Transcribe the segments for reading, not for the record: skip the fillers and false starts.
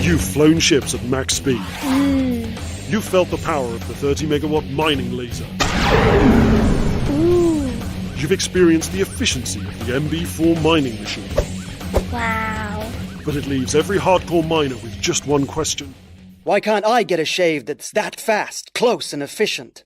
You've flown ships at max speed. You've felt the power of the 30-megawatt mining laser. Ooh. You've experienced the efficiency of the MB4 mining machine. Wow. But it leaves every hardcore miner with just one question. Why can't I get a shave that's that fast, close, and efficient?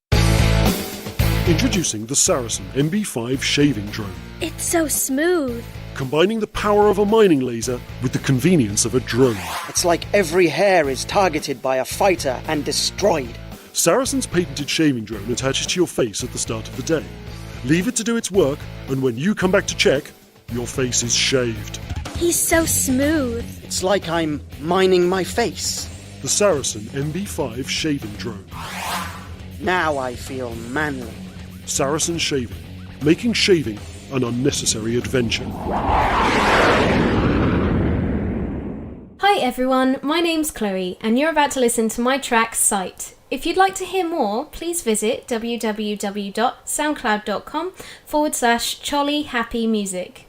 Introducing the Saracen MB5 shaving drone. It's so smooth. Combining the power of a mining laser with the convenience of a drone. It's like every hair is targeted by a fighter and destroyed. Saracen's patented shaving drone attaches to your face at the start of the day. Leave it to do its work, and when you come back to check, your face is shaved. He's so smooth. It's like I'm mining my face. The Saracen MB5 shaving drone. Now I feel manly. Saracen Shaving, making shaving an unnecessary adventure. Hi everyone, my name's Chloe and you're about to listen to my track Sight. If you'd like to hear more, please visit www.soundcloud.com/chollyhappymusic.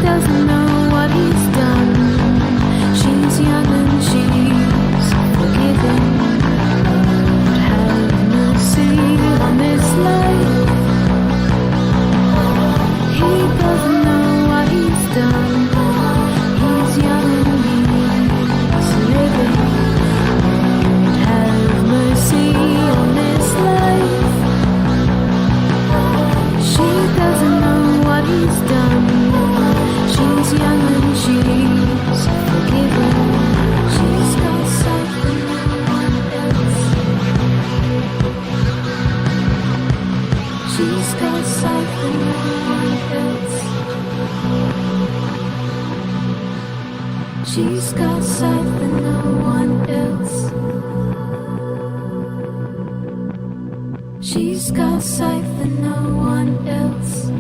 Doesn't know what She's young and she's forgiven. She's got something no one else. She's got something no one else. She's got something no one else. She's got something no one else.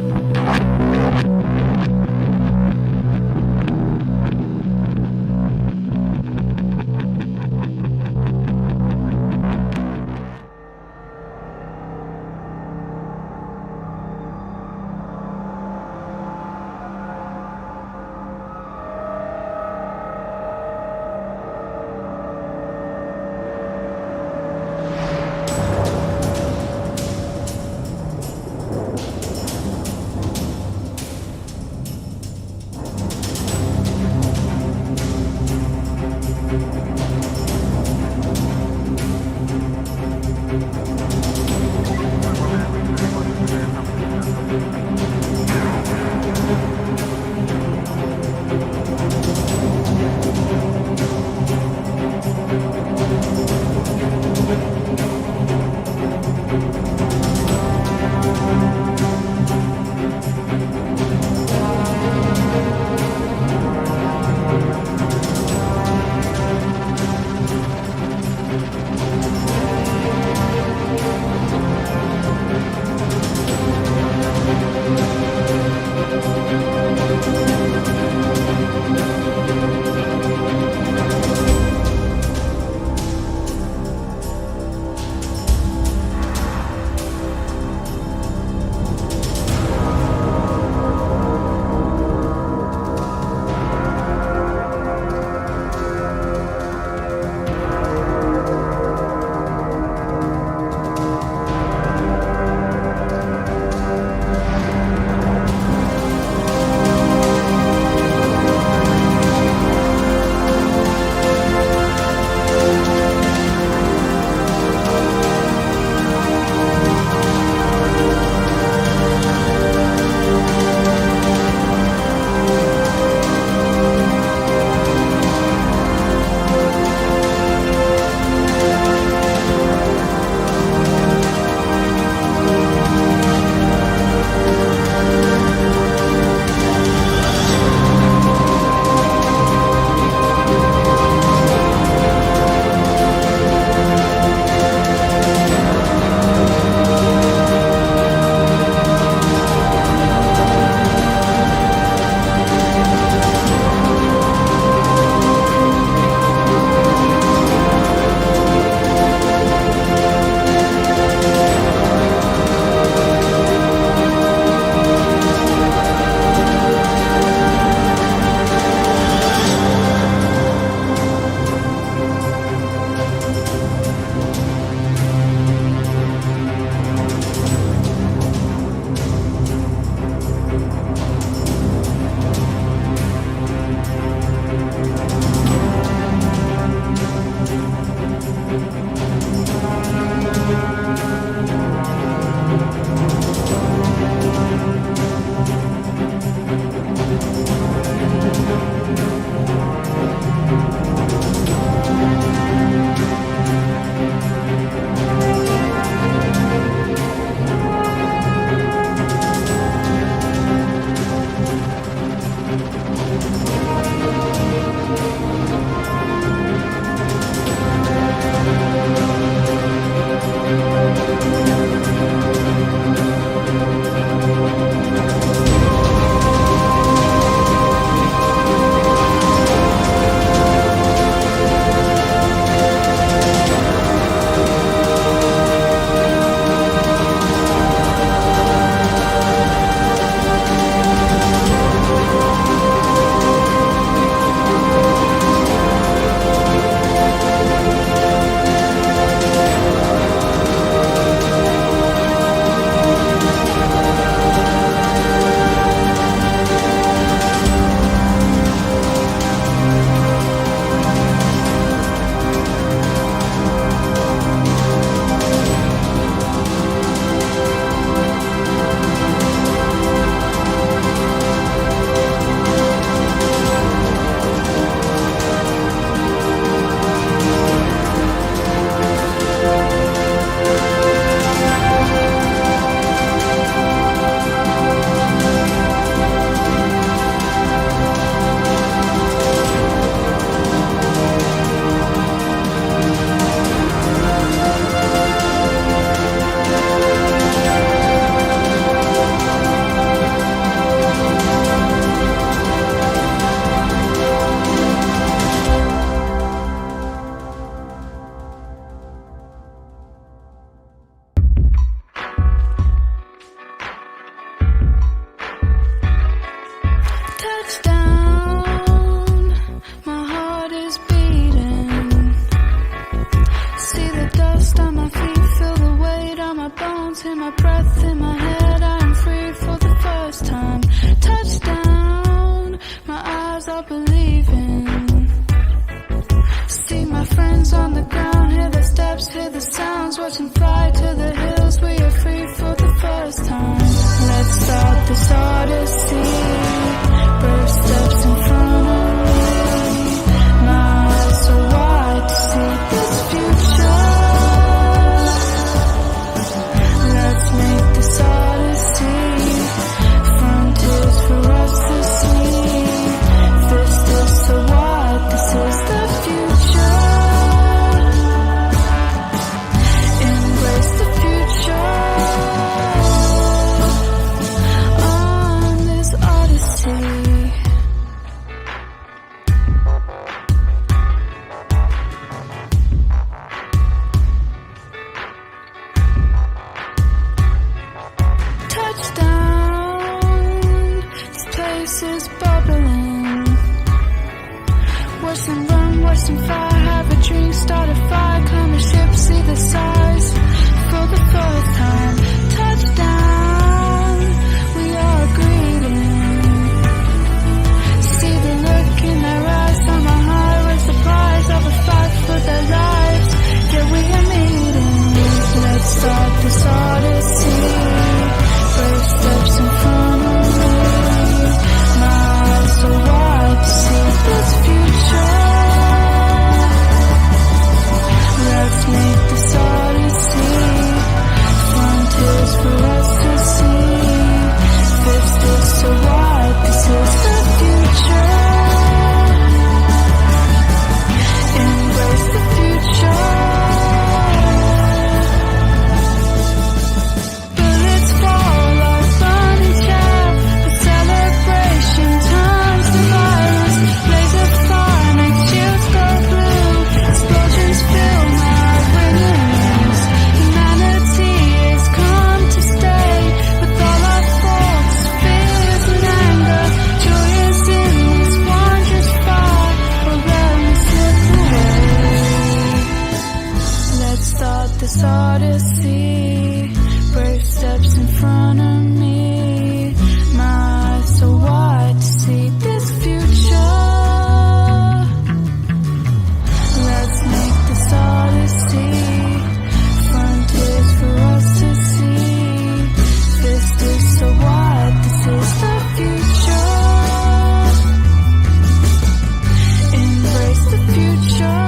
breath in my head, I am free for the first time. Touchdown, my eyes are believing. See my friends on the ground, hear the steps, hear the sounds, watch them fly to the hills. We are free for the first time. Let's start this odyssey. Brave steps in front of me. My eyes are wide to see this future. Let's make this odyssey. Frontiers for us to see. This is so wide, this is the future. Embrace the future. On this odyssey. Touchdown, this place is bubbling. Watch them run, watch them fly, have a drink, start a fire, climb a ship, see the size for the first time. Touchdown, we are greeting. See the look in their eyes, on my high with surprise of a fight for their lives. Yeah, we are meeting. Let's start this odyssey. Brave steps in front of me. My eyes are wide to see this future. Let's make this odyssey. Frontiers for us to see. This is so wide, this is the future. Embrace the future. Bullets fall like burning chaff. The celebration turns to violence. Blaze of fire makes shields go blue. Explosions fill my rings. Humanity has come to stay. With all our faults, fears and anger. Joy is in this wondrous fire. Or let me slip away. Let's start this odyssey. Brave steps in front of me. My eyes so wide to see this future. Let's make this odyssey. Frontiers for us to see. This is so wide, this is the future. Embrace the future.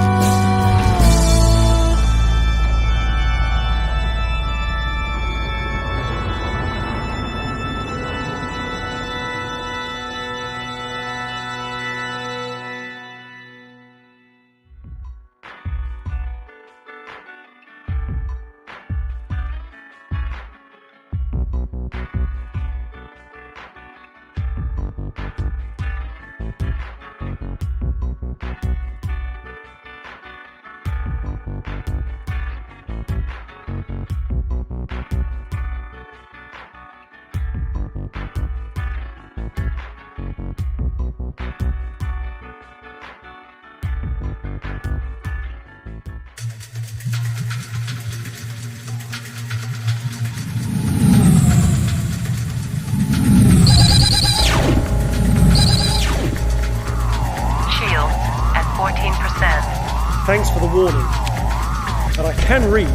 Shield at 14%. Thanks for the warning. But I can read.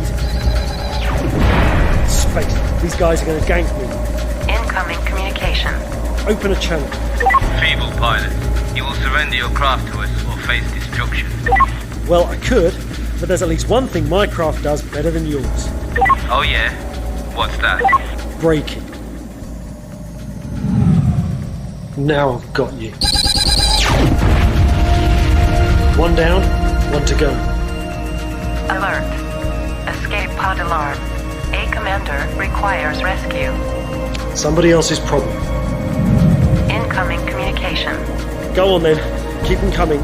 Space. These guys are going to gank me. Incoming communication. Open a channel. Feeble pilot, you will surrender your craft to us or face destruction. Well, I could, but there's at least one thing my craft does better than yours. Oh yeah? What's that? Braking. Now I've got you. One down, one to go. Alert. Escape pod alarm. A commander requires rescue. Somebody else's problem. Incoming communication. Go on then, keep them coming.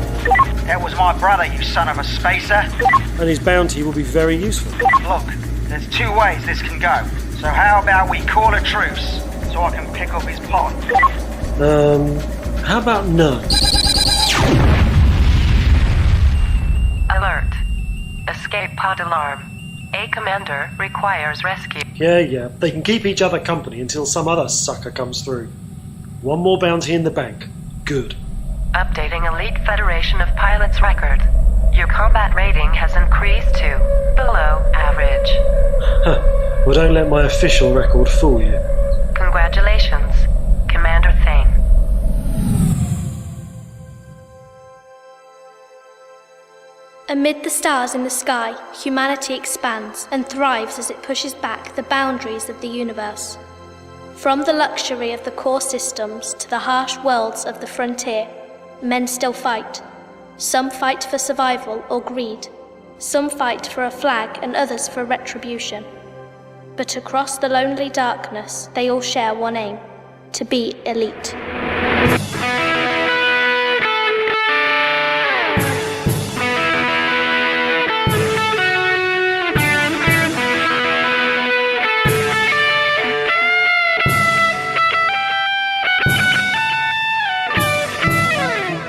That was my brother, you son of a spacer. And his bounty will be very useful. Look, there's two ways this can go. So how about we call a truce, so I can pick up his pod? How about none? Alert. Escape pod alarm. A commander requires rescue. Yeah, they can keep each other company until some other sucker comes through. One more bounty in the bank. Good. Updating Elite Federation of Pilots record. Your combat rating has increased to below average. Well, don't let my official record fool you. Congratulations, Commander Thane. Amid the stars in the sky, humanity expands and thrives as it pushes back the boundaries of the universe. From the luxury of the core systems to the harsh worlds of the frontier, men still fight. Some fight for survival or greed. Some fight for a flag and others for retribution. But across the lonely darkness, they all share one aim: to be elite.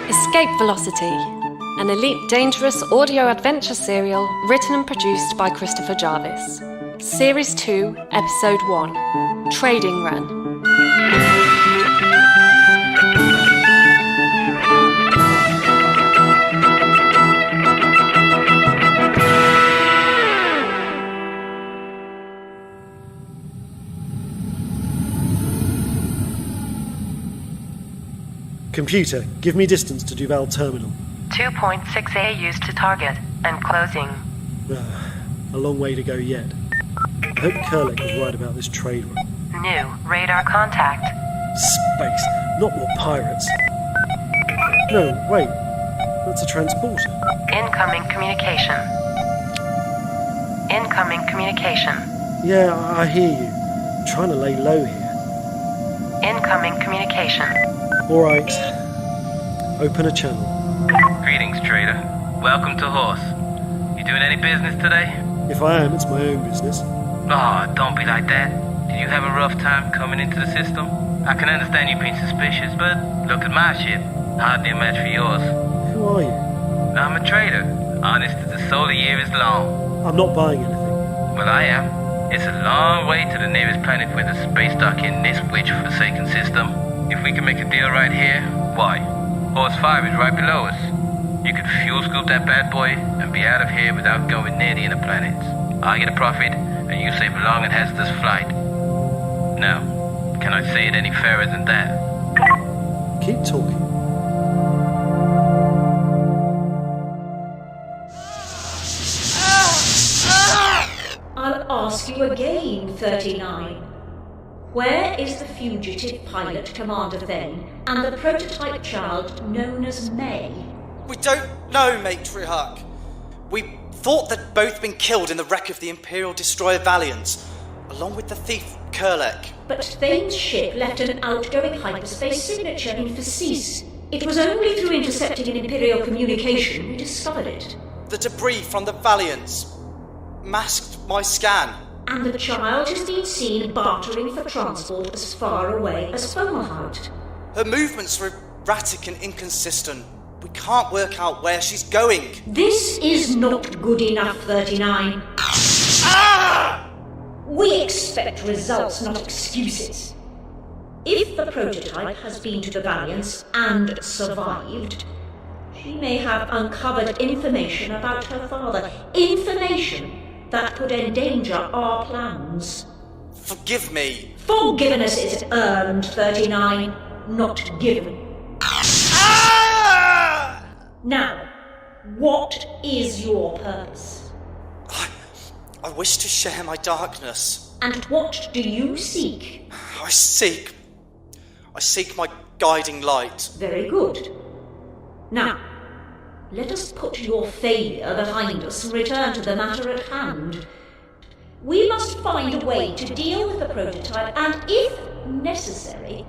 Escape Velocity, an elite dangerous audio adventure serial written and produced by Christopher Jarvis. Series 2, Episode 1, Trading Run. Computer, give me distance to Duval Terminal. 2.6 AUs to target and closing. A long way to go yet. I hope Kerlick was right about this trade run. New radar contact. Space, not more pirates. No, wait. That's a transporter. Incoming communication. Incoming communication. Yeah, I hear you. I'm trying to lay low here. Incoming communication. Alright. Open a channel. Greetings, trader. Welcome to Horse. You doing any business today? If I am, it's my own business. Oh, don't be like that. Did you have a rough time coming into the system? I can understand you being suspicious, but look at my ship. Hardly a match for yours. Who are you? I'm a trader. Honest as the solar year is long. I'm not buying anything. Well, I am. It's a long way to the nearest planet with a space dock in this witch-forsaken system. If we can make a deal right here, why? Horse 5 is right below us. You could fuel scoop that bad boy and be out of here without going near the inner planets. I get a profit, and you save a long and hazardous flight. Now, can I say it any fairer than that? Keep talking. I'll ask you again, 39. Where is the fugitive pilot, Commander Thane, and the prototype child known as May? We don't know, Matriarch. We thought they'd both been killed in the wreck of the Imperial destroyer Valiant, along with the thief Kerlick. But Thane's ship left an outgoing hyperspace signature in Facis. It was only through intercepting an Imperial communication we discovered it. The debris from the Valiant masked my scan. And the child has been seen bartering for transport as far away as Fomalhaut. Her movements are erratic and inconsistent. We can't work out where she's going. This is not good enough, 39. We expect results, not excuses. If the prototype has been to the Valiants and survived, she may have uncovered information about her father. Information that could endanger our plans. Forgive me. Forgiveness is earned, 39, not given. Now, what is your purpose? I wish to share my darkness. And what do you seek? I seek my guiding light. Very good. Now, let us put your failure behind us and return to the matter at hand. We must find a way to deal with the prototype and, if necessary,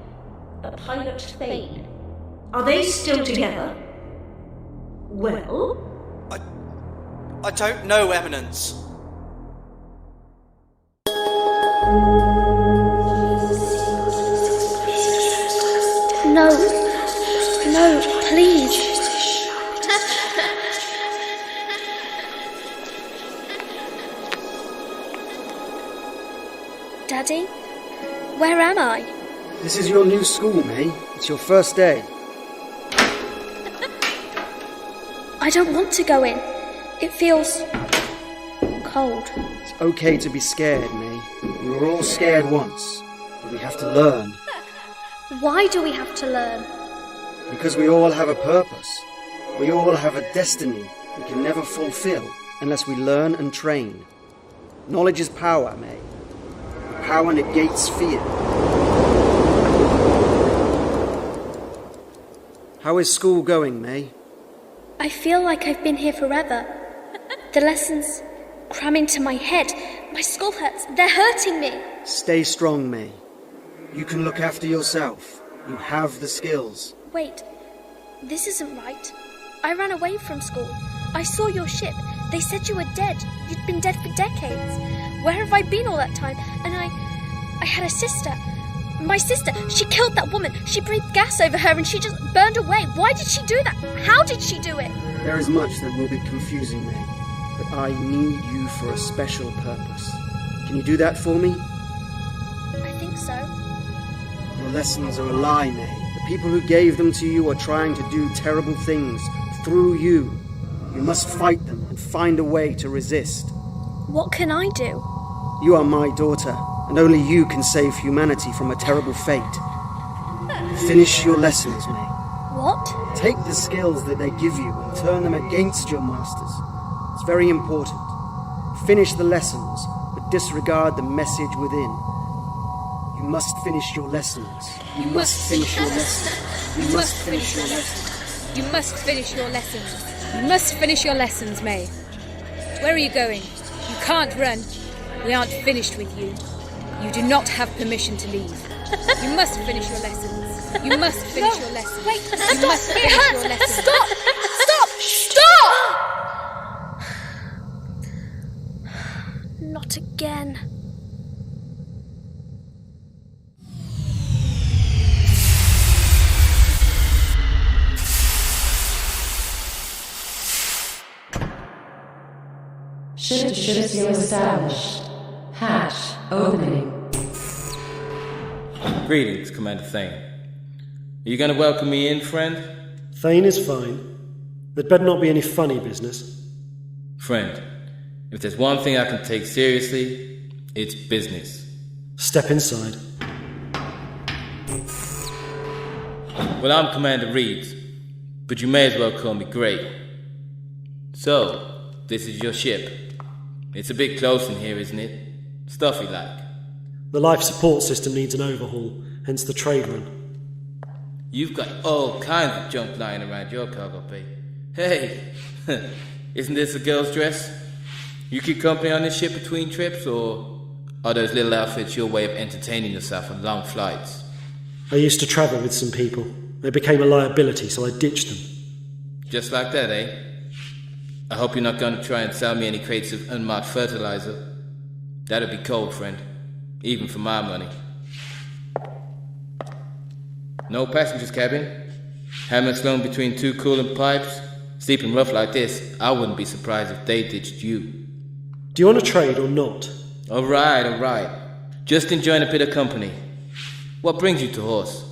the pilot Thane. Are they still together? Well? I don't know, Eminence. No, please. Where am I? This is your new school, May. It's your first day. I don't want to go in. It feels cold. It's okay to be scared, May. We were all scared once, but we have to learn. Why do we have to learn? Because we all have a purpose. We all have a destiny we can never fulfill unless we learn and train. Knowledge is power, May. Power negates fear. How is school going, May? I feel like I've been here forever. The lessons cram into my head. My skull hurts. They're hurting me. Stay strong, May. You can look after yourself. You have the skills. Wait, this isn't right. I ran away from school. I saw your ship. They said you were dead. You'd been dead for decades. Where have I been all that time? And I had a sister. My sister, she killed that woman. She breathed gas over her and she just burned away. Why did she do that? How did she do it? There is much that will be confusing, May. But I need you for a special purpose. Can you do that for me? I think so. Your lessons are a lie, May. The people who gave them to you are trying to do terrible things through you. You must fight them and find a way to resist. What can I do? You are my daughter, and only you can save humanity from a terrible fate. Finish your lessons, May. What? Take the skills that they give you and turn them against your masters. It's very important. Finish the lessons, but disregard the message within. You must finish your lessons. You must finish your lessons. You must finish your lessons. You must finish your lessons. You must finish your lessons, May. Where are you going? You can't run. We aren't finished with you. You do not have permission to leave. You must finish your lessons. You must finish your lessons. Wait, you stop! must It finish hurts! your lessons. Stop! Stop! Stop! Not again. Ship to ship seal established. Hatch opening. Greetings, Commander Thane. Are you going to welcome me in, friend? Thane is fine. There'd better not be any funny business. Friend, if there's one thing I can take seriously, it's business. Step inside. Well, I'm Commander Reeves, but you may as well call me Gray. So, this is your ship. It's a bit close in here, isn't it? Stuffy like. The life support system needs an overhaul, hence the trade run. You've got all kinds of junk lying around your cargo bay. Hey, isn't this a girl's dress? You keep company on this ship between trips, or are those little outfits your way of entertaining yourself on long flights? I used to travel with some people. They became a liability, so I ditched them. Just like that, eh? I hope you're not going to try and sell me any crates of unmarked fertilizer. That'd be cold, friend. Even for my money. No passengers cabin. Hamlet slung between two coolant pipes. Sleeping rough like this, I wouldn't be surprised if they ditched you. Do you want to trade or not? Alright. Just enjoying a bit of company. What brings you to Horse?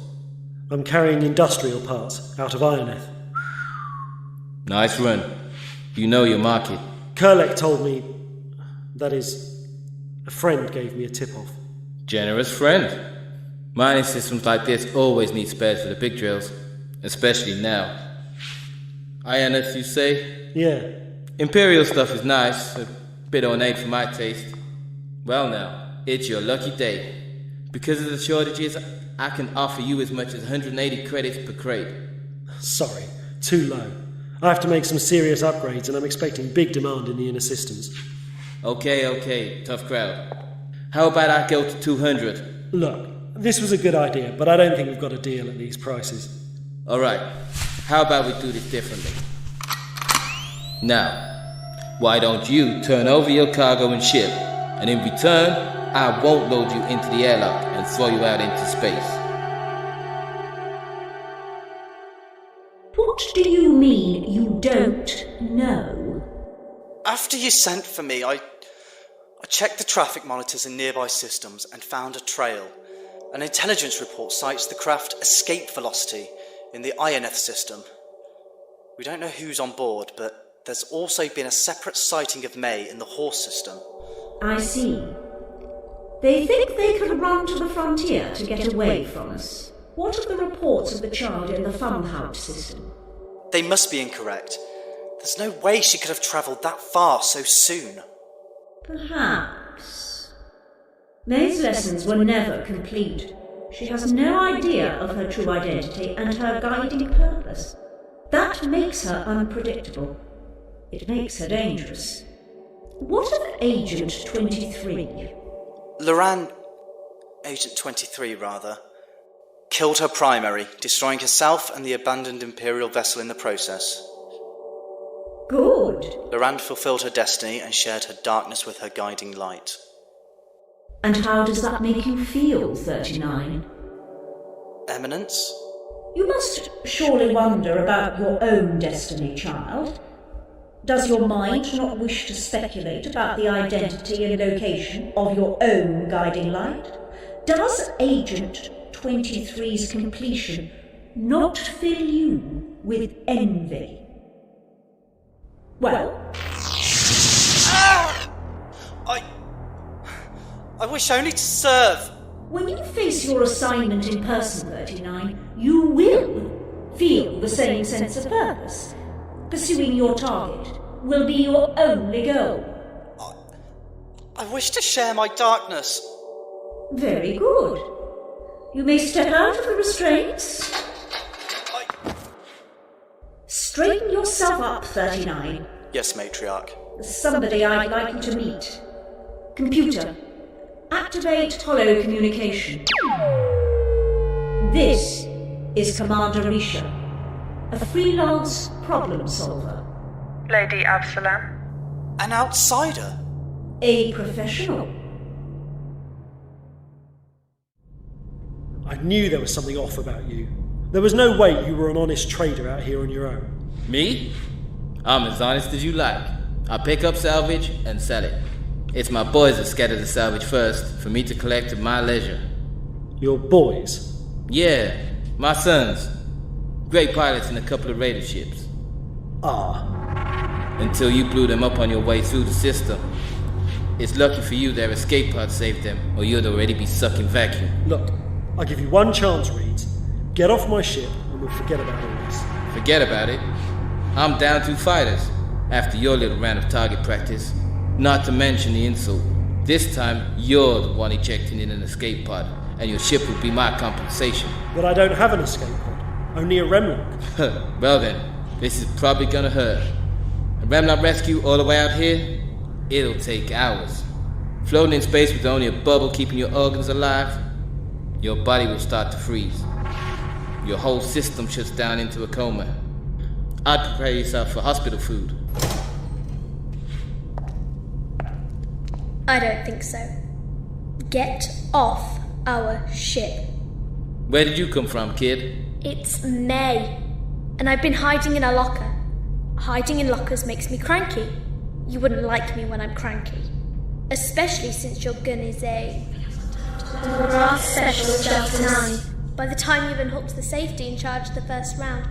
I'm carrying industrial parts out of Ironeth. Nice run. You know your market. Kerlek told me... That is, a friend gave me a tip-off. Generous friend. Mining systems like this always need spares for the big drills. Especially now. Ironeth, you say? Yeah. Imperial stuff is nice. A bit ornate for my taste. Well now, it's your lucky day. Because of the shortages, I can offer you as much as 180 credits per crate. Sorry, too low. I have to make some serious upgrades and I'm expecting big demand in the inner systems. Okay, tough crowd. How about I go to 200? Look, this was a good idea, but I don't think we've got a deal at these prices. Alright, how about we do this differently? Now, why don't you turn over your cargo and ship, and in return, I won't load you into the airlock and throw you out into space. What do you mean you don't know? After you sent for me, I checked the traffic monitors in nearby systems and found a trail. An intelligence report cites the craft escape velocity in the Ioneth system. We don't know who's on board, but there's also been a separate sighting of May in the horse system. I see. They think they could run to the frontier to get away from us. What are the reports of the child in the Funhout system? They must be incorrect. There's no way she could have travelled that far so soon. Perhaps. May's lessons were never complete. She has no idea of her true identity and her guiding purpose. That makes her unpredictable. It makes her dangerous. What of Agent 23? Loran, Agent 23 rather, killed her primary, destroying herself and the abandoned Imperial vessel in the process. Good. Loran fulfilled her destiny and shared her darkness with her guiding light. And how does that make you feel, 39? Eminence? You must surely wonder about your own destiny, child. Does your mind not wish to speculate about the identity and location of your own guiding light? Does Agent 23's completion not fill you with envy? Well? I wish only to serve. When you face your assignment in person, 39, you will feel the same sense of purpose. Pursuing your target will be your only goal. I wish to share my darkness. Very good. You may step out of the restraints. Straighten yourself up, 39. Yes, Matriarch. There's somebody I'd like you to meet. Computer, activate holo communication. This is Commander Risha, a freelance problem solver. Lady Absalom? An outsider? A professional. I knew there was something off about you. There was no way you were an honest trader out here on your own. Me? I'm as honest as you like. I pick up salvage and sell it. It's my boys that scatter the salvage first, for me to collect at my leisure. Your boys? Yeah, my sons. Great pilots in a couple of raider ships. Until you blew them up on your way through the system. It's lucky for you their escape pod saved them, or you'd already be sucking vacuum. Look, I give you one chance, Reeds. Get off my ship and we'll forget about all this. Forget about it. I'm down 2 fighters, after your little round of target practice. Not to mention the insult. This time, you're the one ejecting in an escape pod, and your ship will be my compensation. But I don't have an escape pod, only a remnant. Well then, this is probably gonna hurt. A remnant rescue all the way out here? It'll take hours. Floating in space with only a bubble keeping your organs alive, your body will start to freeze. Your whole system shuts down into a coma. I'd prepare yourself for hospital food. I don't think so. Get off our ship. Where did you come from, kid? It's May, and I've been hiding in a locker. Hiding in lockers makes me cranky. You wouldn't like me when I'm cranky. Especially since your gun is a brass special Delta 9. By the time you've unhooked the safety and charged the first round,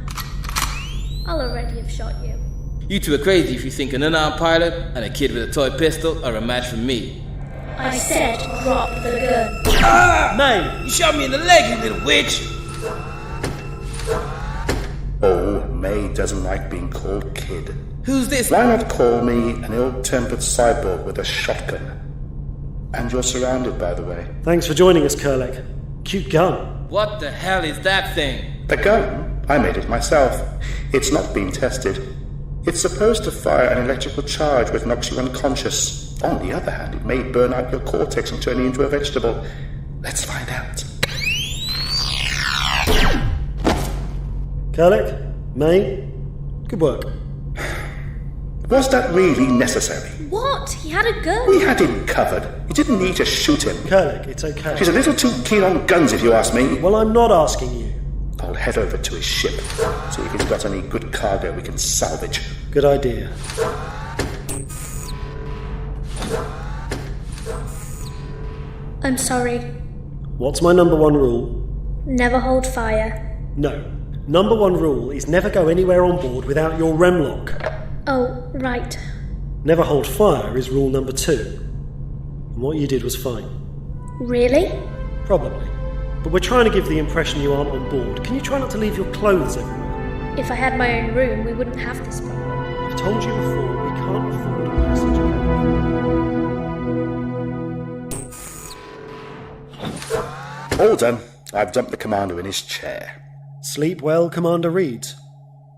I'll already have shot you. You two are crazy if you think an unarmed pilot and a kid with a toy pistol are a match for me. I said drop the gun. Ah! May! You shot me in the leg, you little witch! Oh, May doesn't like being called kid. Who's this? Why not call me an ill-tempered cyborg with a shotgun? And you're surrounded, by the way. Thanks for joining us, Kurlek. Cute gun. What the hell is that thing? The gun? I made it myself. It's not been tested. It's supposed to fire an electrical charge which knocks you unconscious. On the other hand, it may burn out your cortex and turn you into a vegetable. Let's find out. Kurlek, May, good work. Was that really necessary? What? He had a gun. We had him covered. You didn't need to shoot him. Kurlek, it's okay. She's a little too keen on guns, if you ask me. Well, I'm not asking you. I'll head over to his ship, see if he's got any good cargo we can salvage. Good idea. I'm sorry. What's my number one rule? Never hold fire. No. Number one rule is never go anywhere on board without your remlock. Oh, right. Never hold fire is rule number 2. And what you did was fine. Really? Probably. But we're trying to give the impression you aren't on board. Can you try not to leave your clothes everywhere? If I had my own room, we wouldn't have this problem. I've told you before, we can't afford a passenger. All done. I've dumped the commander in his chair. Sleep well, Commander Reed.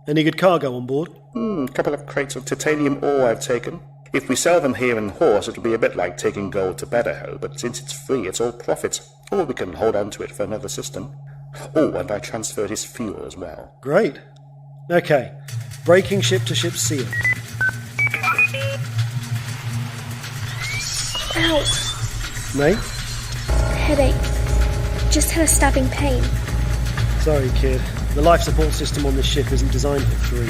Any good cargo on board? A couple of crates of titanium ore I've taken. If we sell them here in Horse, it'll be a bit like taking gold to Bedaho, but since it's free, it's all profit. Or we can hold on to it for another system. Oh, and I transferred his fuel as well. Great. Okay. Breaking ship-to-ship seal. Ow! Mate? Headache. Just had a stabbing pain. Sorry, kid. The life support system on this ship isn't designed for 3.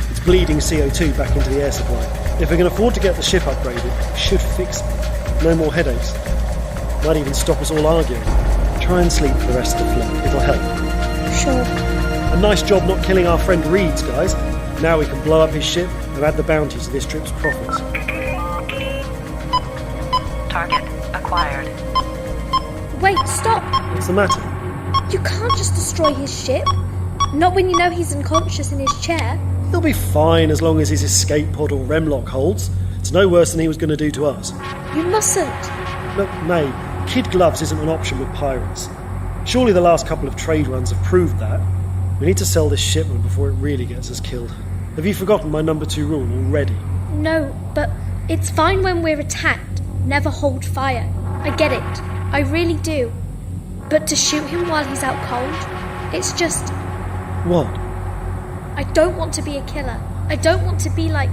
It's bleeding CO2 back into the air supply. If we can afford to get the ship upgraded, it should fix it. No more headaches. Might even stop us all arguing. Try and sleep for the rest of the flight. It'll help. Sure. A nice job not killing our friend Reeds, guys. Now we can blow up his ship and add the bounty to this trip's profits. Target acquired. Wait, stop! What's the matter? You can't just destroy his ship. Not when you know he's unconscious in his chair. He'll be fine as long as his escape pod or remlock holds. It's no worse than he was going to do to us. You mustn't. Look, May, kid gloves isn't an option with pirates. Surely the last couple of trade runs have proved that. We need to sell this shipment before it really gets us killed. Have you forgotten my number 2 rule already? No, but it's fine when we're attacked. Never hold fire. I get it. I really do. But to shoot him while he's out cold, it's just... What? I don't want to be a killer. I don't want to be like...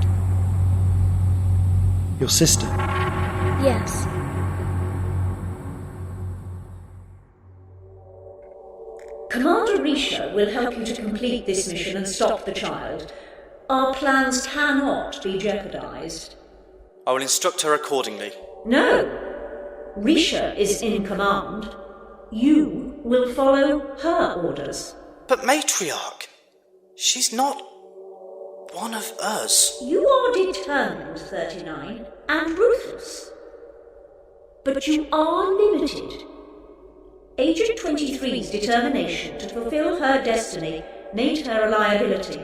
Your sister? Yes. Commander Risha will help you to complete this mission and stop the child. Our plans cannot be jeopardized. I will instruct her accordingly. No. Risha is in command. You will follow her orders. But Matriarch, she's not one of us. You are determined, 39, and ruthless. But you are limited. Agent 23's determination to fulfill her destiny made her a liability.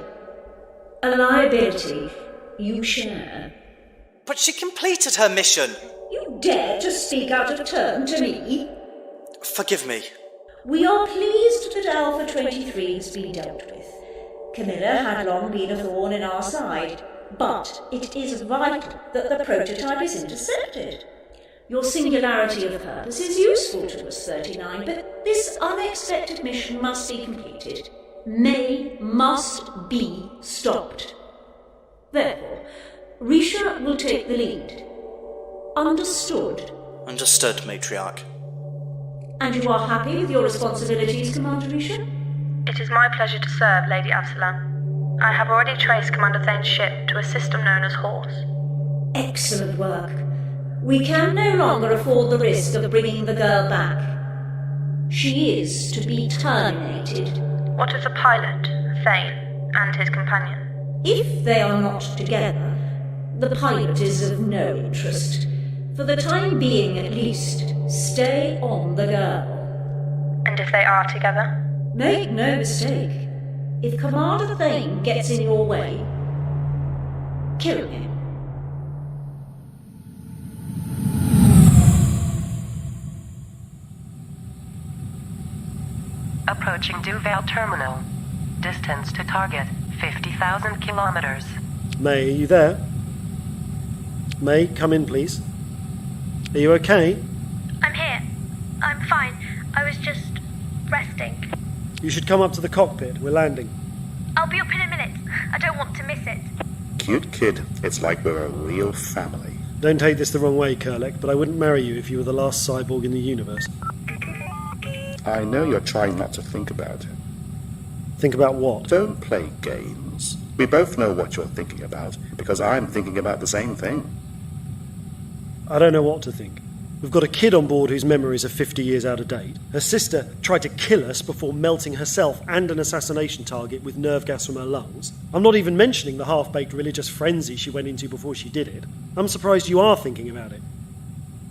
A liability you share. But she completed her mission. You dare to speak out of turn to me? Forgive me. We are pleased that Alpha 23 has been dealt with. Camilla had long been a thorn in our side, but it is vital that the prototype is intercepted. Your singularity of purpose is useful to us, 39, but this unexpected mission must be completed. May must be stopped. Therefore, Risha will take the lead. Understood? Understood, Matriarch. And you are happy with your responsibilities, Commander Risha? It is my pleasure to serve, Lady Absalom. I have already traced Commander Thane's ship to a system known as Horse. Excellent work. We can no longer afford the risk of bringing the girl back. She is to be terminated. What of the pilot, Thane, and his companion? If they are not together, the pilot is of no interest. For the time being, at least, stay on the girl. And if they are together? Make no mistake. If Commander Thane gets in your way, kill him. Approaching Duval Terminal. Distance to target, 50,000 kilometers. May, are you there? May, come in, please. Are you okay? I'm here. I'm fine. I was just resting. You should come up to the cockpit. We're landing. I'll be up in a minute. I don't want to miss it. Cute kid. It's like we're a real family. Don't take this the wrong way, Kurlek, but I wouldn't marry you if you were the last cyborg in the universe. I know you're trying not to think about it. Think about what? Don't play games. We both know what you're thinking about, because I'm thinking about the same thing. I don't know what to think. We've got a kid on board whose memories are 50 years out of date. Her sister tried to kill us before melting herself and an assassination target with nerve gas from her lungs. I'm not even mentioning the half-baked religious frenzy she went into before she did it. I'm surprised you are thinking about it.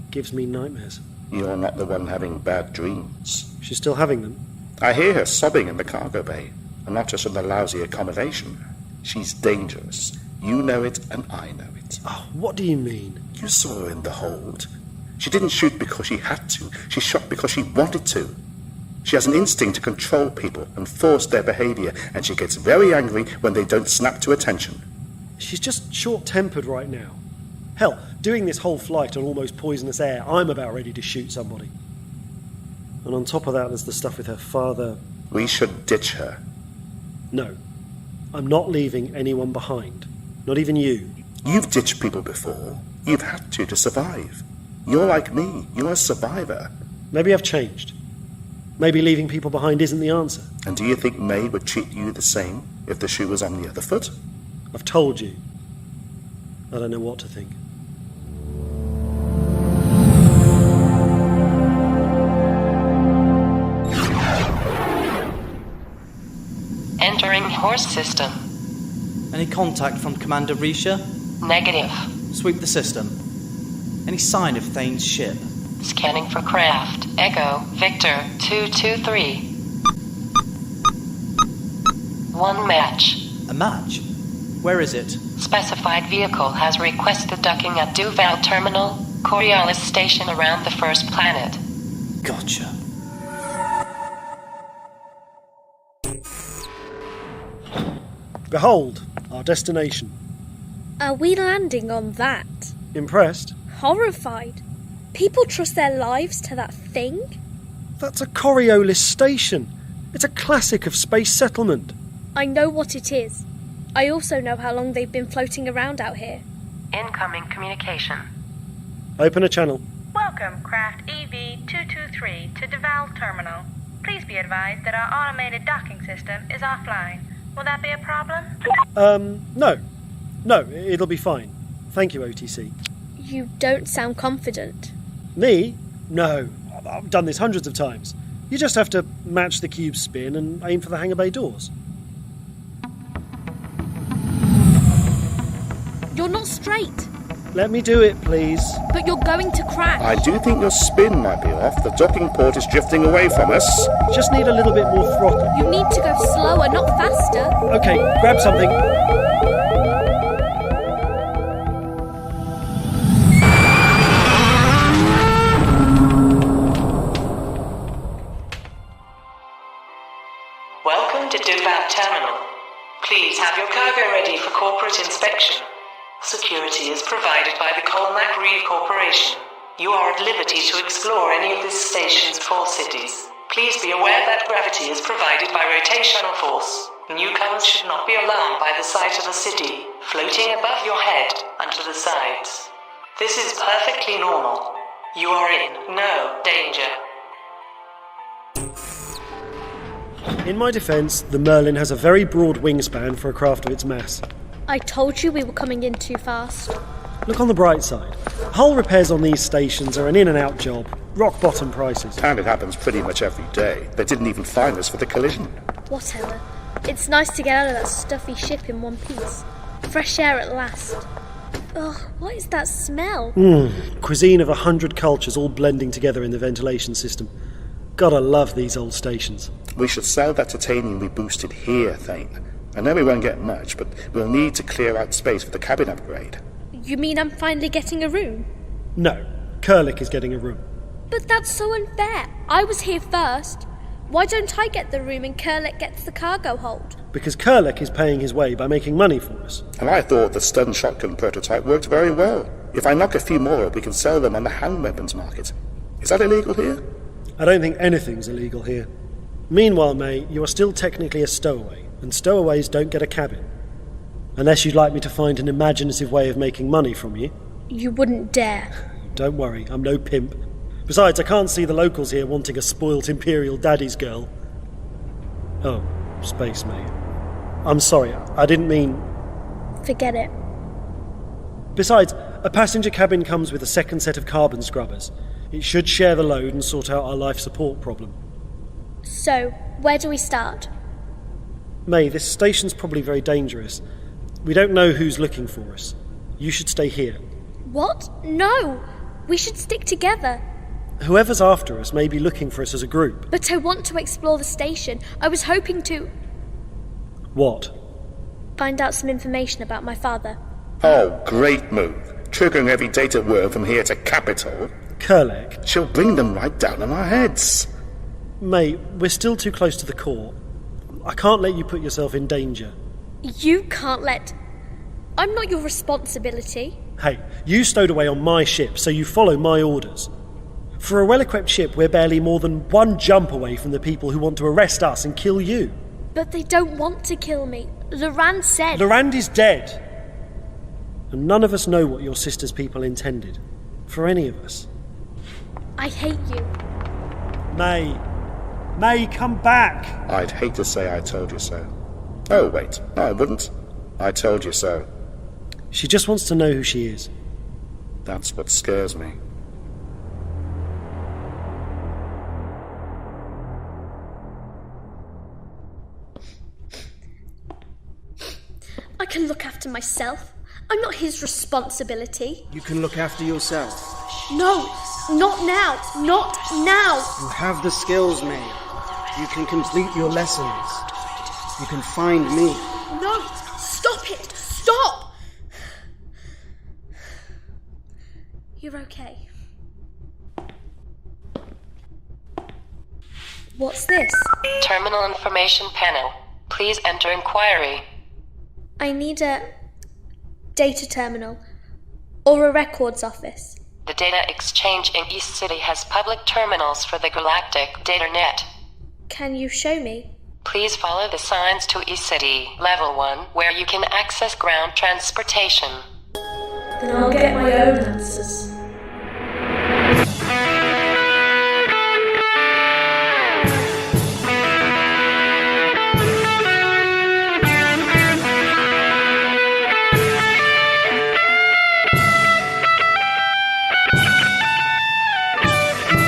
Gives me nightmares. You're not the one having bad dreams. She's still having them? I hear her sobbing in the cargo bay, and not just from the lousy accommodation. She's dangerous. You know it, and I know it. Oh, what do you mean? You saw her in the hold. She didn't shoot because she had to. She shot because she wanted to. She has an instinct to control people and force their behaviour, and she gets very angry when they don't snap to attention. She's just short-tempered right now. Hell, doing this whole flight on almost poisonous air, I'm about ready to shoot somebody. And on top of that, there's the stuff with her father. We should ditch her. No. I'm not leaving anyone behind. Not even you. You've ditched people before. You've had to survive. You're like me. You're a survivor. Maybe I've changed. Maybe leaving people behind isn't the answer. And do you think May would treat you the same if the shoe was on the other foot? I've told you. I don't know what to think. Entering horse system. Any contact from Commander Risha? Negative. Sweep the system. Any sign of Thane's ship? Scanning for craft. Echo, Victor, 223. One match. A match? Where is it? Specified vehicle has requested docking at Duval Terminal, Coriolis Station around the first planet. Gotcha. Behold, our destination. Are we landing on that? Impressed? Horrified. People trust their lives to that thing? That's a Coriolis station. It's a classic of space settlement. I know what it is. I also know how long they've been floating around out here. Incoming communication. Open a channel. Welcome, Craft EV-223 to Duval Terminal. Please be advised that our automated docking system is offline. Will that be a problem? No. No, it'll be fine. Thank you, OTC. You don't sound confident. Me? No. I've done this hundreds of times. You just have to match the cube's spin and aim for the hangar bay doors. You're not straight. Let me do it, please. But you're going to crash. I do think your spin might be off. The docking port is drifting away from us. Just need a little bit more throttle. You need to go slower, not faster. Okay, grab something. Welcome to Duval Terminal. Please have your cargo ready for corporate inspection. Security is provided by the Colmac Reeve Corporation. You are at liberty to explore any of this station's 4 cities. Please be aware that gravity is provided by rotational force. Newcomers should not be alarmed by the sight of a city floating above your head and to the sides. This is perfectly normal. You are in no danger. In my defence, the Merlin has a very broad wingspan for a craft of its mass. I told you we were coming in too fast. Look on the bright side. Hull repairs on these stations are an in-and-out job. Rock-bottom prices. And it happens pretty much every day. They didn't even find us for the collision. Whatever. It's nice to get out of that stuffy ship in one piece. Fresh air at last. Ugh, what is that smell? Cuisine of 100 cultures all blending together in the ventilation system. Gotta love these old stations. We should sell that titanium we boosted here, Thane. I know we won't get much, but we'll need to clear out space for the cabin upgrade. You mean I'm finally getting a room? No, Kurlik is getting a room. But that's so unfair. I was here first. Why don't I get the room and Kurlik gets the cargo hold? Because Kurlik is paying his way by making money for us. And I thought the stun shotgun prototype worked very well. If I knock a few more up, we can sell them on the hand weapons market. Is that illegal here? I don't think anything's illegal here. Meanwhile, May, you are still technically a stowaway, and stowaways don't get a cabin. Unless you'd like me to find an imaginative way of making money from you. You wouldn't dare. Don't worry, I'm no pimp. Besides, I can't see the locals here wanting a spoilt Imperial daddy's girl. Oh, space, May. I'm sorry, I didn't mean... Forget it. Besides, a passenger cabin comes with a second set of carbon scrubbers. It should share the load and sort out our life support problem. So, where do we start? May, this station's probably very dangerous. We don't know who's looking for us. You should stay here. What? No! We should stick together. Whoever's after us may be looking for us as a group. But I want to explore the station. I was hoping to What? find out some information about my father. Oh, great move. Triggering every data worm from here to Capital. Kurlek. She'll bring them right down on our heads. May, we're still too close to the core. I can't let you put yourself in danger. You can't let... I'm not your responsibility. Hey, you stowed away on my ship, so you follow my orders. For a well-equipped ship, we're barely more than one jump away from the people who want to arrest us and kill you. But they don't want to kill me. Lorand said... Lorand is dead. And none of us know what your sister's people intended. For any of us. I hate you. May, come back! I'd hate to say I told you so. Oh, wait. No, I wouldn't. I told you so. She just wants to know who she is. That's what scares me. I can look after myself. I'm not his responsibility. You can look after yourself. No, not now. Not now. You have the skills, May. You can complete your lessons. You can find me. No, stop it. Stop. You're okay. What's this? Terminal information panel. Please enter inquiry. I need a data terminal or a records office. The data exchange in East City has public terminals for the Galactic Data Net. Can you show me? Please follow the signs to East City, Level 1, where you can access ground transportation. Then I'll get my own answers.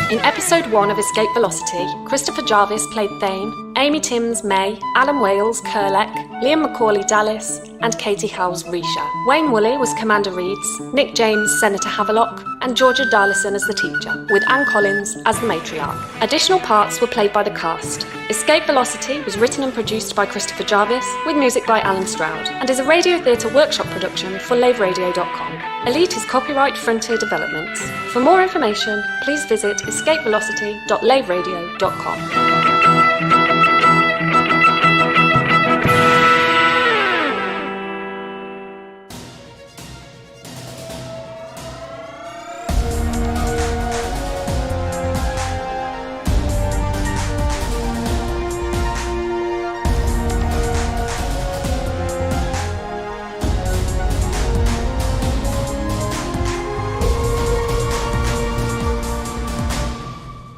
In episode 1 of Escape Velocity, Christopher Jarvis played Thane, Amy Timms May, Alan Wales Kurlek, Liam McCauley Dallas, and Katie Howes Risha. Wayne Woolley was Commander Reeds, Nick James Senator Havelock, and Georgia Darlison as the teacher, with Anne Collins as the matriarch. Additional parts were played by the cast. Escape Velocity was written and produced by Christopher Jarvis, with music by Alan Stroud, and is a Radio Theatre Workshop production for laveradio.com. Elite is copyright Frontier Developments. For more information, please visit escapevelocity.laveradio.com.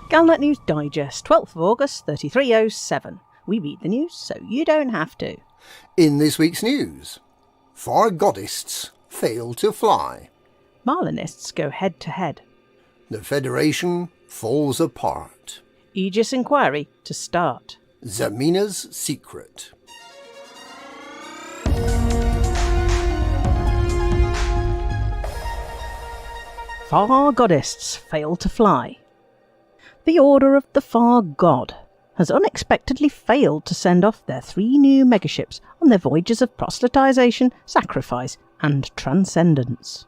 Galnet News Digest, 12th of August, 3307. We read the news so you don't have to. In this week's news, 4 Goddists fail to fly. Marlinists go head to head. The Federation falls apart. Aegis inquiry to start. Zamina's secret. Far Goddists fail to fly. The Order of the Far God has unexpectedly failed to send off their 3 new megaships on their voyages of proselytization, sacrifice, and transcendence.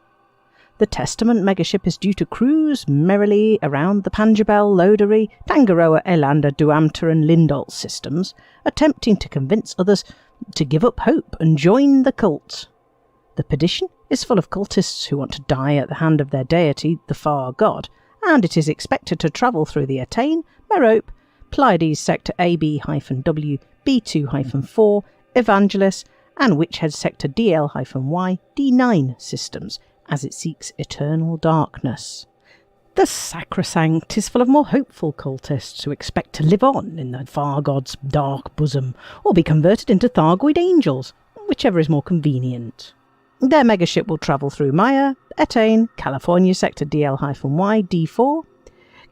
The Testament megaship is due to cruise merrily around the Panjabel, Loderi, Tangaroa, Elander, Duamter and Lindol systems, attempting to convince others to give up hope and join the cult. The Perdition is full of cultists who want to die at the hand of their deity, the Far God, and it is expected to travel through the Attain, Merope, Pleiades Sector AB-W, B2-4, Evangelis, and Witchhead Sector DL-Y, D9 systems, as it seeks eternal darkness. The Sacrosanct is full of more hopeful cultists who expect to live on in the Far God's dark bosom, or be converted into Thargoid angels, whichever is more convenient. Their megaship will travel through Maya, Etain, California Sector DL-Y, D4,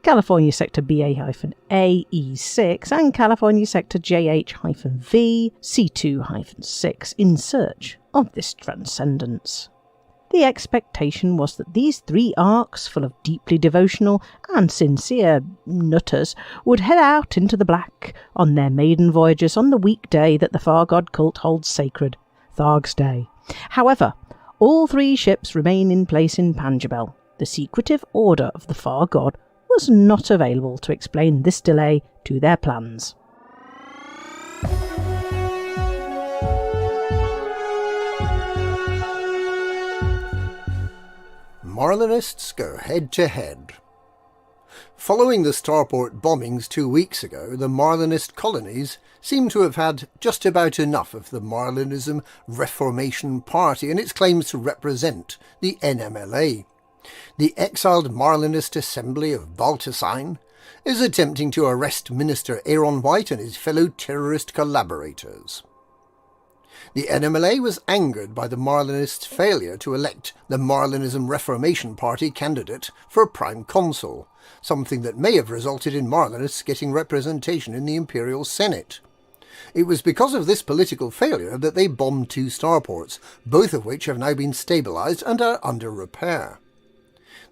California Sector BA-AE6 and California Sector JH-V C2-6 in search of this transcendence. The expectation was that these 3 arcs, full of deeply devotional and sincere nutters, would head out into the black on their maiden voyages on the weekday that the Far God cult holds sacred, Tharg's Day. However, all 3 ships remain in place in Panjabel. The secretive order of the Far God was not available to explain this delay to their plans. Marlinists go head-to-head. Following the starport bombings 2 weeks ago, the Marlinist colonies seem to have had just about enough of the Marlinism Reformation Party and its claims to represent the NMLA. The exiled Marlinist Assembly of Baltusine is attempting to arrest Minister Aaron White and his fellow terrorist collaborators. The NMLA was angered by the Marlinists' failure to elect the Marlinism Reformation Party candidate for Prime Consul, something that may have resulted in Marlinists getting representation in the Imperial Senate. It was because of this political failure that they bombed 2 starports, both of which have now been stabilised and are under repair.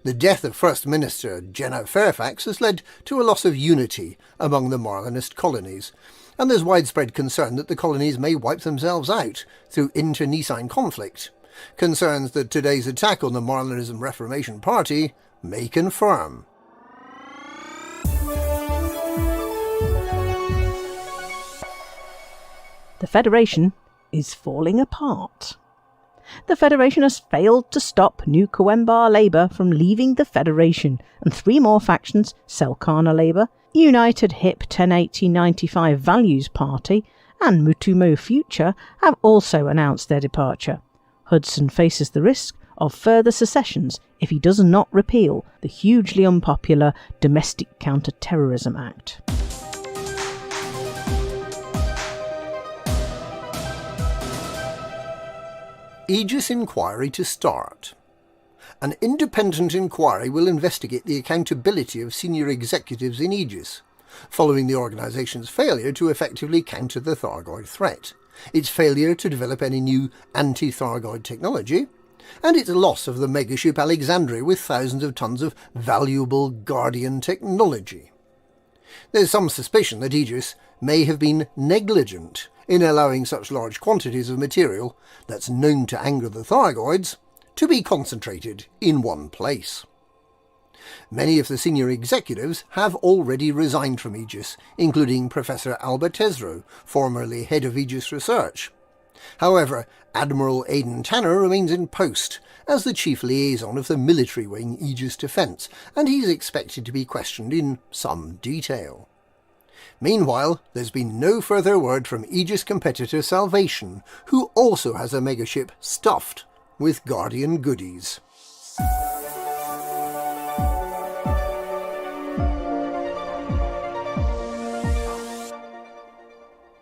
The death of First Minister Jenna Fairfax has led to a loss of unity among the Marlinist colonies, and there's widespread concern that the colonies may wipe themselves out through internecine conflict, concerns that today's attack on the Marlinism Reformation Party may confirm. The Federation is falling apart. The Federation has failed to stop New Coembar Labour from leaving the Federation, and 3 more factions, Selkana Labour, United Hip 108095 Values Party and Mutumo Future, have also announced their departure. Hudson faces the risk of further secessions if he does not repeal the hugely unpopular Domestic Counter-Terrorism Act. Aegis inquiry to start. An independent inquiry will investigate the accountability of senior executives in Aegis, following the organisation's failure to effectively counter the Thargoid threat, its failure to develop any new anti-Thargoid technology, and its loss of the megaship Alexandria with thousands of tons of valuable Guardian technology. There's some suspicion that Aegis may have been negligent in allowing such large quantities of material that's known to anger the Thargoids to be concentrated in one place. Many of the senior executives have already resigned from Aegis, including Professor Albert Tesreau, formerly head of Aegis Research. However, Admiral Aidan Tanner remains in post as the chief liaison of the military wing Aegis Defence, and he's expected to be questioned in some detail. Meanwhile, there's been no further word from Aegis competitor Salvation, who also has a megaship stuffed with Guardian goodies.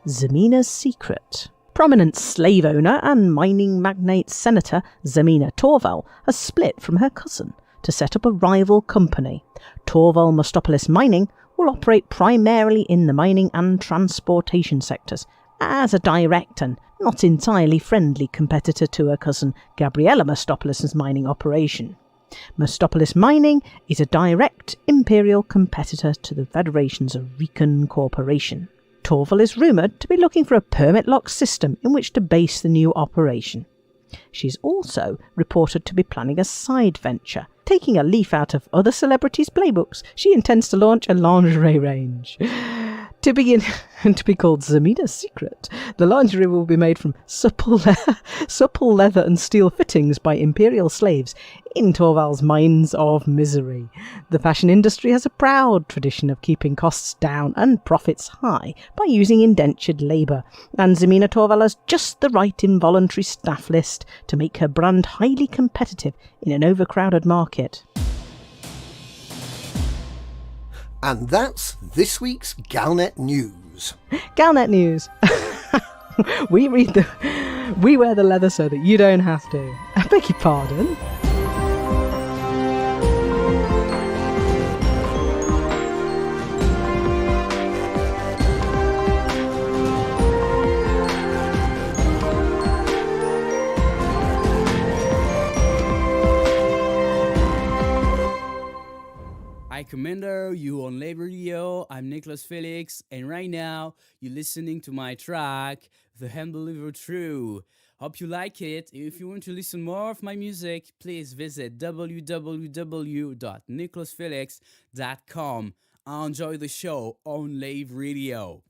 Zemina's secret. Prominent slave owner and mining magnate Senator Zemina Torval has split from her cousin to set up a rival company. Torval Mostopolis Mining will operate primarily in the mining and transportation sectors as a direct and not entirely friendly competitor to her cousin Gabriella Mostopolis' mining operation. Mostopolis Mining is a direct imperial competitor to the Federation's Recon Corporation. Torval is rumoured to be looking for a permit-lock system in which to base the new operation. She's also reported to be planning a side venture. Taking a leaf out of other celebrities' playbooks, she intends to launch a lingerie range. To be called Zemina's Secret, the lingerie will be made from supple leather and steel fittings by imperial slaves in Torval's mines of misery. The fashion industry has a proud tradition of keeping costs down and profits high by using indentured labour, and Zemina Torval has just the right involuntary staff list to make her brand highly competitive in an overcrowded market. And that's this week's Galnet News. Galnet News. We wear the leather so that you don't have to. I beg your pardon. Commander, you on Lave Radio. I'm Nicholas Felix, and right now you're listening to my track, The Unbeliever True. Hope you like it. If you want to listen more of my music, please visit www.nicholasfelix.com. Enjoy the show on Lave Radio.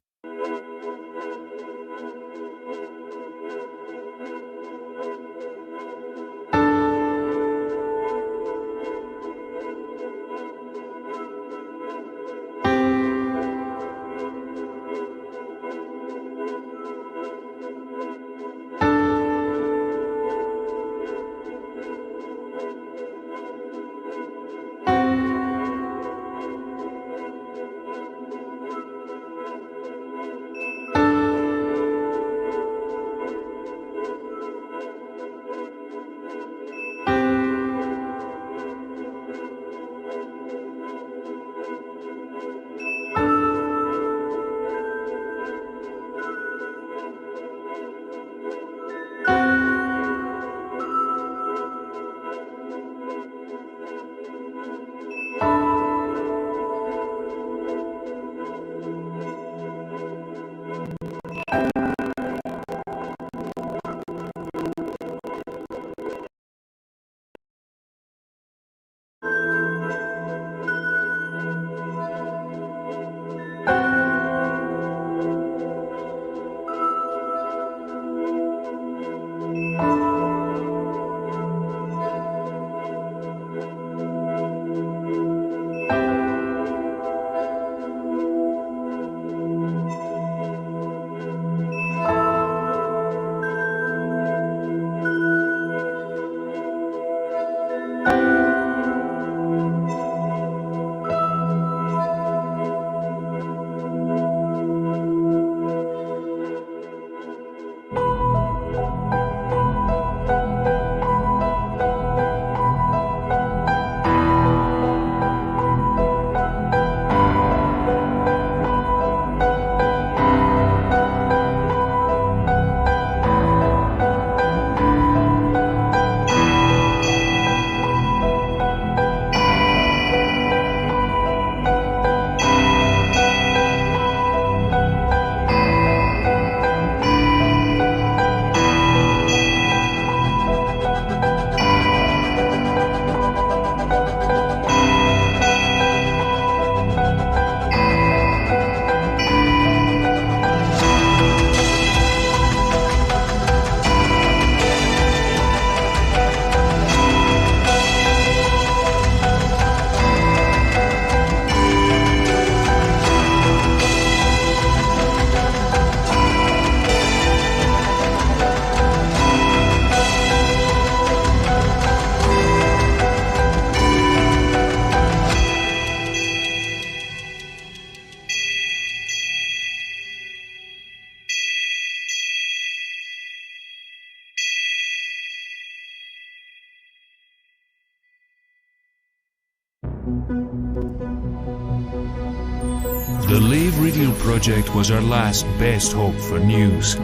The Lave Radio project was our last best hope for news.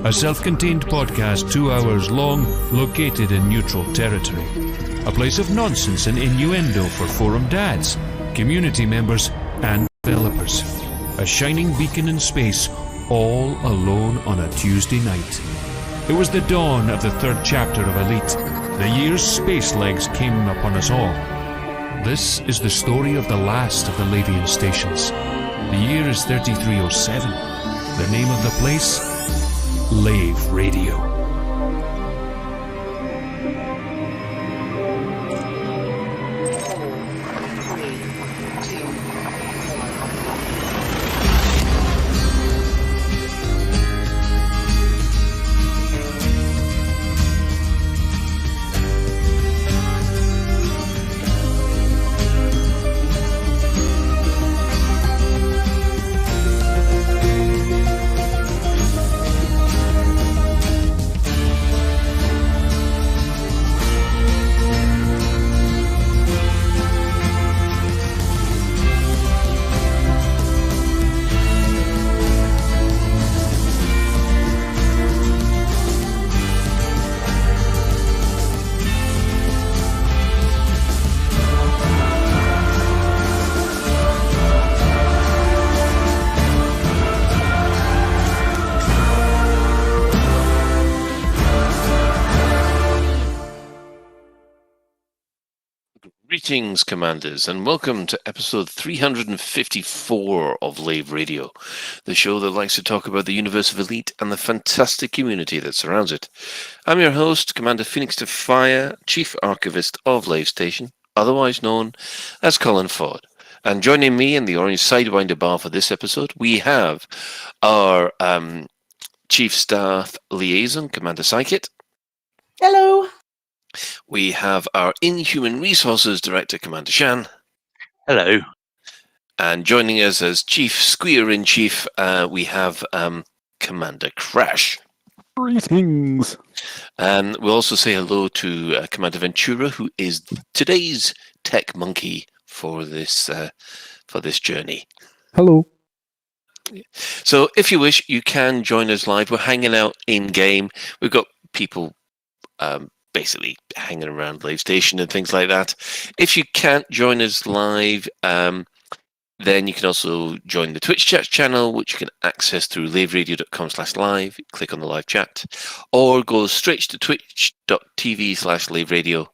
A self-contained podcast 2 hours long, located in neutral territory. A place of nonsense and innuendo for forum dads, community members and developers. A shining beacon in space, all alone on a Tuesday night. It was the dawn of the third chapter of Elite. The year's space legs came upon us all. This is the story of the last of the Lavian stations. The year is 3307. The name of the place? Lave Radio. Greetings, Commanders, and welcome to episode 354 of Lave Radio, the show that likes to talk about the universe of Elite and the fantastic community that surrounds it. I'm your host, Commander Phoenix to Fire, Chief Archivist of Lave Station, otherwise known as Colin Ford. And joining me in the Orange Sidewinder bar for this episode, we have our Chief Staff Liaison, Commander Psychit. Hello. We have our Inhuman Resources Director, Commander Shan. Hello. And joining us as Chief Squeer-in-Chief, we have Commander Crash. Greetings. And we'll also say hello to Commander Ventura, who is today's tech monkey for this journey. Hello. So if you wish, you can join us live. We're hanging out in-game. We've got people basically hanging around Lave Station and things like that. If you can't join us live, then you can also join the Twitch chat channel, which you can access through laveradio.com/live. Click on the live chat, or go straight to twitch.tv/laveradio,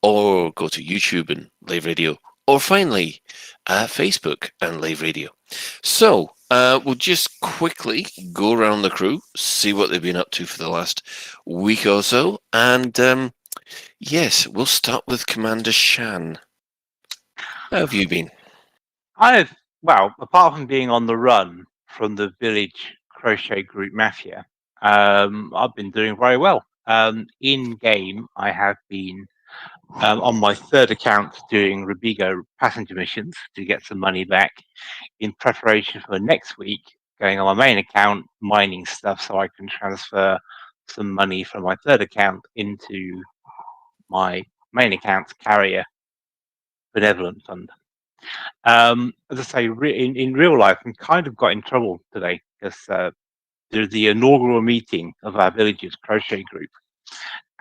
or go to YouTube and Lave Radio, or finally Facebook and Lave Radio. So we'll just quickly go around the crew, see what they've been up to for the last week or so, and yes, we'll start with Commander Shan. How have you been? Well, apart from being on the run from the village crochet group mafia, I've been doing very well. In game, I have been on my third account doing Rubigo passenger missions to get some money back in preparation for next week, going on my main account, mining stuff so I can transfer some money from my third account into my main account's carrier benevolent fund. As I say, in real life, I'm kind of got in trouble today because there's the inaugural meeting of our village's crochet group.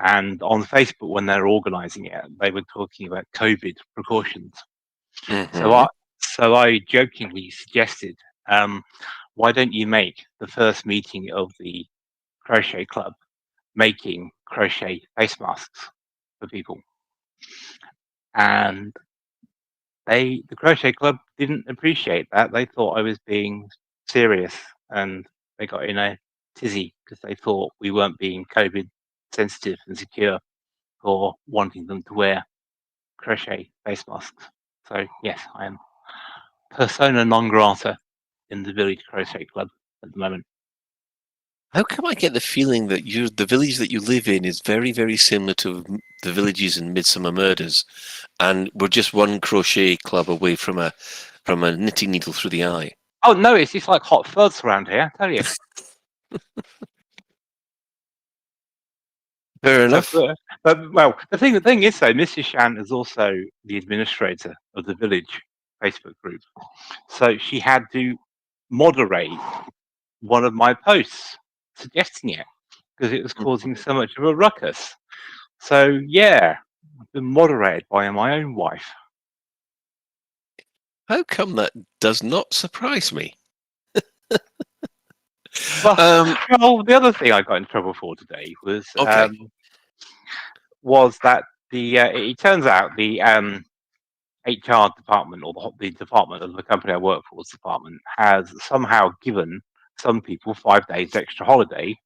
And on Facebook, when they're organising it, they were talking about COVID precautions. Mm-hmm. So I jokingly suggested, why don't you make the first meeting of the crochet club making crochet face masks for people? And the crochet club didn't appreciate that. They thought I was being serious, and they got in a tizzy because they thought we weren't being COVID sensitive and secure for wanting them to wear crochet face masks. So yes, I am persona non grata in the village crochet club at the moment. How come I get the feeling that the village that you live in is very, very similar to the villages in Midsummer Murders, and we're just one crochet club away from a knitting needle through the eye? Oh no, it's just like hot fuzz around here, I tell you. Fair enough. But well, the thing is though, Mrs. Shan is also the administrator of the village Facebook group, so she had to moderate one of my posts suggesting it because it was causing so much of a ruckus. So yeah, I've been moderated by my own wife. How come that does not surprise me? Well, the other thing I got in trouble for today was that it turns out the HR department, or the department of the company I work for, department, has somehow given some people 5 days extra holiday,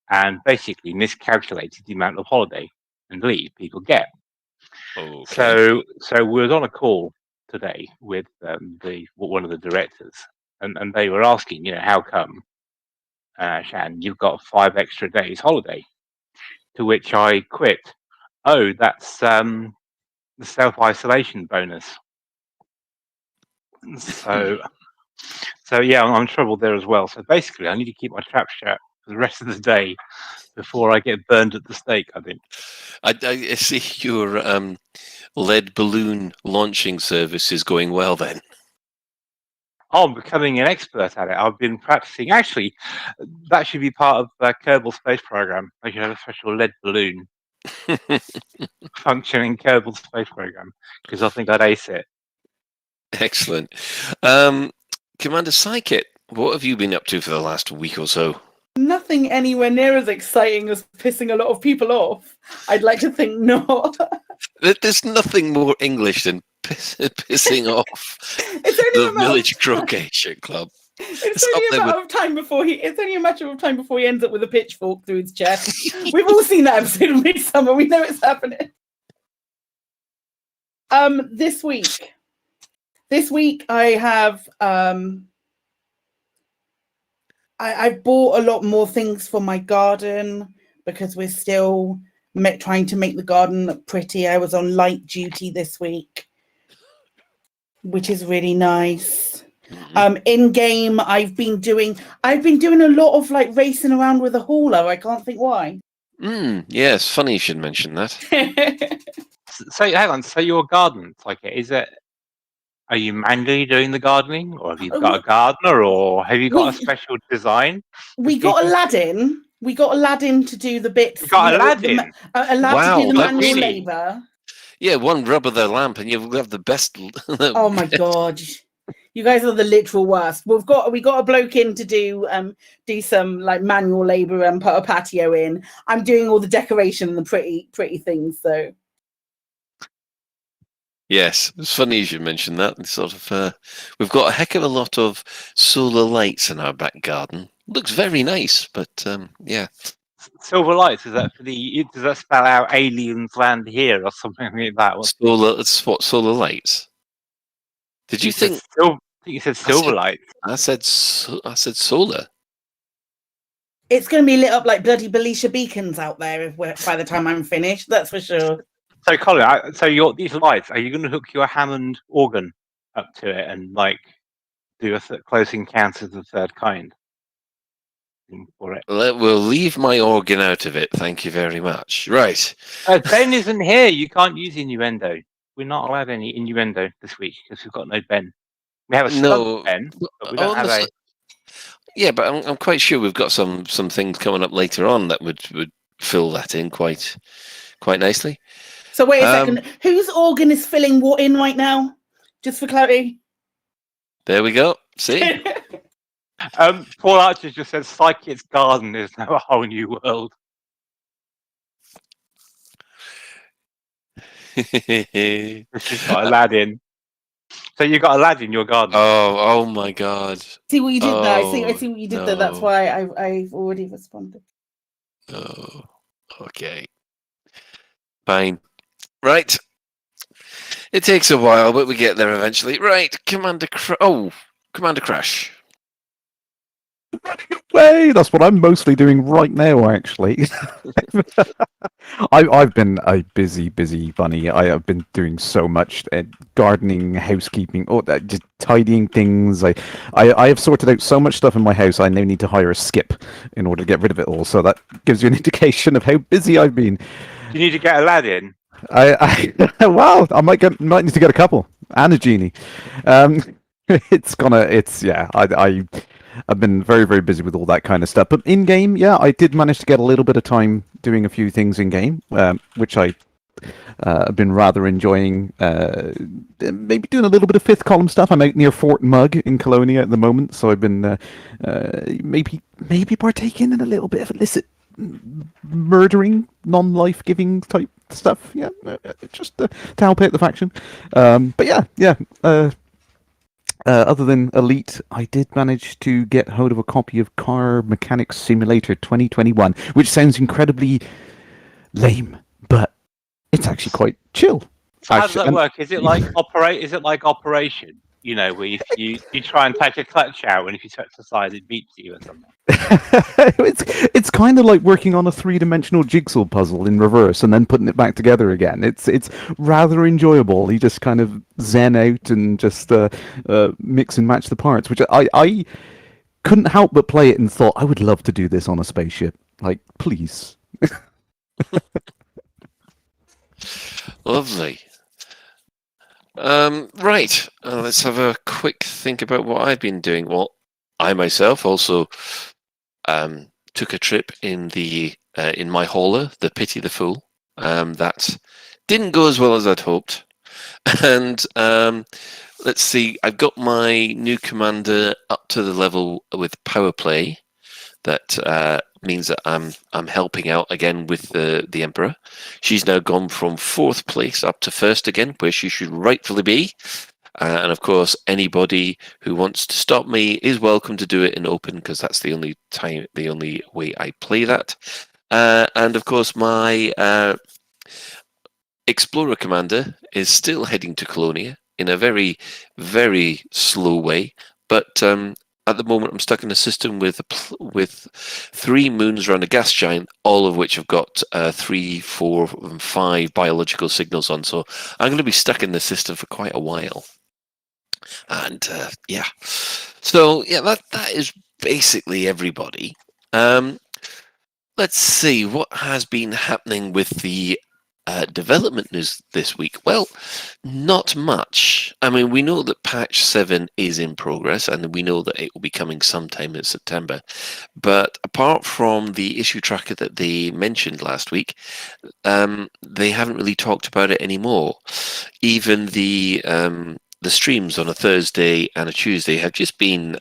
and basically miscalculated the amount of holiday and leave people get. Okay. So we was on a call today with one of the directors, and they were asking, how come, Shan, you've got 5 extra days holiday? To which I quipped, "Oh, that's the self-isolation bonus." So yeah, I'm in trouble there as well. So basically, I need to keep my trap shut for the rest of the day before I get burned at the stake, I think. I see your lead balloon launching service is going well then. Oh, I'm becoming an expert at it. I've been practicing. Actually, that should be part of Kerbal Space Program. I should have a special lead balloon functioning Kerbal Space Program because I think I'd ace it. Excellent. Commander Psychit, what have you been up to for the last week or so? Nothing anywhere near as exciting as pissing a lot of people off. I'd like to think not. There's nothing more English than pissing off It's only the a matter village of croquet club. It's up only there a matter of time before he. It's only a matter of time before he ends up with a pitchfork through his chest. We've all seen that episode of Midsummer. We know it's happening. This week I have I've bought a lot more things for my garden because we're still trying to make the garden look pretty. I was on light duty this week, which is really nice. In game, I've been doing a lot of like racing around with a hauler. I can't think why. Yes, funny you should mention that. So hang on. So your garden, like, are you manually doing the gardening, or have you got a gardener, or have you got a special design? We got Aladdin. We got Aladdin to do the bits. You got Aladdin. Aladdin to do the manual labour. Yeah, one rub of their lamp, and you'll have the best. Oh my god, you guys are the literal worst. We got a bloke in to do some like manual labour and put a patio in. I'm doing all the decoration and the pretty things. So Yes, it's funny you should mention that. It's sort of, we've got a heck of a lot of solar lights in our back garden. Looks very nice, but yeah. Silver lights, is that does that spell out aliens land here or something like that? Solar lights. Did you think? You said silver lights. I said solar. It's going to be lit up like bloody Belisha beacons out there by the time I'm finished. That's for sure. So, Colin, these lights, are you going to hook your Hammond organ up to it and like do a Close Encounters of the Third Kind for it? We'll leave my organ out of it. Thank you very much. Right. Ben isn't here. You can't use innuendo. We're not allowed any innuendo this week because we've got no Ben. We have a stunt Ben, but we don't have a. Yeah, but I'm quite sure we've got some things coming up later on that would fill that in quite nicely. So wait a second. Whose organ is filling what in right now? Just for clarity. There we go. See? Paul Archer just said Psychic's garden is now a whole new world. She's got Aladdin. So you got Aladdin in your garden. Oh my god. See what you did there. I see what you did there. That's why I've already responded. Oh, okay. Fine. Right. It takes a while, but we get there eventually. Right, Commander Crash. Hey, that's what I'm mostly doing right now, actually. I've been a busy bunny. I have been doing so much gardening, housekeeping, just tidying things. I have sorted out so much stuff in my house. I now need to hire a skip in order to get rid of it all. So that gives you an indication of how busy I've been. You need to get Aladdin. Well, I might need to get a couple and a genie. I've been very, very busy with all that kind of stuff. But in game, yeah, I did manage to get a little bit of time doing a few things in game, which I have been rather enjoying. Maybe doing a little bit of fifth column stuff. I'm out near Fort Mug in Colonia at the moment, so I've been maybe partaking in a little bit of illicit murdering, non-life giving type stuff. Yeah, just to help out the faction. But yeah. Other than Elite, I did manage to get hold of a copy of Car Mechanics Simulator 2021, which sounds incredibly lame, but it's actually quite chill. How does that work? Is it like Operation? You know, where you try and take a clutch out, and if you touch the side, it beeps you or something. It's kind of like working on a 3-dimensional jigsaw puzzle in reverse and then putting it back together again. It's rather enjoyable. You just kind of zen out and just mix and match the parts, which I couldn't help but play it and thought I would love to do this on a spaceship. Like, please. Lovely. Right. Let's have a quick think about what I've been doing. Well, I myself also took a trip in my hauler, the Pity the Fool. That didn't go as well as I'd hoped. And let's see, I've got my new commander up to the level with power play that means that I'm helping out again with the Emperor. She's now gone from 4th place up to 1st again, where she should rightfully be. And of course, anybody who wants to stop me is welcome to do it in open, because that's the only way I play that. And of course, my Explorer Commander is still heading to Colonia in a very, very slow way. But at the moment, I'm stuck in a system with 3 moons around a gas giant, all of which have got 3, 4, and 5 biological signals on. So I'm going to be stuck in the system for quite a while. And yeah, so yeah, that is basically everybody. Let's see what has been happening with the development news this week. Well, not much. I mean, we know that patch 7 is in progress, and we know that it will be coming sometime in September. But apart from the issue tracker that they mentioned last week, they haven't really talked about it anymore. Even the streams on a Thursday and a Tuesday have just been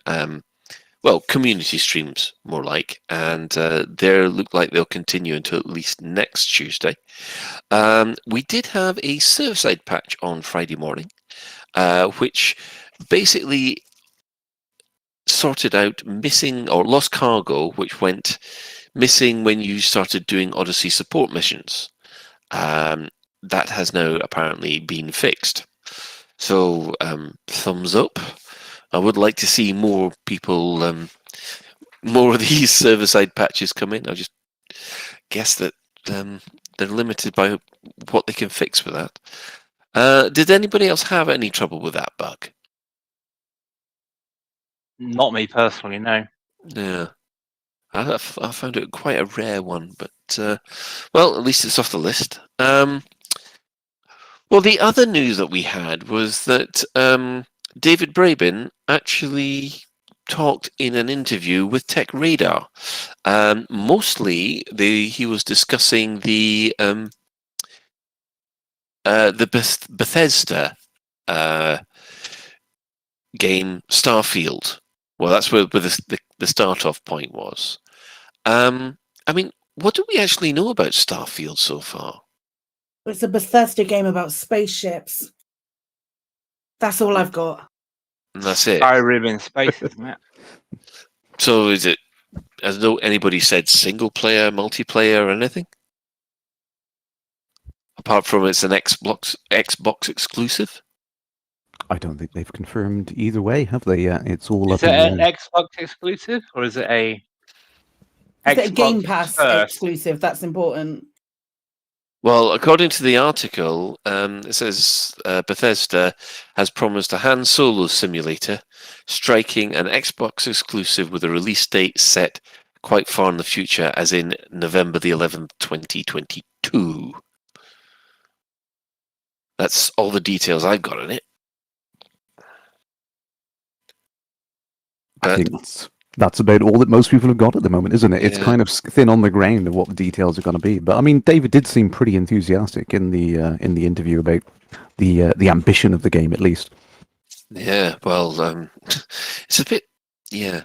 community streams, more like, and they look like they'll continue until at least next Tuesday. We did have a server-side patch on Friday morning, which basically sorted out missing or lost cargo, which went missing when you started doing Odyssey support missions. That has now apparently been fixed. So, thumbs up. I would like to see more people, more of these server-side patches come in. I just guess that they're limited by what they can fix with that. Did anybody else have any trouble with that bug? Not me personally, no. Yeah. I found it quite a rare one, but well, at least it's off the list. Well, the other news that we had was that David Braben actually talked in an interview with Tech Radar. Mostly, he was discussing the Bethesda game Starfield. Well, that's where the start-off point was. I mean, what do we actually know about Starfield so far? It's a Bethesda game about spaceships. That's all I've got. And that's it. Skyrim in space, isn't it? So is it, as though anybody said single player, multiplayer, or anything? Apart from it's an Xbox exclusive? I don't think they've confirmed either way, have they yet? It's all Is up it in an the air. Xbox exclusive, or is it a Is it a Xbox Game Pass first? exclusive? That's important. Well, according to the article, it says Bethesda has promised a Han Solo simulator, striking an Xbox exclusive with a release date set quite far in the future, as in November the 11th, 2022. That's all the details I've got on it. I think that's about all that most people have got at the moment, isn't it? It's Yeah. kind of thin on the ground of what the details are going to be. But I mean, David did seem pretty enthusiastic in the interview about the ambition of the game, at least. Yeah, well, it's a bit, yeah.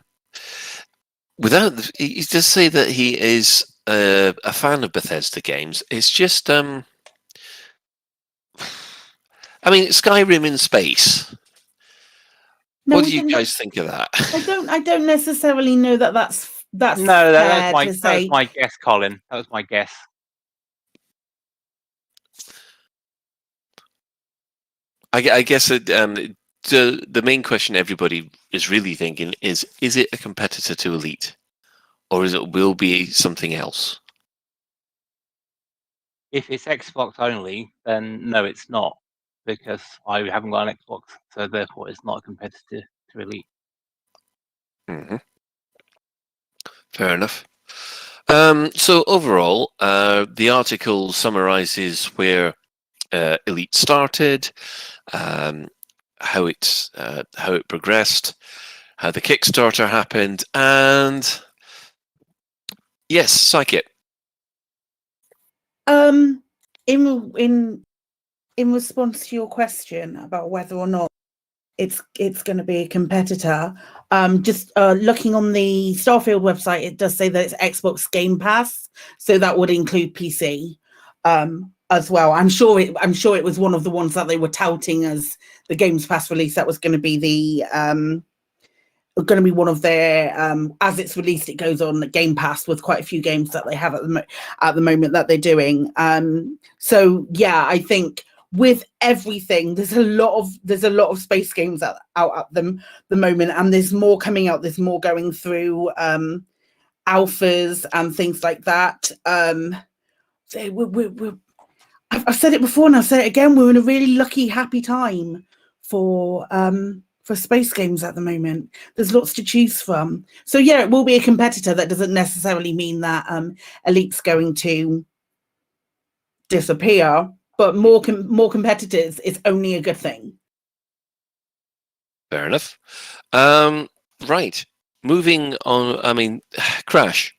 He does say that he is a fan of Bethesda games. It's just, I mean, Skyrim in space. No, What I do you think guys think of that? I don't necessarily know that's No, fair that to was say. my guess, Colin. That was my guess. I guess the main question everybody is really thinking is it a competitor to Elite? Or will be something else? If it's Xbox only, then no, it's not, because I haven't got an Xbox, so therefore it's not a competitor to Elite. Mm-hmm. Fair enough. So overall, the article summarizes where Elite started, how it progressed, how the Kickstarter happened, and yes, Psychic. In response to your question about whether or not it's going to be a competitor. Just looking on the Starfield website, it does say that it's Xbox Game Pass, so that would include PC as well. I'm sure it was one of the ones that they were touting as the Games Pass release. That was going to be one of their as it's released, it goes on Game Pass with quite a few games that they have at the moment that they're doing. So yeah, I think with everything, there's a lot of space games out at the moment, and there's more coming out. There's more going through alphas and things like that. I've said it before and I'll say it again. We're in a really lucky, happy time for space games at the moment. There's lots to choose from. So yeah, it will be a competitor. That doesn't necessarily mean that Elite's going to disappear, but more competitors is only a good thing. Fair enough. Right. Moving on. I mean, Crash.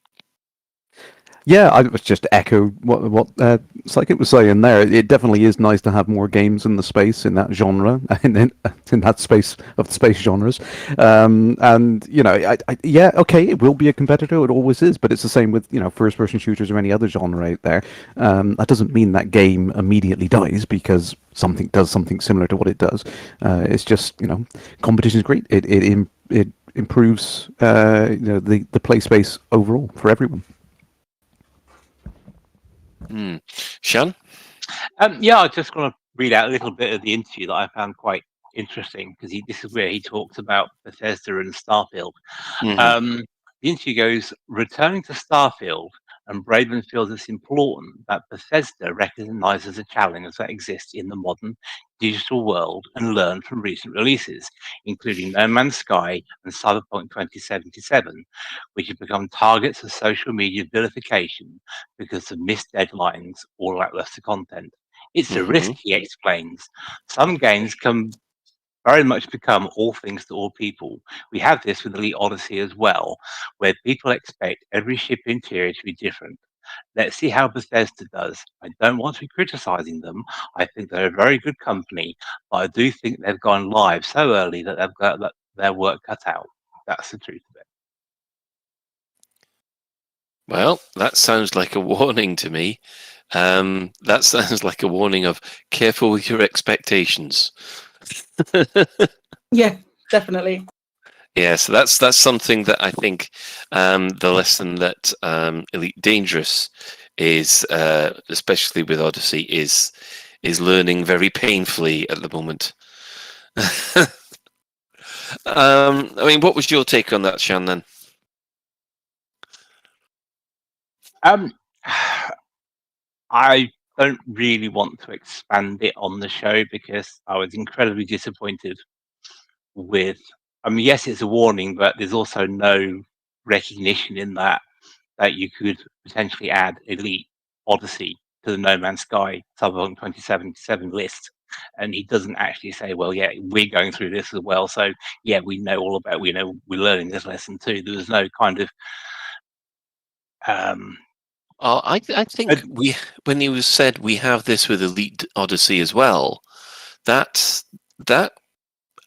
Yeah, I was just echo what Psychic was saying there. It definitely is nice to have more games in the space in that genre, in that space of the space genres. And you know, yeah, okay, it will be a competitor. It always is, but it's the same with first-person shooters or any other genre out there. That doesn't mean that game immediately dies because something does something similar to what it does. It's just competition is great. It improves the play space overall for everyone. Sean? Yeah, I just want to read out a little bit of the interview that I found quite interesting because this is where he talks about Bethesda and Starfield. The interview goes, returning to Starfield, and Braben feels it's important that Bethesda recognises the challenge that exists in the modern digital world and learn from recent releases, including No Man's Sky and Cyberpunk 2077, which have become targets of social media vilification because of missed deadlines or lackluster content. It's a risk, he explains. Some games can very much become all things to all people. We have this with Elite Odyssey as well, where people expect every ship interior to be different. Let's see how Bethesda does. I don't want to be criticizing them. I think they're a very good company, but I do think they've gone live so early that they've got their work cut out. That's the truth of it. Well, that sounds like a warning to me. That sounds like a warning of careful with your expectations. Yeah, definitely. Yeah, so that's something that I think the lesson that Elite Dangerous is, especially with Odyssey, is learning very painfully at the moment. I mean, what was your take on that, Shan, then? I don't really want to expand it on the show because I was incredibly disappointed with. I mean, yes, it's a warning, but there's also no recognition in that you could potentially add Elite Odyssey to the No Man's Sky Cyberpunk 2077 list. And he doesn't actually say, well, yeah, we're going through this as well. So, yeah, we know all about, we're learning this lesson too. There was no kind of. I think when he said we have this with Elite Odyssey as well, that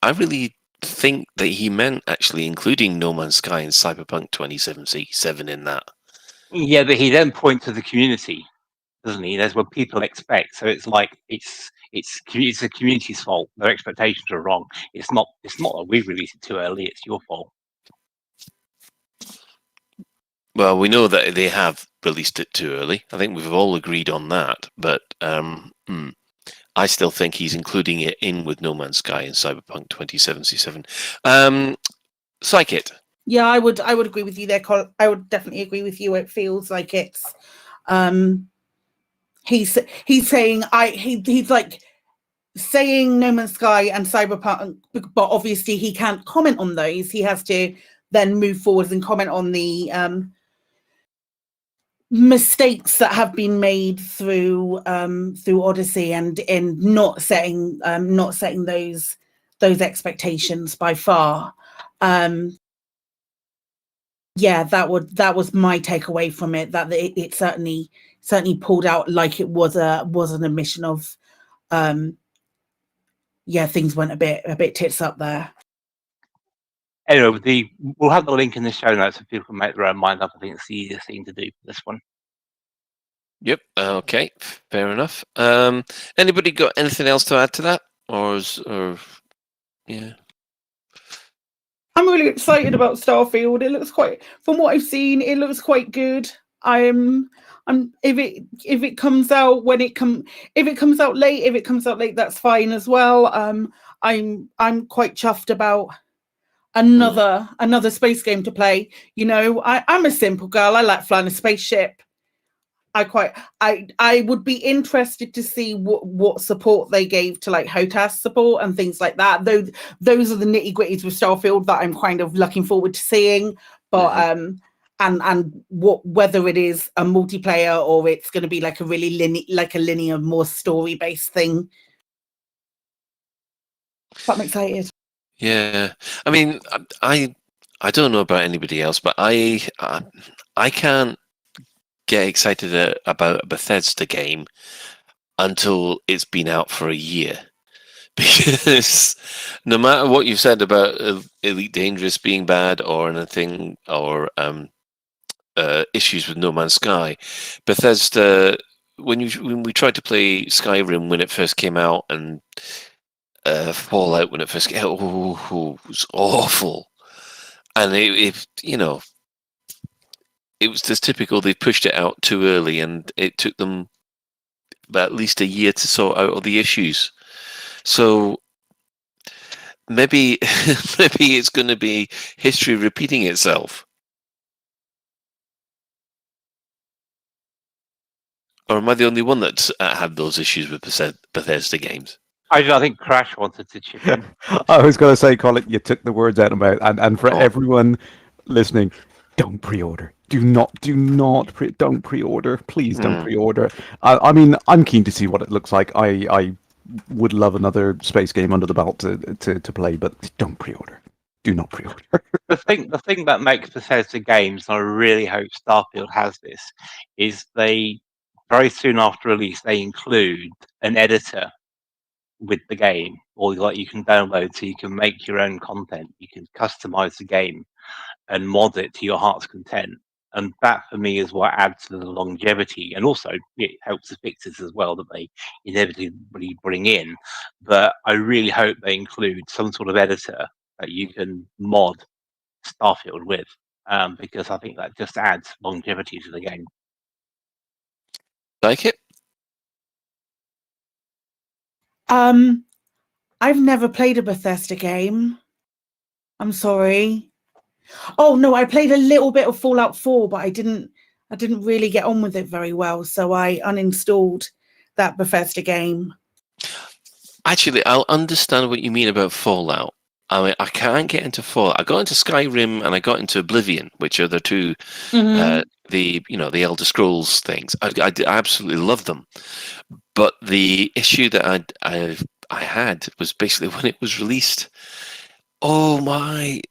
I really think that he meant actually including No Man's Sky and Cyberpunk 2077 in that. Yeah, but he then points to the community, doesn't he? That's what people expect. So it's like it's the community's fault. Their expectations are wrong. It's not that we released it too early. It's your fault. Well, we know that they have released it too early. I think we've all agreed on that. But I still think he's including it in with No Man's Sky and Cyberpunk 2077. Psychic. Yeah, I would agree with you there, Colin. I would definitely agree with you. It feels like it's he's saying he's like saying No Man's Sky and Cyberpunk, but obviously he can't comment on those. He has to then move forward and comment on the mistakes that have been made through Odyssey and in not setting those expectations by far. Yeah, that was my takeaway from it. That it certainly pulled out like it was an admission of yeah, things went a bit tits up there. Anyway, we'll have the link in the show notes so people can make their own mind up. I think it's the easiest thing to do for this one. Yep. Okay. Fair enough. Anybody got anything else to add to that, or yeah? I'm really excited about Starfield. It looks from what I've seen, it looks quite good. I'm if it comes out if it comes out late, that's fine as well. I'm quite chuffed about another space game to play. You know, I'm a simple girl. I like flying a spaceship. I would be interested to see what support they gave to like HOTAS support and things like that. Those are the nitty gritties with Starfield that I'm kind of looking forward to seeing. But and whether it is a multiplayer or it's going to be like a really linear, more story based thing. But I'm excited. Yeah, I mean, I don't know about anybody else, but I can't get excited about a Bethesda game until it's been out for a year, because no matter what you've said about Elite Dangerous being bad or anything, or issues with No Man's Sky, Bethesda, when we tried to play Skyrim when it first came out, and Fallout when it first came out, it was awful. And it was just typical. They pushed it out too early, and it took them at least a year to sort out all the issues. So maybe it's going to be history repeating itself. Or am I the only one that's had those issues with Bethesda games? I think Crash wanted to chip in. I was going to say, Colin, you took the words out of my mouth. And for everyone listening, don't pre-order. Don't pre-order. Please don't pre-order. I mean, I'm keen to see what it looks like. I would love another space game under the belt to play, but don't pre-order. Do not pre-order. The thing that makes Bethesda games, and I really hope Starfield has this, is they very soon after release they include an editor with the game, or like you can download so you can make your own content. You can customize the game and mod it to your heart's content. And that, for me, is what adds to the longevity. And also, it helps the fixes as well that they inevitably bring in. But I really hope they include some sort of editor that you can mod Starfield with, because I think that just adds longevity to the game. Like it? I've never played a Bethesda game. I'm sorry. Oh no, I played a little bit of Fallout 4, but I didn't really get on with it very well, so I uninstalled that Bethesda game. Actually, I'll understand what you mean about Fallout. I mean, I can't get into Fallout. I got into Skyrim and I got into Oblivion, which are the two, the Elder Scrolls things. I absolutely love them, but the issue that I had was basically when it was released. Oh my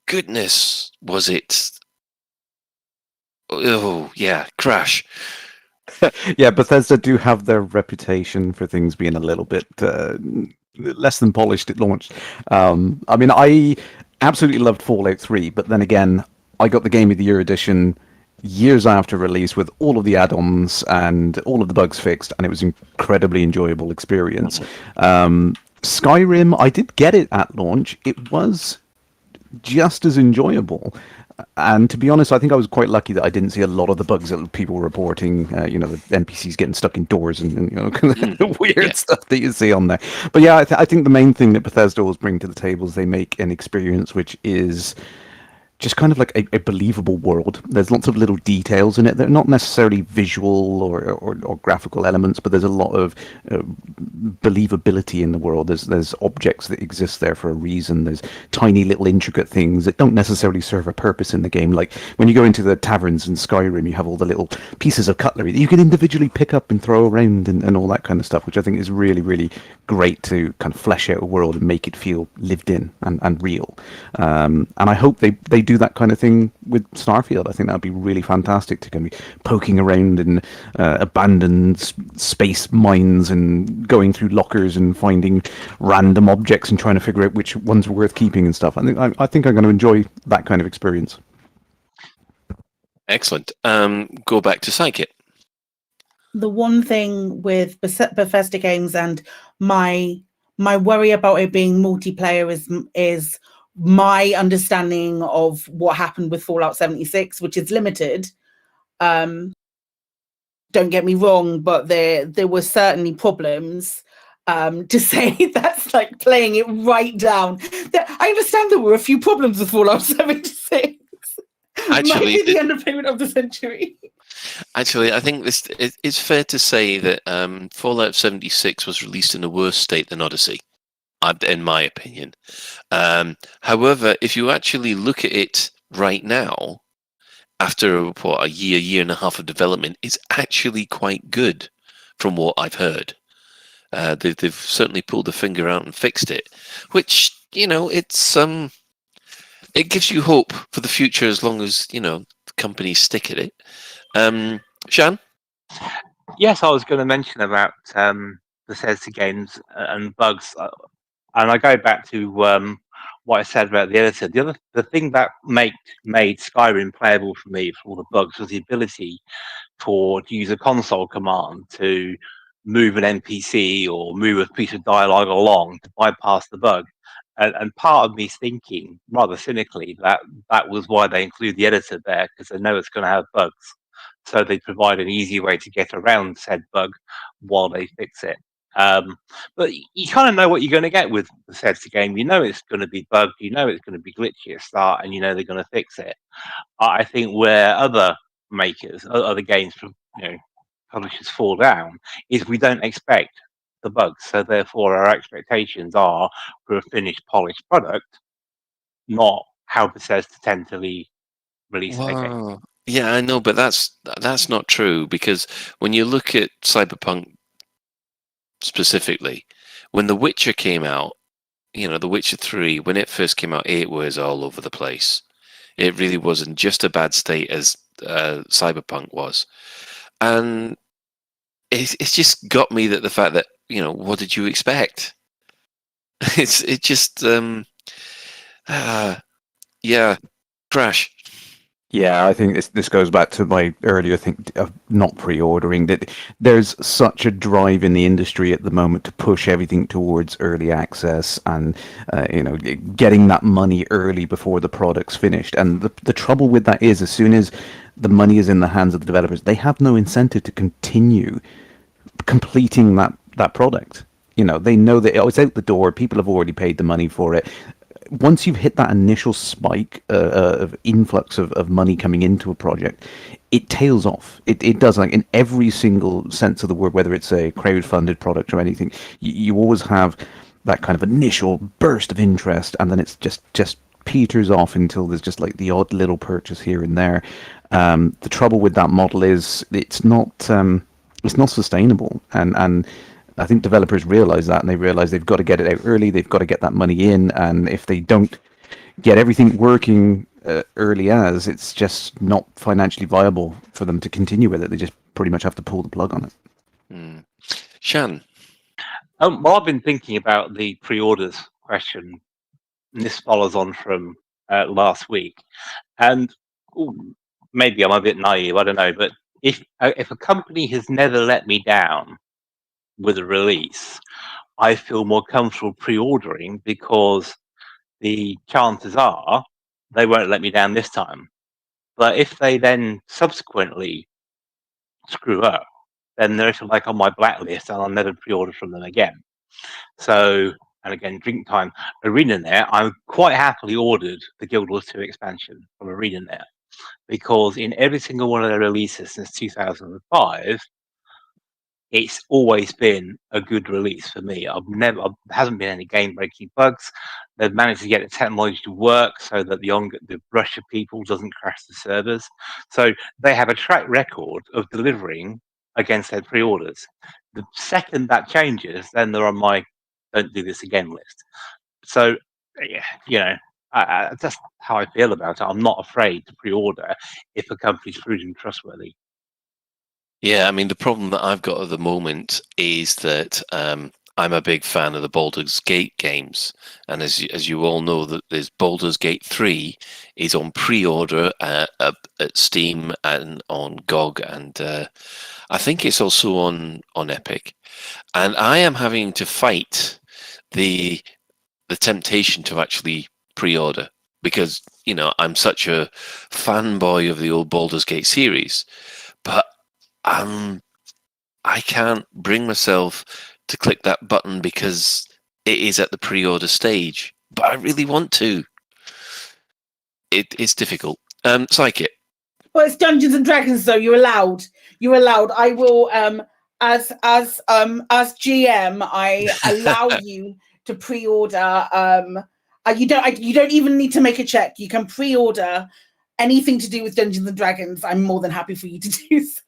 goodness, was it? Oh yeah, Crash. Yeah, Bethesda do have their reputation for things being a little bit less than polished at launch. I mean, I absolutely loved Fallout 3, but then again, I got the Game of the Year edition years after release with all of the add-ons and all of the bugs fixed, and it was an incredibly enjoyable experience. Skyrim, I did get it at launch. It was just as enjoyable. And to be honest, I think I was quite lucky that I didn't see a lot of the bugs that people were reporting, the NPCs getting stuck in doors and weird stuff that you see on there. But yeah, I think the main thing that Bethesda always bring to the table is they make an experience which is just kind of like a believable world. There's lots of little details in it. They're not necessarily visual or graphical elements, but there's a lot of believability in the world. There's objects that exist there for a reason. There's tiny little intricate things that don't necessarily serve a purpose in the game. Like when you go into the taverns in Skyrim, you have all the little pieces of cutlery that you can individually pick up and throw around and all that kind of stuff, which I think is really, really great to kind of flesh out a world and make it feel lived in and real. And I hope they do do that kind of thing with Starfield. I think that would be really fantastic to kind of be poking around in abandoned space mines and going through lockers and finding random objects and trying to figure out which ones are worth keeping and stuff. I think I'm going to enjoy that kind of experience. Excellent. Go back to Psychic. The one thing with Bethesda games and my worry about it being multiplayer is my understanding of what happened with Fallout 76, which is limited. Don't get me wrong, but there were certainly problems. To say that's like playing it right down. I understand there were a few problems with Fallout 76. Actually, might be the underpayment of the century. Actually, I think it's fair to say that Fallout 76 was released in a worse state than Odyssey, in my opinion. However, if you actually look at it right now, after a year and a half of development, it's actually quite good from what I've heard. They've certainly pulled the finger out and fixed it, which, it's it gives you hope for the future as long as, companies stick at it. Sean? Yes, I was going to mention about Bethesda games and bugs, and I go back to what I said about the editor. The thing that made Skyrim playable for me for all the bugs was the ability to use a console command to move an NPC or move a piece of dialogue along to bypass the bug. And part of me is thinking, rather cynically, that was why they include the editor there, because they know it's going to have bugs. So they provide an easy way to get around said bug while they fix it. But you kind of know what you're going to get with the Bethesda game. You know it's going to be bugged, you know it's going to be glitchy at start, and you know they're going to fix it. I think where other makers, other games from publishers fall down is we don't expect the bugs, so therefore our expectations are for a finished, polished product, not how Bethesda tend to release their games. Yeah, I know, but that's not true, because when you look at Cyberpunk specifically, when The Witcher came out, The Witcher 3, when it first came out, it was all over the place. It really wasn't just a bad state as Cyberpunk was. And it's just got me that the fact that, what did you expect? It just, yeah, crash. Yeah, I think this goes back to my earlier thing of not pre-ordering. That there's such a drive in the industry at the moment to push everything towards early access and getting that money early before the product's finished. And the trouble with that is, as soon as the money is in the hands of the developers, they have no incentive to continue completing that product. They know that it's out the door. People have already paid the money for it. Once you've hit that initial spike of influx of money coming into a project, it tails off. It does, like in every single sense of the word, whether it's a crowd-funded product or anything. You always have that kind of initial burst of interest, and then it's just peters off until there's just like the odd little purchase here and there. The trouble with that model is it's not sustainable, and I think developers realize that, and they realize they've got to get it out early. They've got to get that money in, and if they don't get everything working early as, it's just not financially viable for them to continue with it. They just pretty much have to pull the plug on it. Shan? Well, I've been thinking about the pre-orders question, and this follows on from last week. And maybe I'm a bit naive, I don't know, but if a company has never let me down with a release, I feel more comfortable pre-ordering, because the chances are they won't let me down this time. But if they then subsequently screw up, then they're like on my blacklist, and I'll never pre-order from them again. So, and again, Drink Time, ArenaNet, I quite happily ordered the Guild Wars 2 expansion from ArenaNet, because in every single one of their releases since 2005, it's always been a good release for me. There hasn't been any game-breaking bugs. They've managed to get the technology to work so that the rush of people doesn't crash the servers. So they have a track record of delivering against their pre-orders. The second that changes, then they're on my "don't do this again" list. So, That's how I feel about it. I'm not afraid to pre-order if a company's proven trustworthy. Yeah, I mean, the problem that I've got at the moment is that I'm a big fan of the Baldur's Gate games, and as you all know, that there's Baldur's Gate 3 is on pre-order at Steam and on GOG, and I think it's also on Epic. And I am having to fight the temptation to actually pre-order because I'm such a fanboy of the old Baldur's Gate series, but I can't bring myself to click that button because it is at the pre-order stage. But I really want to. It's difficult. Psychic. Well, it's Dungeons and Dragons, though. You're allowed. You're allowed. I will. As GM, I allow you to pre-order. You don't even need to make a check. You can pre-order anything to do with Dungeons and Dragons. I'm more than happy for you to do so.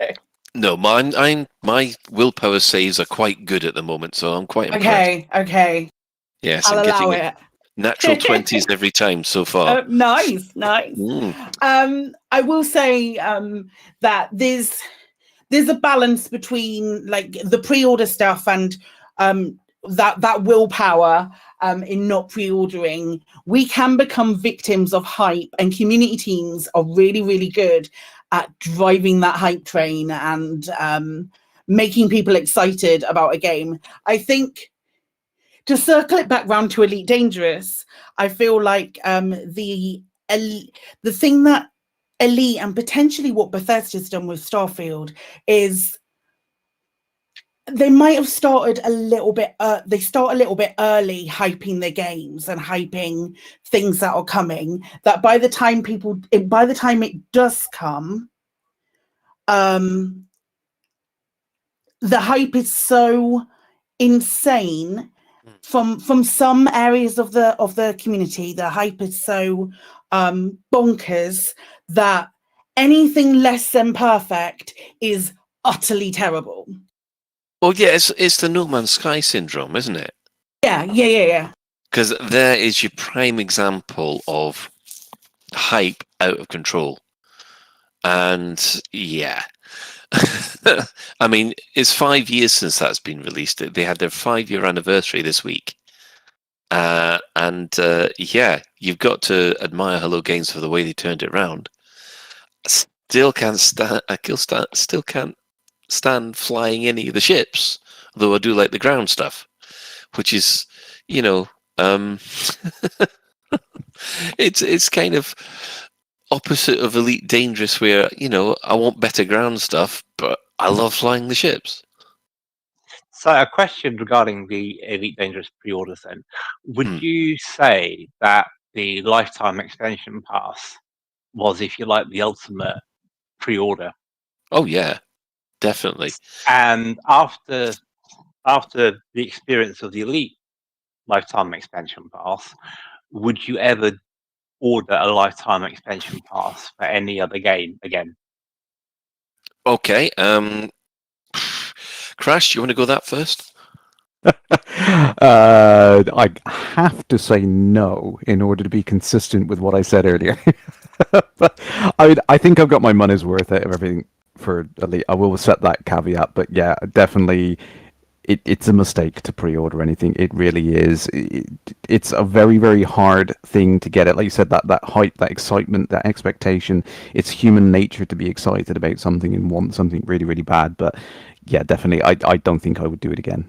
No, my willpower saves are quite good at the moment, so I'm quite impressed. Okay. Yes, I'll I'm allow getting it. Natural 20s every time so far. Nice. I will say that there's a balance between like the pre-order stuff and that willpower in not pre-ordering. We can become victims of hype, and community teams are really, really good at driving that hype train and making people excited about a game. I think, to circle it back round to Elite Dangerous, I feel like the thing that Elite and potentially what Bethesda's done with Starfield is they might have started a little bit. They start a little bit early, hyping their games and hyping things that are coming. That by the time it does come, the hype is so insane from some areas of the community. The hype is so bonkers that anything less than perfect is utterly terrible. Well, yeah, it's the No Man's Sky syndrome, isn't it? Yeah. Because there is your prime example of hype out of control. And yeah, I mean, it's 5 years since that's been released. They had their 5-year anniversary this week. Yeah, you've got to admire Hello Games for the way they turned it around. Still can't stand flying any of the ships, though I do like the ground stuff, which is, it's kind of opposite of Elite Dangerous, where I want better ground stuff, but I love flying the ships. So a question regarding the Elite Dangerous pre-orders then. Would you say that the lifetime expansion pass was, if you like, the ultimate pre-order? Oh yeah, definitely. And after the experience of the Elite lifetime expansion pass, would you ever order a lifetime expansion pass for any other game again? Okay. Crash, do you want to go that first? I have to say no in order to be consistent with what I said earlier. But I think I've got my money's worth out of everything for Elite. I will set that caveat, but yeah, definitely, it's a mistake to pre-order anything. It really is. It's a very, very hard thing to get it. Like you said, that hype, that excitement, that expectation. It's human nature to be excited about something and want something really, really bad. But yeah, definitely, I don't think I would do it again.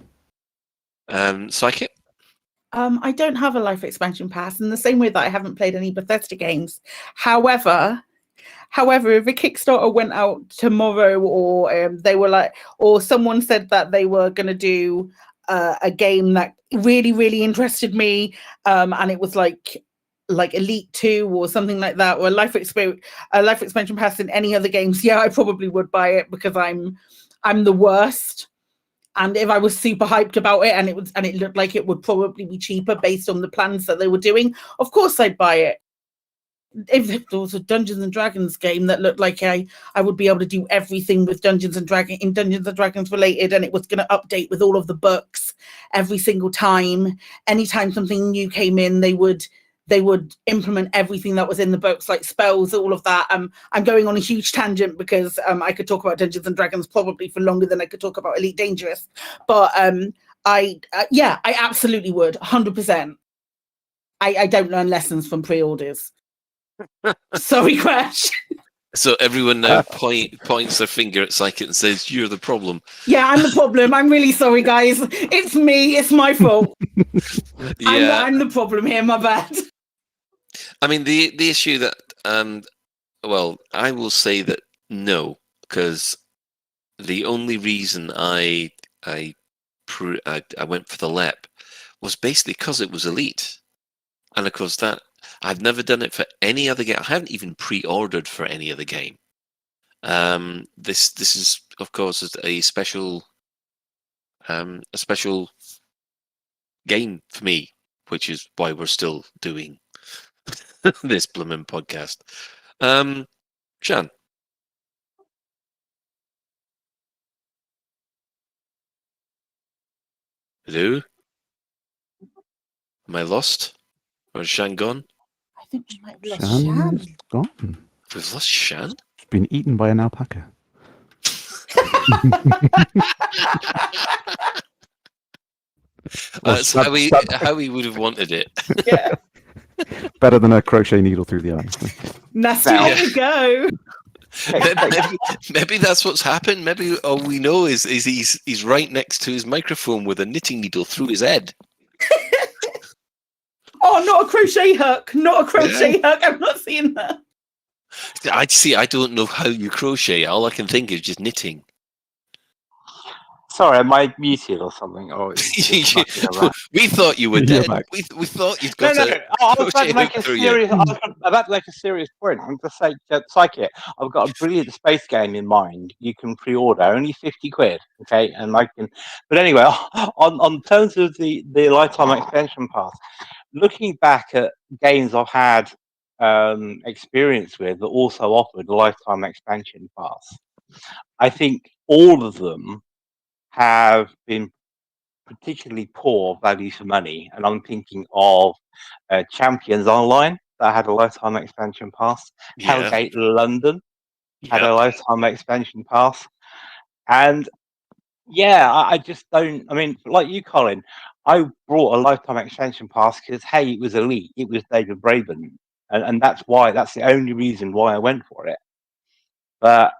Psychic? I don't have a life expansion pass in the same way that I haven't played any Bethesda games. However, if a Kickstarter went out tomorrow, or they were like, or someone said that they were going to do a game that really, really interested me, and it was like Elite 2 or something like that, or a life expansion pass in any other games, yeah, I probably would buy it because I'm the worst. And if I was super hyped about it and it looked like it would probably be cheaper based on the plans that they were doing, of course I'd buy it. If there was a Dungeons and Dragons game that looked like I would be able to do everything with Dungeons and Dragons related, and it was going to update with all of the books every single time, anytime something new came in, they would they would implement everything that was in the books, like spells, all of that. I'm going on a huge tangent because I could talk about Dungeons and Dragons probably for longer than I could talk about Elite Dangerous. But I absolutely would, 100%. I don't learn lessons from pre-orders. Sorry, Crash. So everyone now points their finger at Psychic and says, "You're the problem." Yeah, I'm the problem. I'm really sorry, guys. It's me. It's my fault. Yeah, I'm the problem here. My bad. I mean the issue that well, I will say that no, because the only reason I went for the LEP was basically because it was Elite, and of course that I've never done it for any other game. I haven't even pre-ordered for any other game. This is of course a special game for me, which is why we're still doing this blooming podcast. Shan. Hello? Am I lost? Or is Shan gone? I think we might have lost Shan is Shan. gone. We've lost Shan? It's been eaten by an alpaca. That's how we would have wanted it. Yeah. Better than a crochet needle through the eye. Nasty, there we go. Maybe that's what's happened. Maybe all we know is he's right next to his microphone with a knitting needle through his head. Oh, not a crochet hook. Not a crochet hook. I'm not seeing that. I don't know how you crochet. All I can think is just knitting. Sorry, am I muted or something? Or we thought you were dead. We thought you'd got I was about to make a serious point. I'm just saying, Psychic, I've got a brilliant space game in mind. You can pre-order, only 50 quid. Okay, and I can. But anyway, on terms of the lifetime extension pass, looking back at games I've had experience with that also offered a lifetime expansion pass, I think all of them have been particularly poor value for money, and I'm thinking of Champions Online that had a lifetime expansion pass. Yeah. Hellgate London had a lifetime expansion pass, and I just don't. I mean, like you, Colin, I brought a lifetime expansion pass because hey, it was Elite, it was David Braben, and that's the only reason why I went for it. But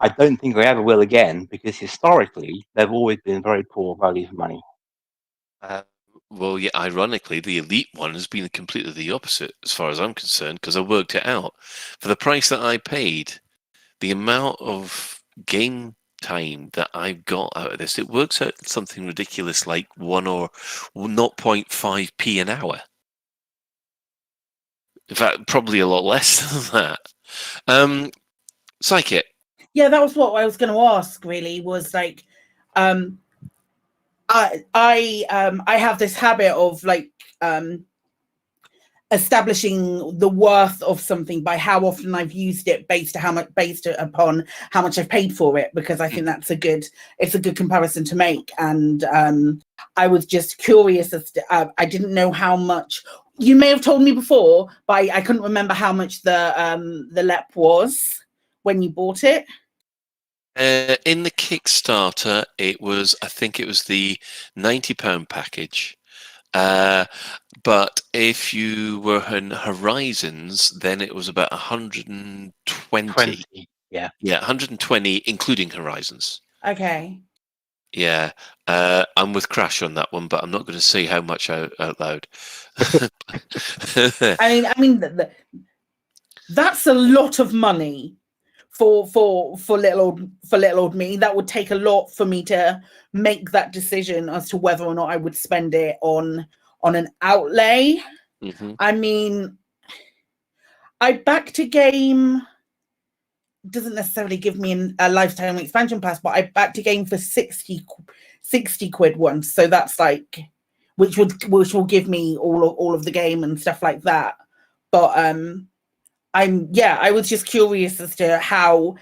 I don't think I ever will again because historically they've always been very poor value for money. Well, yeah, ironically, the Elite one has been completely the opposite as far as I'm concerned, because I worked it out. For the price that I paid, the amount of game time that I got out of this, it works out something ridiculous like 1 or 0.5p an hour. In fact, probably a lot less than that. Psychic. Yeah, that was what I was going to ask. Really, was like, I have this habit of like establishing the worth of something by how often I've used it, based upon how much I've paid for it, because I think it's a good comparison to make. And I was just curious as to I didn't know how much. You may have told me before, but I couldn't remember how much the LEP was when you bought it. In the Kickstarter, I think it was the £90 package. But if you were in Horizons, then it was about 120. 20, yeah, 120, including Horizons. Okay. Yeah, I'm with Crash on that one, but I'm not going to say how much out loud. I mean, that's a lot of money for little old me. That would take a lot for me to make that decision as to whether or not I would spend it on an outlay. Mm-hmm. I mean, I backed a game. Doesn't necessarily give me a lifetime expansion pass, but I backed a game for 60 quid once. So that's like, which will give me all of the game and stuff like that. But I was just curious as to how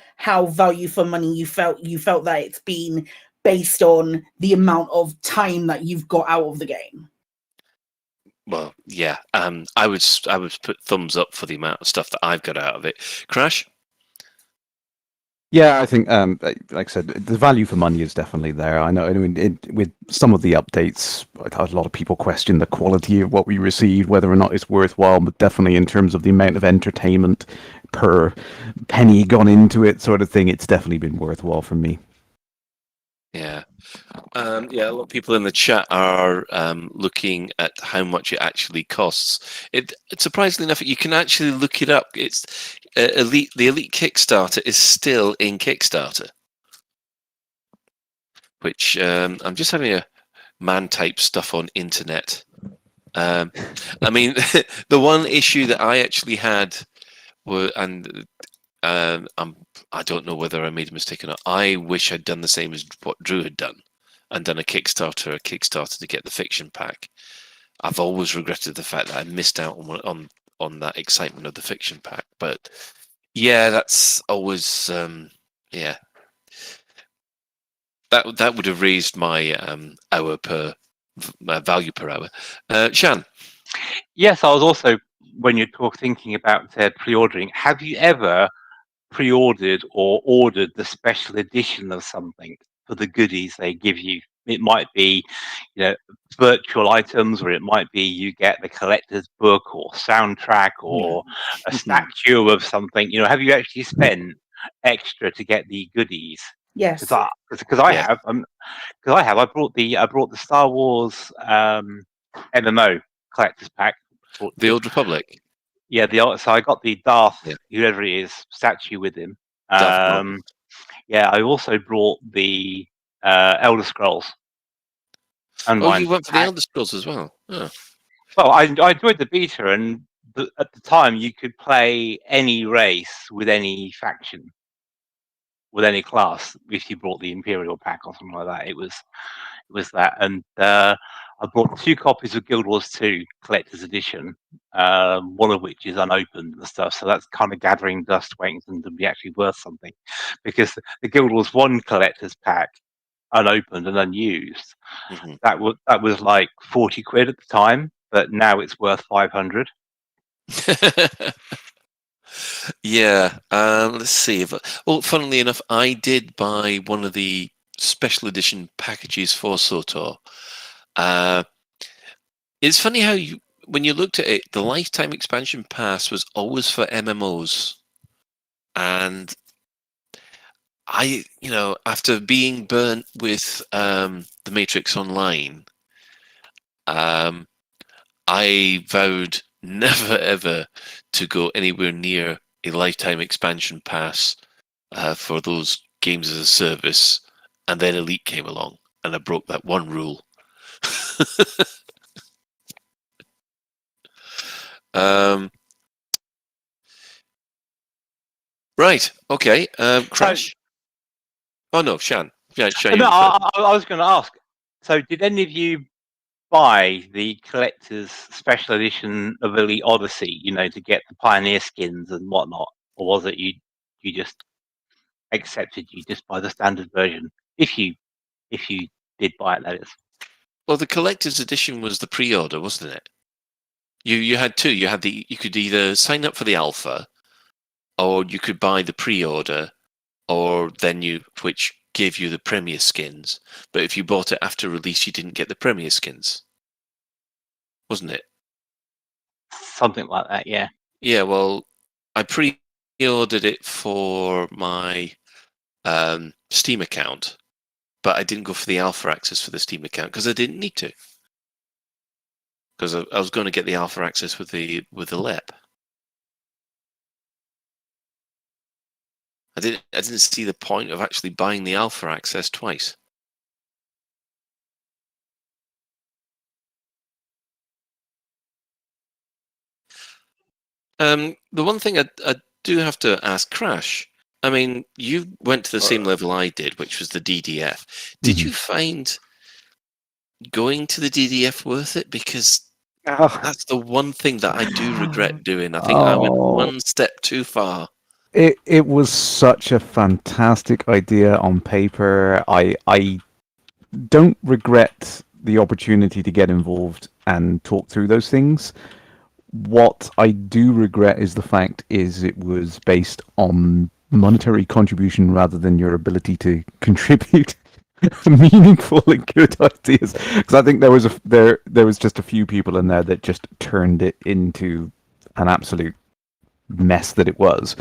value for money you felt that it's been based on the amount of time that you've got out of the game. Well, yeah. I would put thumbs up for the amount of stuff that I've got out of it. Crash. Yeah, I think, like I said, the value for money is definitely there. I know, I mean, with some of the updates, a lot of people question the quality of what we received, whether or not it's worthwhile, but definitely in terms of the amount of entertainment per penny gone into it, sort of thing, it's definitely been worthwhile for me. Yeah. Yeah, a lot of people in the chat are looking at how much it actually costs. Surprisingly enough, you can actually look it up. It's Elite. The Elite Kickstarter is still in Kickstarter, which I'm just having a man type stuff on internet. I mean, the one issue that I actually had were, and I don't know whether I made a mistake or not. I wish I'd done the same as what Drew had done, and done a Kickstarter to get the fiction pack. I've always regretted the fact that I missed out on that excitement of the fiction pack. But yeah, that's always yeah. That would have raised my hour per value per hour. Shan. Yes, I was also, when you're thinking about pre-ordering, have you ever pre-ordered or ordered the special edition of something for the goodies they give you? It might be, virtual items, or it might be you get the collector's book or soundtrack or a statue of something. Have you actually spent extra to get the goodies? Yes. Because I have. I brought the Star Wars MMO collector's pack. The Old Republic. Yeah, so I got the Darth, whoever he is, statue with him. Yeah, I also brought the Elder Scrolls. You went for the Elder Scrolls as well? Oh. Well, I enjoyed the beta, and at the time you could play any race with any faction, with any class, if you brought the Imperial pack or something like that. It was that, and I bought 2 copies of Guild Wars 2 Collector's Edition, one of which is unopened and stuff. So that's kind of gathering dust, waiting for them to be actually worth something, because the Guild Wars 1 Collector's pack, unopened and unused, that was like 40 quid at the time, but now it's worth 500. Yeah. Let's see. Well, funnily enough, I did buy one of the special edition packages for SOTOR. It's funny how when you looked at it, the lifetime expansion pass was always for MMOs, and after being burnt with the Matrix Online, I vowed never ever to go anywhere near a lifetime expansion pass for those games as a service. And then Elite came along, and I broke that one rule. Right. Okay. Crash. Oh no, Shan. Yeah, Shan. No, I was going to ask. So, did any of you buy the collector's special edition of Elite Odyssey? To get the Pioneer skins and whatnot, or was it you just accepted you just buy the standard version? If you did buy it, that is. Well, the collector's edition was the pre-order, wasn't it? You had 2. You could either sign up for the alpha, or you could buy the pre-order, or then which gave you the premier skins. But if you bought it after release, you didn't get the premier skins, wasn't it? Something like that, yeah. Yeah. Well, I pre-ordered it for my Steam account, but I didn't go for the alpha access for the Steam account because I didn't need to. Because I was going to get the alpha access with the LEP. I didn't see the point of actually buying the alpha access twice. The one thing I do have to ask Crash. I mean, you went to the same level I did, which was the DDF. Did you find going to the DDF worth it? Because that's the one thing that I do regret doing. I think I went one step too far. It was such a fantastic idea on paper. I don't regret the opportunity to get involved and talk through those things. What I do regret is the fact is it was based on monetary contribution rather than your ability to contribute meaningful and good ideas. Because I think there was just a few people in there that just turned it into an absolute mess that it was.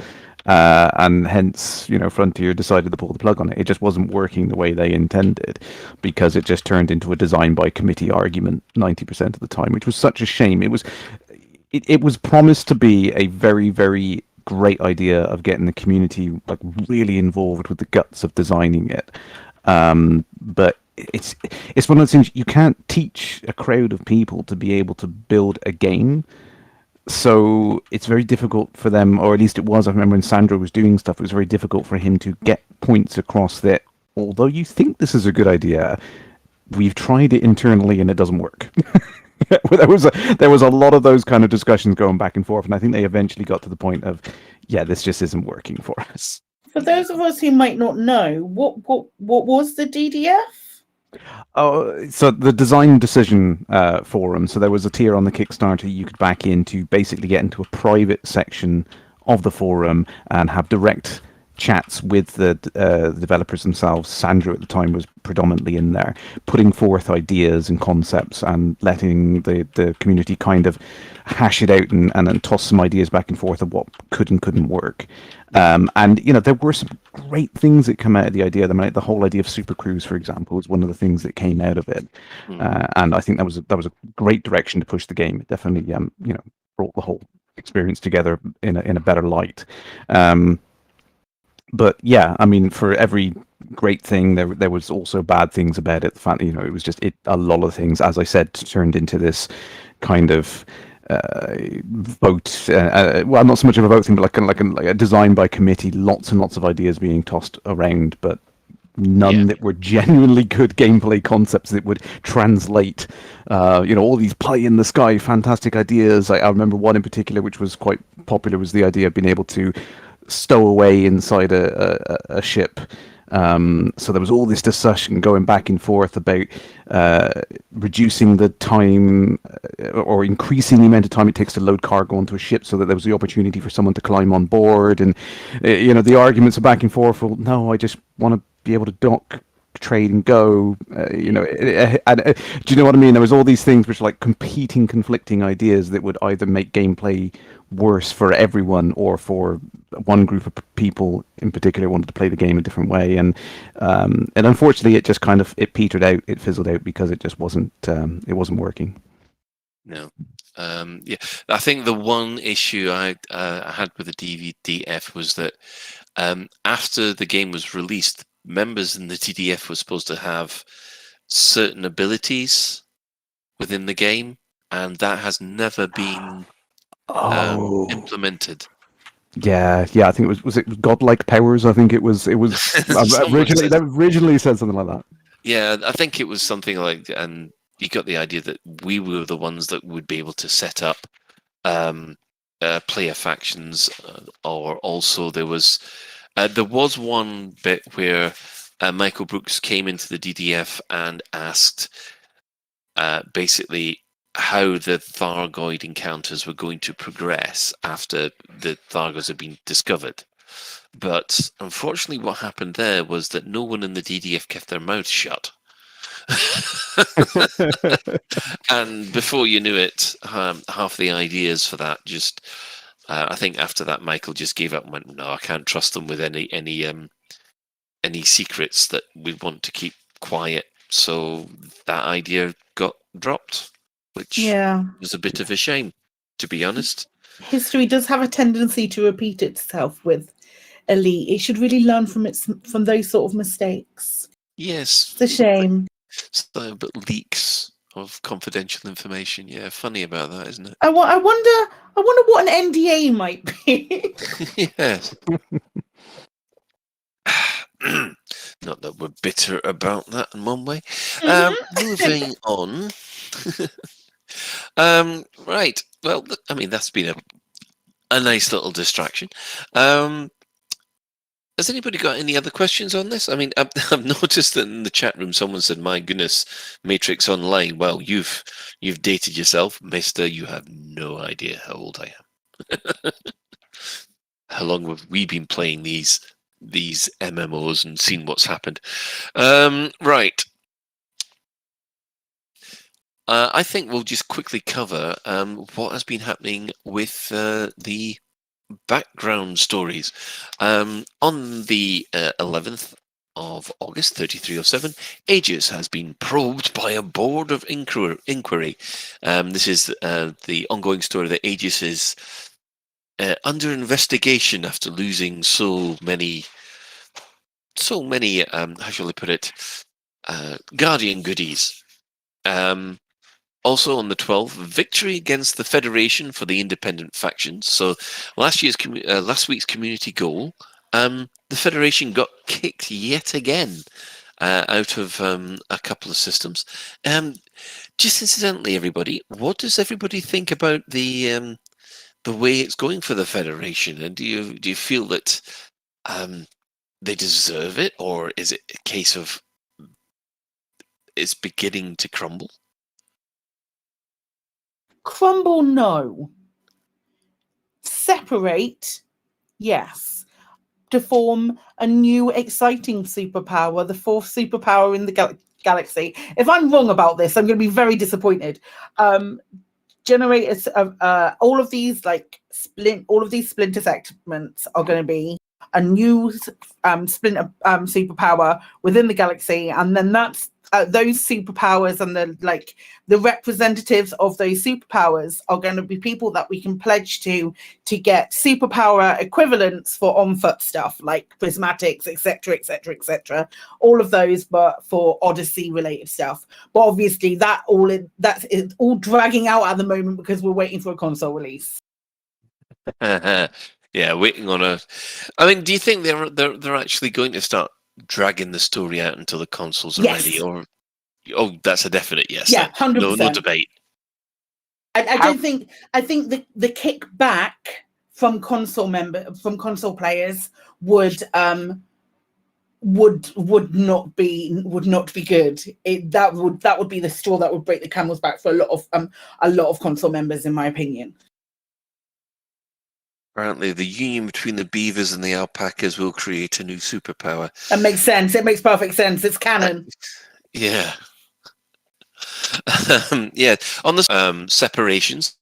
And hence, Frontier decided to pull the plug on it. It just wasn't working the way they intended because it just turned into a design by committee argument 90% of the time, which was such a shame. It was promised to be a very, very great idea of getting the community like really involved with the guts of designing it. But it's one of those things you can't teach a crowd of people to be able to build a game. So it's very difficult for them, or at least it was. I remember when Sandro was doing stuff, it was very difficult for him to get points across that, although you think this is a good idea, we've tried it internally and it doesn't work. there was a lot of those kind of discussions going back and forth, and I think they eventually got to the point of, yeah, this just isn't working for us. For those of us who might not know, what was the DDF? Oh, so the design decision forum. So there was a tier on the Kickstarter you could back in to basically get into a private section of the forum and have direct chats with the developers themselves. Sandra at the time was predominantly in there, putting forth ideas and concepts and letting the community kind of hash it out and then toss some ideas back and forth of what could and couldn't work. And there were some great things that come out of the idea. The whole idea of Super Cruise, for example, was one of the things that came out of it. And I think that was a great direction to push the game. It definitely brought the whole experience together in a better light. But yeah, I mean, for every great thing, there was also bad things about it. The fact that, it was just a lot of things, as I said, turned into this kind of vote. Well, not so much of a vote thing, but like a design by committee. Lots and lots of ideas being tossed around, but none that were genuinely good gameplay concepts that would translate. All these pie in the sky, fantastic ideas. I remember one in particular, which was quite popular, was the idea of being able to stow away inside a ship. So there was all this discussion going back and forth about reducing the time or increasing the amount of time it takes to load cargo onto a ship so that there was the opportunity for someone to climb on board. And, the arguments are back and forth. Well, no, I just want to be able to dock, trade and go. Do you know what I mean? There was all these things which are like competing, conflicting ideas that would either make gameplay worse for everyone or for one group of people in particular wanted to play the game a different way, and unfortunately it just kind of it petered out, it fizzled out because it just wasn't working. No. Yeah, I think the one issue I had with the DDF was that after the game was released, members in the DDF were supposed to have certain abilities within the game, and that has never been implemented. Yeah, I think was it godlike powers? I think it was originally said something like that. Yeah, I think it was something like, and you got the idea that we were the ones that would be able to set up player factions, or also there was one bit where Michael Brooks came into the DDF and asked basically how the Thargoid encounters were going to progress after the Thargos had been discovered. But unfortunately what happened there was that no one in the DDF kept their mouth shut. And before you knew it, half the ideas for that just... I think after that, Michael just gave up and went, no, I can't trust them with any secrets that we want to keep quiet. So that idea got dropped, which was a bit of a shame, to be honest. History does have a tendency to repeat itself with Elite. It should really learn from those sort of mistakes. Yes. It's a shame. But leaks of confidential information, yeah, funny about that, isn't it? I wonder what an NDA might be. Yes. Not that we're bitter about that in one way. Moving on. Right. Well, I mean, that's been a nice little distraction. Has anybody got any other questions on this? I mean, I've noticed that in the chat room, someone said, "My goodness, Matrix Online." Well, you've dated yourself, Mister. You have no idea how old I am. How long have we been playing these MMOs and seen what's happened? Right. I think we'll just quickly cover what has been happening with the background stories. On the 11th of August, 3307, Aegis has been probed by a board of inquiry. This is the ongoing story that Aegis is under investigation after losing so many, how shall I put it, Guardian goodies. Also on the 12th, victory against the Federation for the independent factions. So last week's community goal, the Federation got kicked yet again out of a couple of systems. Just incidentally, everybody, what does everybody think about the way it's going for the Federation? And do you feel that they deserve it, or is it a case of it's beginning to crumble? Crumble, no. Separate, yes. To form a new exciting superpower, the fourth superpower in the galaxy. If I'm wrong about this, I'm going to be very disappointed. Generators of all of these splinter segments are going to be a new splinter superpower within the galaxy, and then that's those superpowers and the representatives of those superpowers are going to be people that we can pledge to get superpower equivalents for on-foot stuff like prismatics, etc. All of those, but for Odyssey related stuff. But obviously that's all dragging out at the moment because we're waiting for a console release. Yeah, waiting on a. I mean, do you think they're actually going to start dragging the story out until the consoles are ready? Or that's a definite yes. Yeah, 100%. No debate. I think the kickback from console players would not be good. That would be the straw that would break the camel's back for a lot of console members, in my opinion. Apparently, the union between the beavers and the alpacas will create a new superpower. That makes sense. It makes perfect sense. It's canon. Yeah. Yeah. On the separations.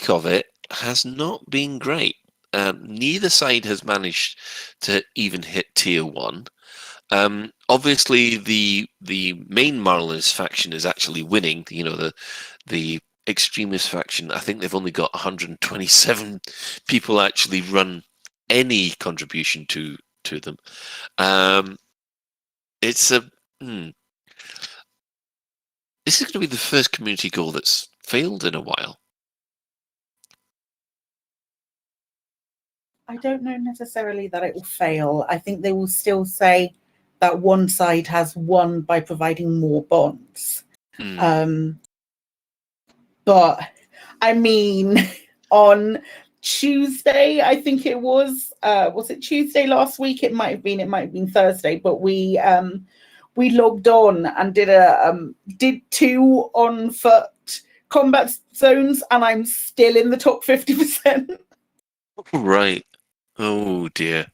Of it has not been great. Neither side has managed to even hit tier 1. Obviously, the main Marlinist faction is actually winning. You know, the extremist faction. I think they've only got 127 people actually run any contribution to them. It's a. This is going to be the first community goal that's failed in a while. I don't know necessarily that it will fail. I think they will still say that one side has won by providing more bonds. But I mean, on Tuesday, I think it was it Tuesday last week? It might have been Thursday, but we logged on and did 2 on foot combat zones, and I'm still in the top 50%. Right. Oh dear.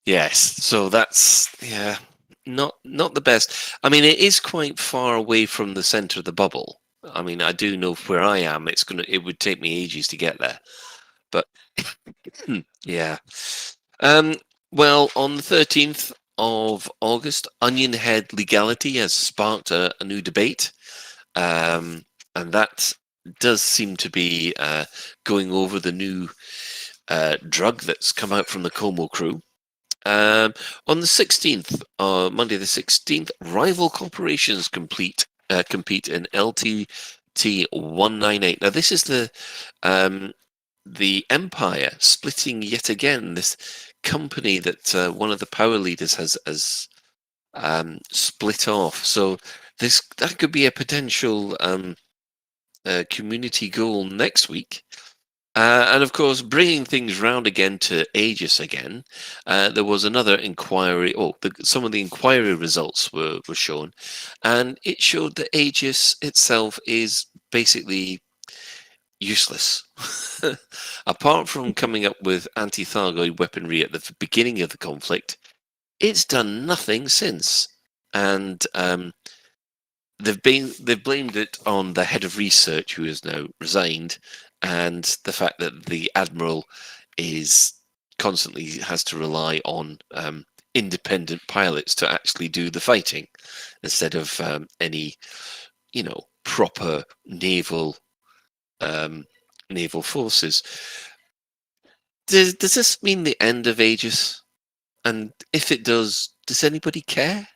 Yes. So that's not the best. I mean, it is quite far away from the center of the bubble. I mean, I do know where I am. It would take me ages to get there. But yeah. Well, on the 13th of August, Onion Head legality has sparked a new debate, and that does seem to be going over the new drug that's come out from the Como crew. On the 16th, Monday the 16th, rival corporations compete in LTT 198. Now, this is the Empire splitting yet again. This company that one of the power leaders has split off. So that could be a potential community goal next week. And of course, bringing things round again to Aegis again, there was another inquiry. Some of the inquiry results were shown, and it showed that Aegis itself is basically useless. Apart from coming up with anti-Thargoid weaponry at the beginning of the conflict, it's done nothing since. And they've blamed it on the head of research, who has now resigned, and the fact that the admiral is constantly has to rely on independent pilots to actually do the fighting instead of any, proper naval forces. Does this mean the end of Aegis? And if it does anybody care?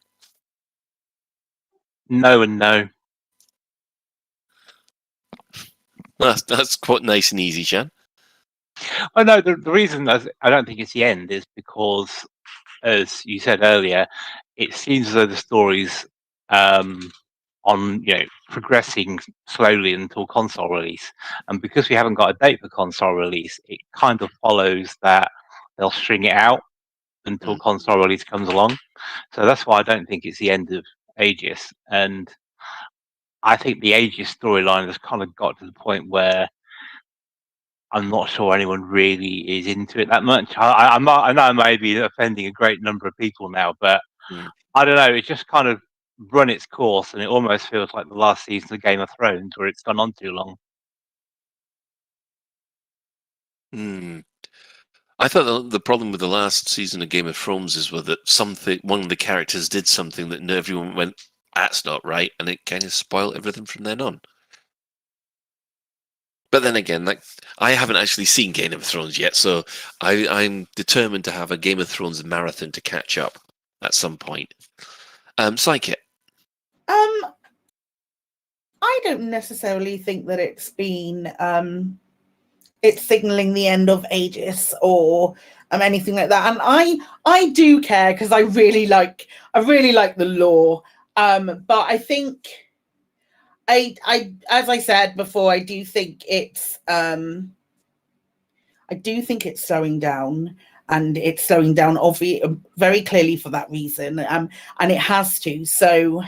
No and no. That's quite nice and easy, Jan. Oh no, the reason I don't think it's the end is because, as you said earlier, it seems as though the story's on progressing slowly until console release, and because we haven't got a date for console release, it kind of follows that they'll string it out until console release comes along. So that's why I don't think it's the end of Aegis, and I think the Aegis storyline has kind of got to the point where I'm not sure anyone really is into it that much. I know I may be offending a great number of people now, but I don't know. It's just kind of run its course, and it almost feels like the last season of Game of Thrones, where it's gone on too long. I thought the problem with the last season of Game of Thrones is that one of the characters did something that everyone went, "That's not right," and it kind of spoiled everything from then on. But then again, I haven't actually seen Game of Thrones yet, so I'm determined to have a Game of Thrones marathon to catch up at some point. Psychic. I don't necessarily think that it's been it's signaling the end of Aegis or anything like that. And I do care because I really like the lore. But I think I as I said before, I do think it's slowing down, and it's slowing down very clearly for that reason. And it has to. So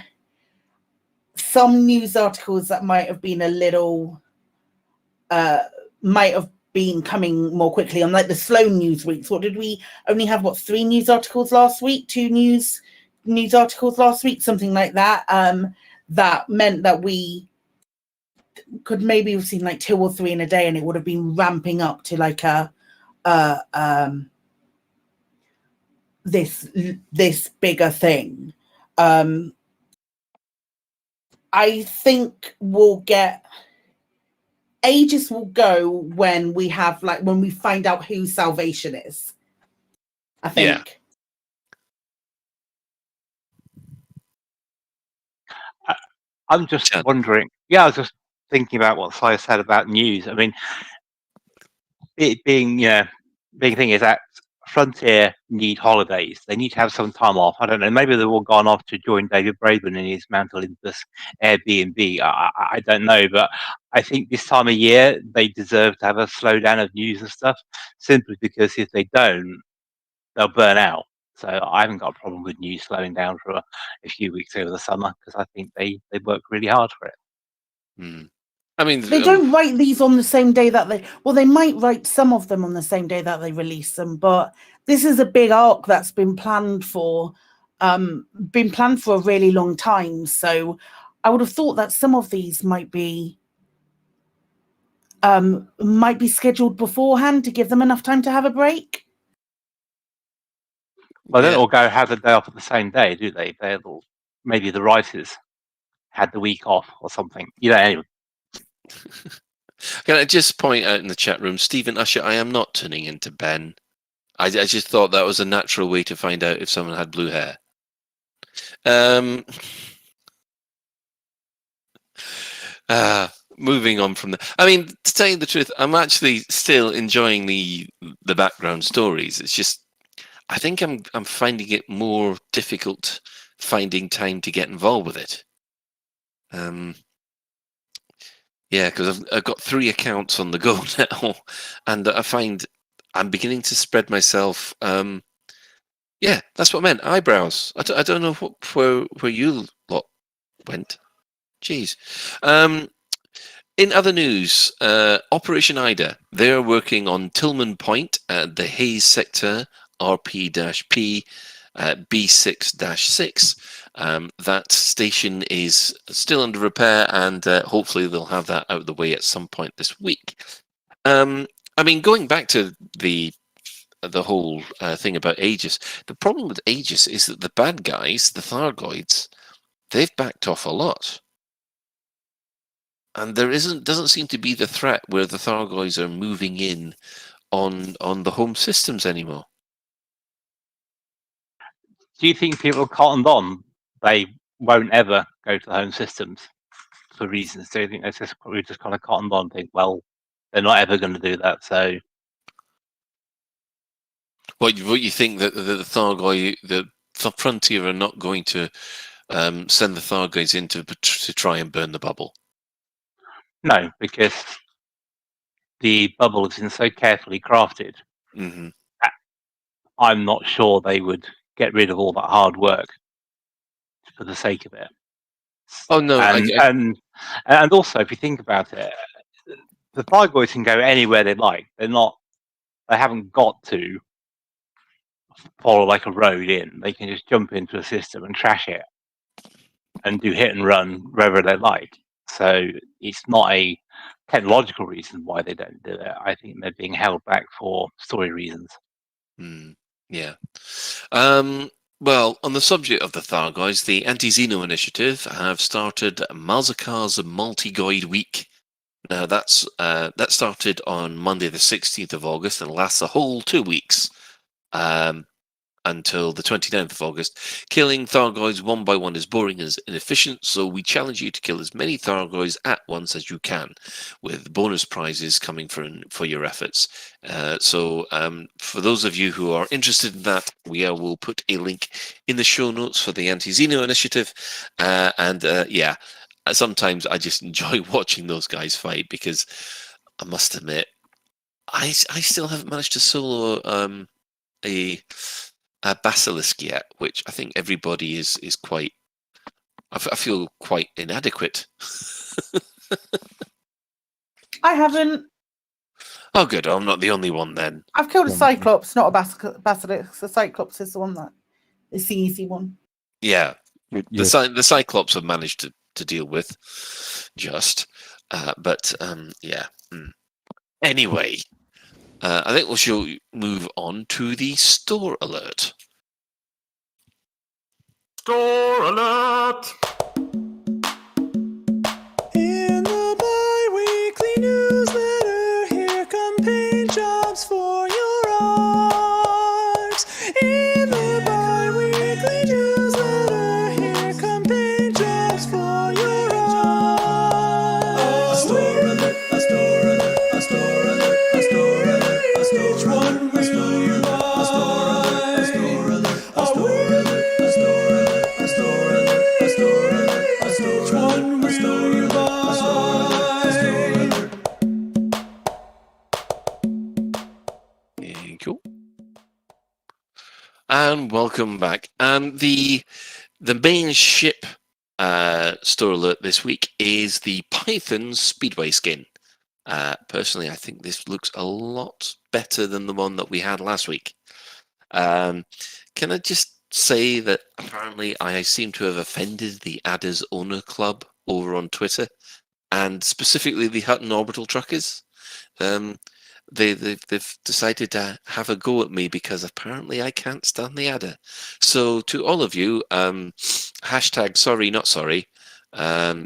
some news articles that might have been a little might have been coming more quickly on like the slow news weeks. What did we only have? 3 news articles last week? 2 news articles last week, something like that. That meant that we could maybe have seen like 2 or 3 in a day, and it would have been ramping up to like this bigger thing. I think we'll get Aegis will go when we find out who Salvation is. I think. Yeah. I'm just wondering. Yeah, I was just thinking about what Sai said about news. I mean, it being big thing is that Frontier need holidays. They need to have some time off. I don't know. Maybe they've all gone off to join David Braben in his Mount Olympus Airbnb. I don't know, but I think this time of year they deserve to have a slowdown of news and stuff. Simply because if they don't, they'll burn out. So I haven't got a problem with news slowing down for a few weeks over the summer because I think they work really hard for it. I mean, they don't write these on the same day that they might write some of them on the same day that they release them, but this is a big arc that's been planned for a really long time. So I would have thought that some of these might be scheduled beforehand to give them enough time to have a break. Well, they don't all go have the day off at the same day, do they? Maybe the writers had the week off or something. Anyway. Can I just point out in the chat room, Stephen Usher, I am not turning into Ben. I just thought that was a natural way to find out if someone had blue hair. Moving on from that. I mean, to tell you the truth, I'm actually still enjoying the background stories. It's just, I think I'm finding it more difficult finding time to get involved with it. Yeah, because I've got 3 accounts on the go now, and I find I'm beginning to spread myself. Yeah, that's what I meant. Eyebrows. I don't know where you lot went. Jeez. In other news, Operation Ida. They're working on Tillman Point at the Hayes sector, RP-P B6-6. That station is still under repair, and hopefully they'll have that out of the way at some point this week. I mean, going back to the whole thing about Aegis, the problem with Aegis is that the bad guys, the Thargoids, they've backed off a lot. And there doesn't seem to be the threat where the Thargoids are moving in on the home systems anymore. Do you think people cottoned on? They won't ever go to the home systems for reasons. Do you think that's just probably just kind of cottoned on? Think, well, they're not ever going to do that. So, What you think that the Thargoid, the Frontier are not going to send the Thargoids in to try and burn the bubble? no, because the bubble has been so carefully crafted. Mm-hmm. I'm not sure they would get rid of all that hard work for the sake of it. Oh no, and also if you think about it, the Thargoids can go anywhere they like. They haven't got to follow like a road in. They can just jump into a system and trash it and do hit and run wherever they like. So it's not a technological reason why they don't do it. I think they're being held back for story reasons. Yeah. Well, on the subject of the Thargoids, the Anti-Xeno Initiative have started Malzakar's Multi-Goid Week. Now, that started on Monday the 16th of August and lasts a whole 2 weeks until the 29th of August. Killing Thargoids one by one is boring and inefficient, so we challenge you to kill as many Thargoids at once as you can, with bonus prizes coming for your efforts. So for those of you who are interested in that, we will put a link in the show notes for the Anti-Xeno Initiative. Yeah, sometimes I just enjoy watching those guys fight, because I must admit, I still haven't managed to solo a basilisk yet, which I think everybody is quite. I feel quite inadequate. I haven't. Oh, good. I'm not the only one then. I've killed a Cyclops, not a basilisk. The Cyclops is the one that is the easy one. Yeah, the Cyclops have managed to deal with, but yeah. Anyway, I think we shall move on to the store alert. Store alert! In the bi-weekly newsletter, here come paint jobs for your art. In the bi-weekly newsletter, here come paint jobs for your art. A store alert, a store alert, a store alert, a store alert, a store alert. Which one will you buy? A store alert, a store alert, a store alert, a store alert. Cool. And welcome back. The main ship store alert this week is the Python Speedway skin. Personally, I think this looks a lot better than the one that we had last week. Can I just say that apparently I seem to have offended the Adders Owner Club over on Twitter, and specifically the Hutton Orbital Truckers. They've decided to have a go at me because apparently I can't stand the Adder. So to all of you, hashtag sorry not sorry.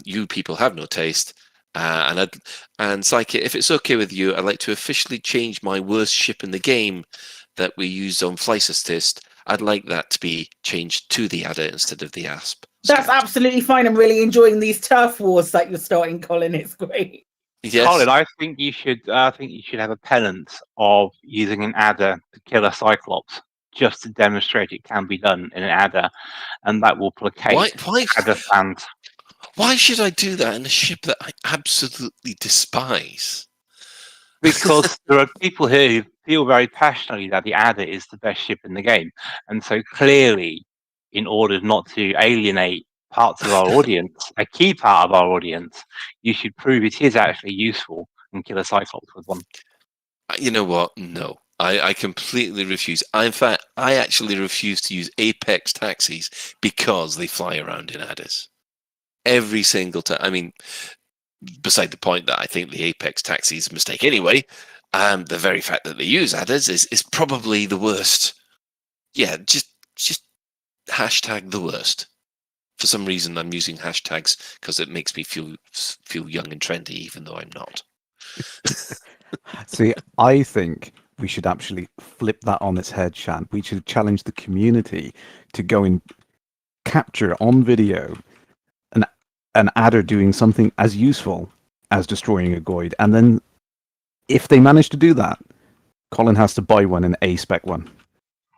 You people have no taste. And Psyche, if it's okay with you, I'd like to officially change my worst ship in the game that we used on Flycystist. I'd like that to be changed to the Adder instead of the Asp. That's absolutely fine. I'm really enjoying these turf wars that you're starting, Colin. It's great. Yes. Colin, I think you should have a penance of using an Adder to kill a Cyclops, just to demonstrate it can be done in an Adder, and that will placate Adder fans. Why should I do that in a ship that I absolutely despise? Because there are people here who feel very passionately that the Adder is the best ship in the game. And so clearly, in order not to alienate parts of our audience, a key part of our audience, you should prove it is actually useful and kill a Cyclops with one. You know what? No. I completely refuse. In fact, I actually refuse to use Apex taxis because they fly around in Adders. Every single time. I mean, beside the point that I think the Apex taxi is a mistake anyway, the very fact that they use Adders is probably the worst. Yeah, just hashtag the worst. For some reason, I'm using hashtags because it makes me feel young and trendy, even though I'm not. See, I think we should actually flip that on its head, Shan. We should challenge the community to go and capture on video an adder doing something as useful as destroying a Goid. And then if they manage to do that, Colin has to buy one, an A-spec one.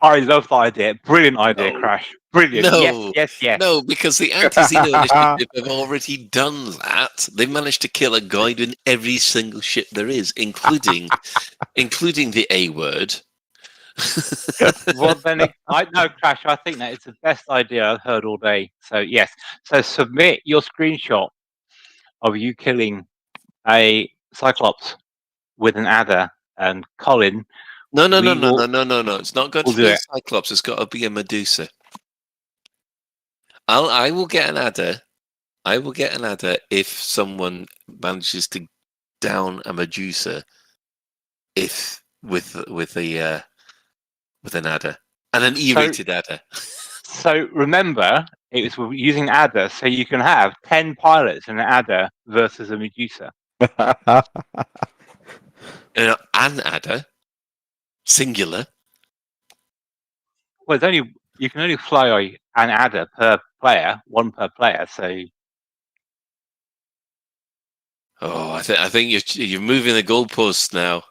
I love that idea. Brilliant idea, Crash. Brilliant. No, Yes. No, because the anti-Xeno initiative have already done that. They've managed to kill a Goid in every single ship there is, including the A word. Well, then, Crash, I think that is the best idea I've heard all day. So, yes. So, submit your screenshot of you killing a Cyclops with an Adder, and Colin. No. It's not got to be a Cyclops. It's got to be a Medusa. I will get an Adder. I will get an Adder if someone manages to down a Medusa. With an Adder and an E-rated Adder. So remember, it was using Adder, so you can have 10 pilots in an Adder versus a Medusa. An Adder, singular. Well, you can only fly an Adder per player, one per player. So, I think you're moving the goalposts now.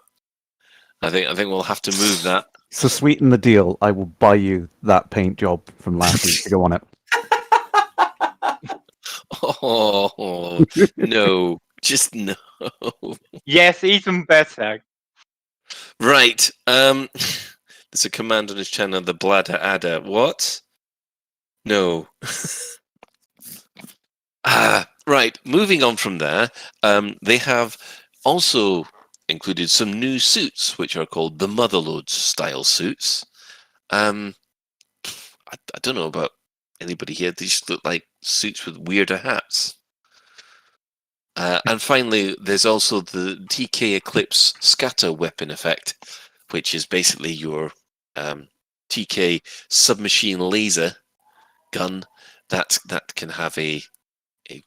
I think we'll have to move that. So sweeten the deal. I will buy you that paint job from last week to go on it. Oh no! Just no. Yes, even better. Right. There's a command on his channel, the Bladder Adder. What? No. Right. Moving on from there, they have also included some new suits, which are called the Motherlode style suits. I don't know about anybody here. They just look like suits with weirder hats. And finally, there's also the TK Eclipse scatter weapon effect, which is basically your TK submachine laser gun that can have a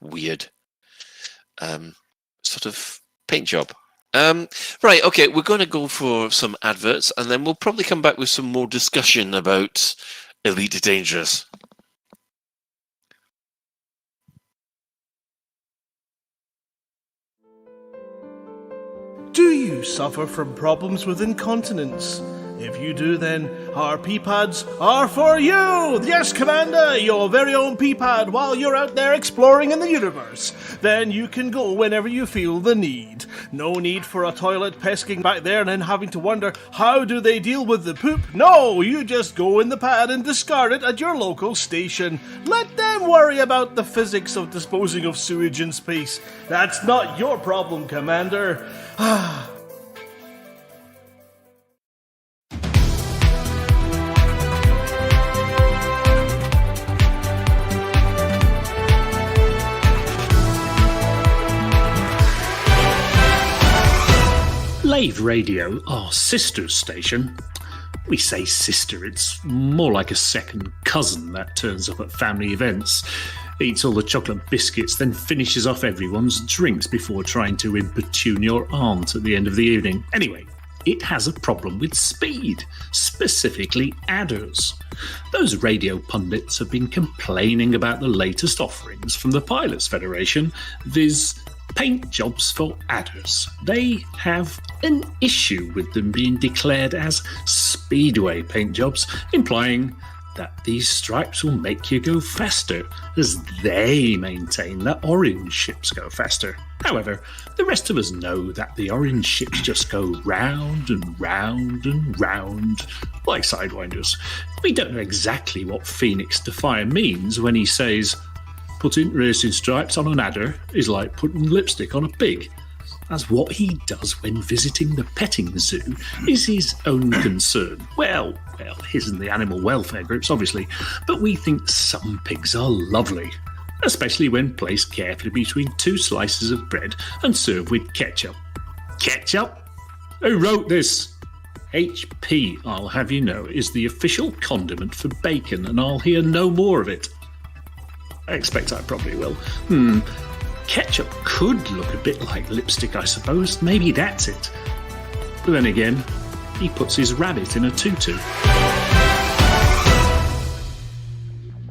weird sort of paint job. Right, okay, we're going to go for some adverts, and then we'll probably come back with some more discussion about Elite Dangerous. Do you suffer from problems with incontinence? If you do, then our pee-pads are for you! Yes, Commander, your very own pee-pad while you're out there exploring in the universe. Then you can go whenever you feel the need. No need for a toilet pesking back there and then having to wonder, how do they deal with the poop? No, you just go in the pad and discard it at your local station. Let them worry about the physics of disposing of sewage in space. That's not your problem, Commander. Lave Radio, our sister station. We say sister, it's more like a second cousin that turns up at family events, eats all the chocolate biscuits, then finishes off everyone's drinks before trying to importune your aunt at the end of the evening. Anyway, it has a problem with speed, specifically adders. Those radio pundits have been complaining about the latest offerings from the Pilots Federation, viz. Paint jobs for adders. They have an issue with them being declared as speedway paint jobs, implying that these stripes will make you go faster, as they maintain that orange ships go faster. However, the rest of us know that the orange ships just go round and round and round, like Sidewinders. We don't know exactly what Phoenix Defier means when he says, putting racing stripes on an adder is like putting lipstick on a pig, as what he does when visiting the petting zoo is his own concern. Well, his and the animal welfare groups, obviously, but we think some pigs are lovely, especially when placed carefully between two slices of bread and served with ketchup. Ketchup? Who wrote this? HP, I'll have you know, is the official condiment for bacon, and I'll hear no more of it. I expect I probably will. Ketchup could look a bit like lipstick, I suppose. Maybe that's it. But then again, he puts his rabbit in a tutu.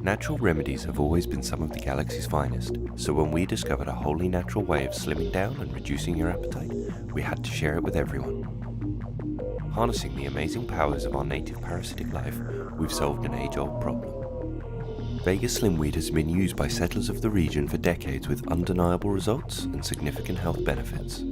Natural remedies have always been some of the galaxy's finest, so when we discovered a wholly natural way of slimming down and reducing your appetite, we had to share it with everyone. Harnessing the amazing powers of our native parasitic life, we've solved an age-old problem. Vega Slimweed has been used by settlers of the region for decades with undeniable results and significant health benefits.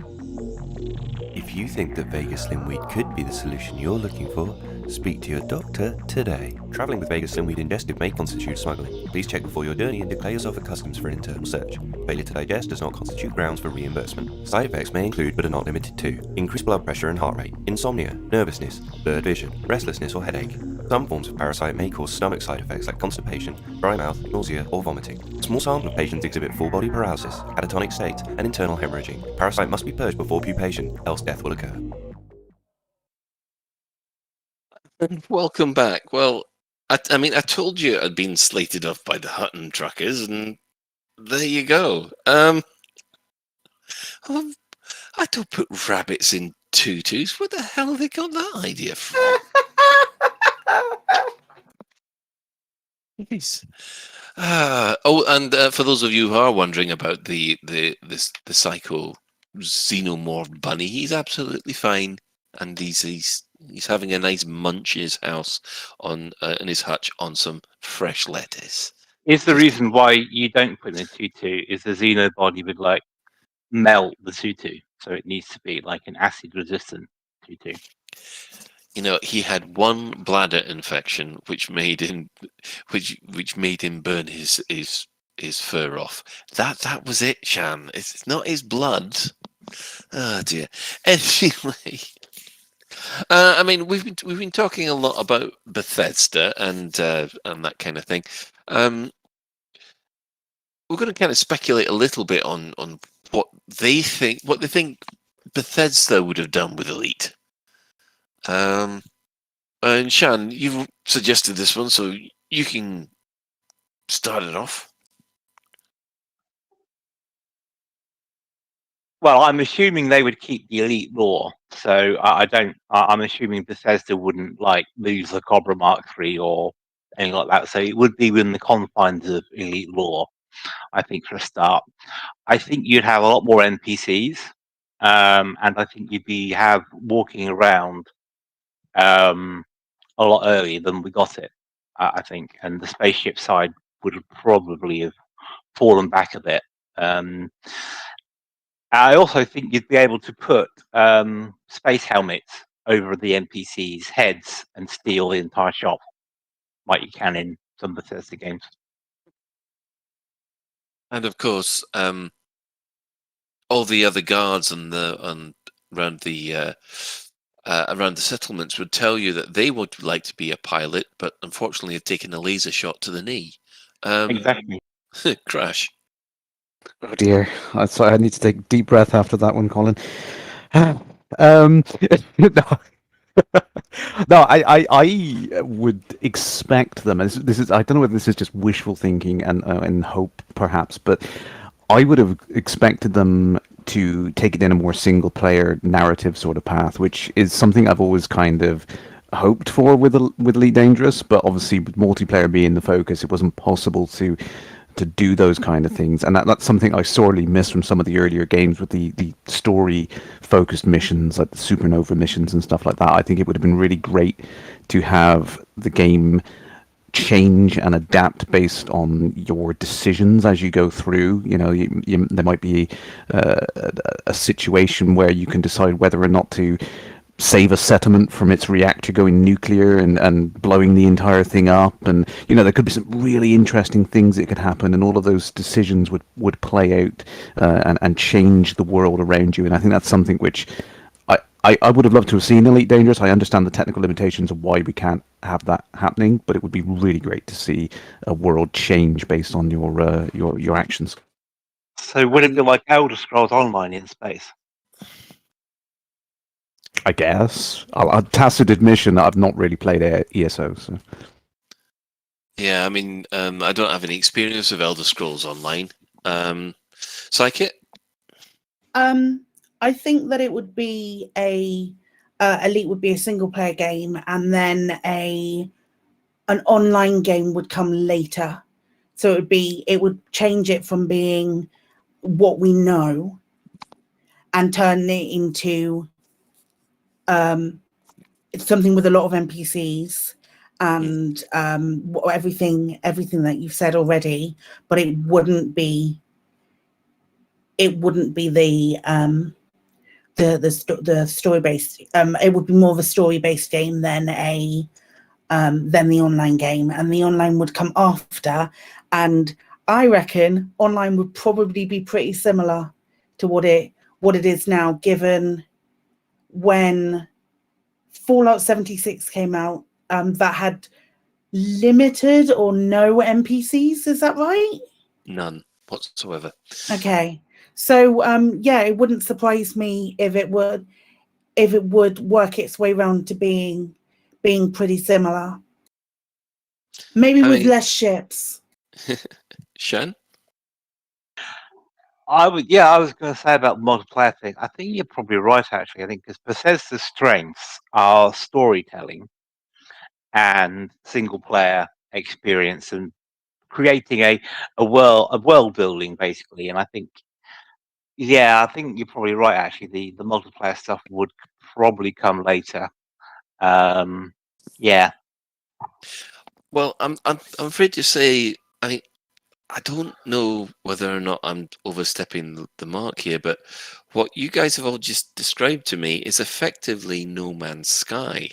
If you think that Vega Slimweed could be the solution you're looking for, speak to your doctor today. Travelling with Vega Slimweed ingested may constitute smuggling. Please check before your journey and declare yourself at customs for an internal search. Failure to digest does not constitute grounds for reimbursement. Side effects may include, but are not limited to, increased blood pressure and heart rate, insomnia, nervousness, blurred vision, restlessness or headache. Some forms of parasite may cause stomach side effects like constipation, dry mouth, nausea, or vomiting. A small sample of patients exhibit full body paralysis, catatonic state, and internal hemorrhaging. Parasite must be purged before pupation, else death will occur. Welcome back. Well, I told you I'd been slated off by the Hutton truckers, and there you go. I don't put rabbits in tutus. Where the hell have they got that idea from? Nice. For those of you who are wondering about the psycho xenomorph bunny, he's absolutely fine, and he's having a nice munch in his house in his hutch on some fresh lettuce. Is the reason why you don't put in a tutu is the xenobody would like melt the tutu, so it needs to be like an acid-resistant tutu. You know, he had one bladder infection, which made him burn his fur off. That was it, Shan. It's not his blood. Oh dear. Anyway, we've been talking a lot about Bethesda and that kind of thing. We're going to kind of speculate a little bit on what they think Bethesda would have done with Elite. And Shan, you've suggested this one, so you can start it off. Well, I'm assuming they would keep the Elite lore, so I'm assuming Bethesda wouldn't like lose the Cobra Mark III or anything like that. So it would be within the confines of Elite lore, I think, for a start. I think you'd have a lot more NPCs, and I think you'd have walking around a lot earlier than we got it, I think, and the spaceship side would probably have fallen back a bit. I also think you'd be able to put space helmets over the NPCs' heads and steal the entire shop, like you can in some Bethesda games. And of course, all the other guards around the settlements would tell you that they would like to be a pilot, but unfortunately have taken a laser shot to the knee. Exactly. Crash. Oh dear. I need to take a deep breath after that one, Colin. No, I would expect them. This is I don't know whether this is just wishful thinking and hope, perhaps, but I would have expected them to take it in a more single-player narrative sort of path, which is something I've always kind of hoped for with Elite Dangerous. But obviously, with multiplayer being the focus, it wasn't possible to do those kind of things, and that's something I sorely miss from some of the earlier games with the story-focused missions, like the Supernova missions and stuff like that. I think it would have been really great to have the game change and adapt based on your decisions as you go through. You know, there might be a situation where you can decide whether or not to save a settlement from its reactor going nuclear and blowing the entire thing up, and you know there could be some really interesting things that could happen, and all of those decisions would play out and change the world around you. And I think that's something which I would have loved to have seen Elite Dangerous. I understand the technical limitations of why we can't have that happening, but it would be really great to see a world change based on your actions. So would it be like Elder Scrolls Online in space? I guess. I'll tacit admission that I've not really played ESO. So. Yeah, I mean, I don't have any experience of Elder Scrolls Online. Psychic? I think that it would be Elite would be a single player game, and then an online game would come later. So it would change it from being what we know and turn it into something with a lot of NPCs and everything that you've said already, but it wouldn't be the story based. It would be more of a story based game than the online game, and the online would come after. And I reckon online would probably be pretty similar to what it is now, given when Fallout 76 came out, that had limited or no NPCs. Is that right? None whatsoever. Okay. So yeah, it wouldn't surprise me if it would work its way around to being pretty similar. Maybe with less ships. Shen? I was going to say about the multiplayer thing. I think you're probably right, actually. I think because Bethesda's strengths are storytelling and single player experience and creating a world building, basically. And I think you're probably right, actually. The multiplayer stuff would probably come later. Yeah. Well, I'm afraid to say I don't know whether or not I'm overstepping the mark here, but what you guys have all just described to me is effectively No Man's Sky.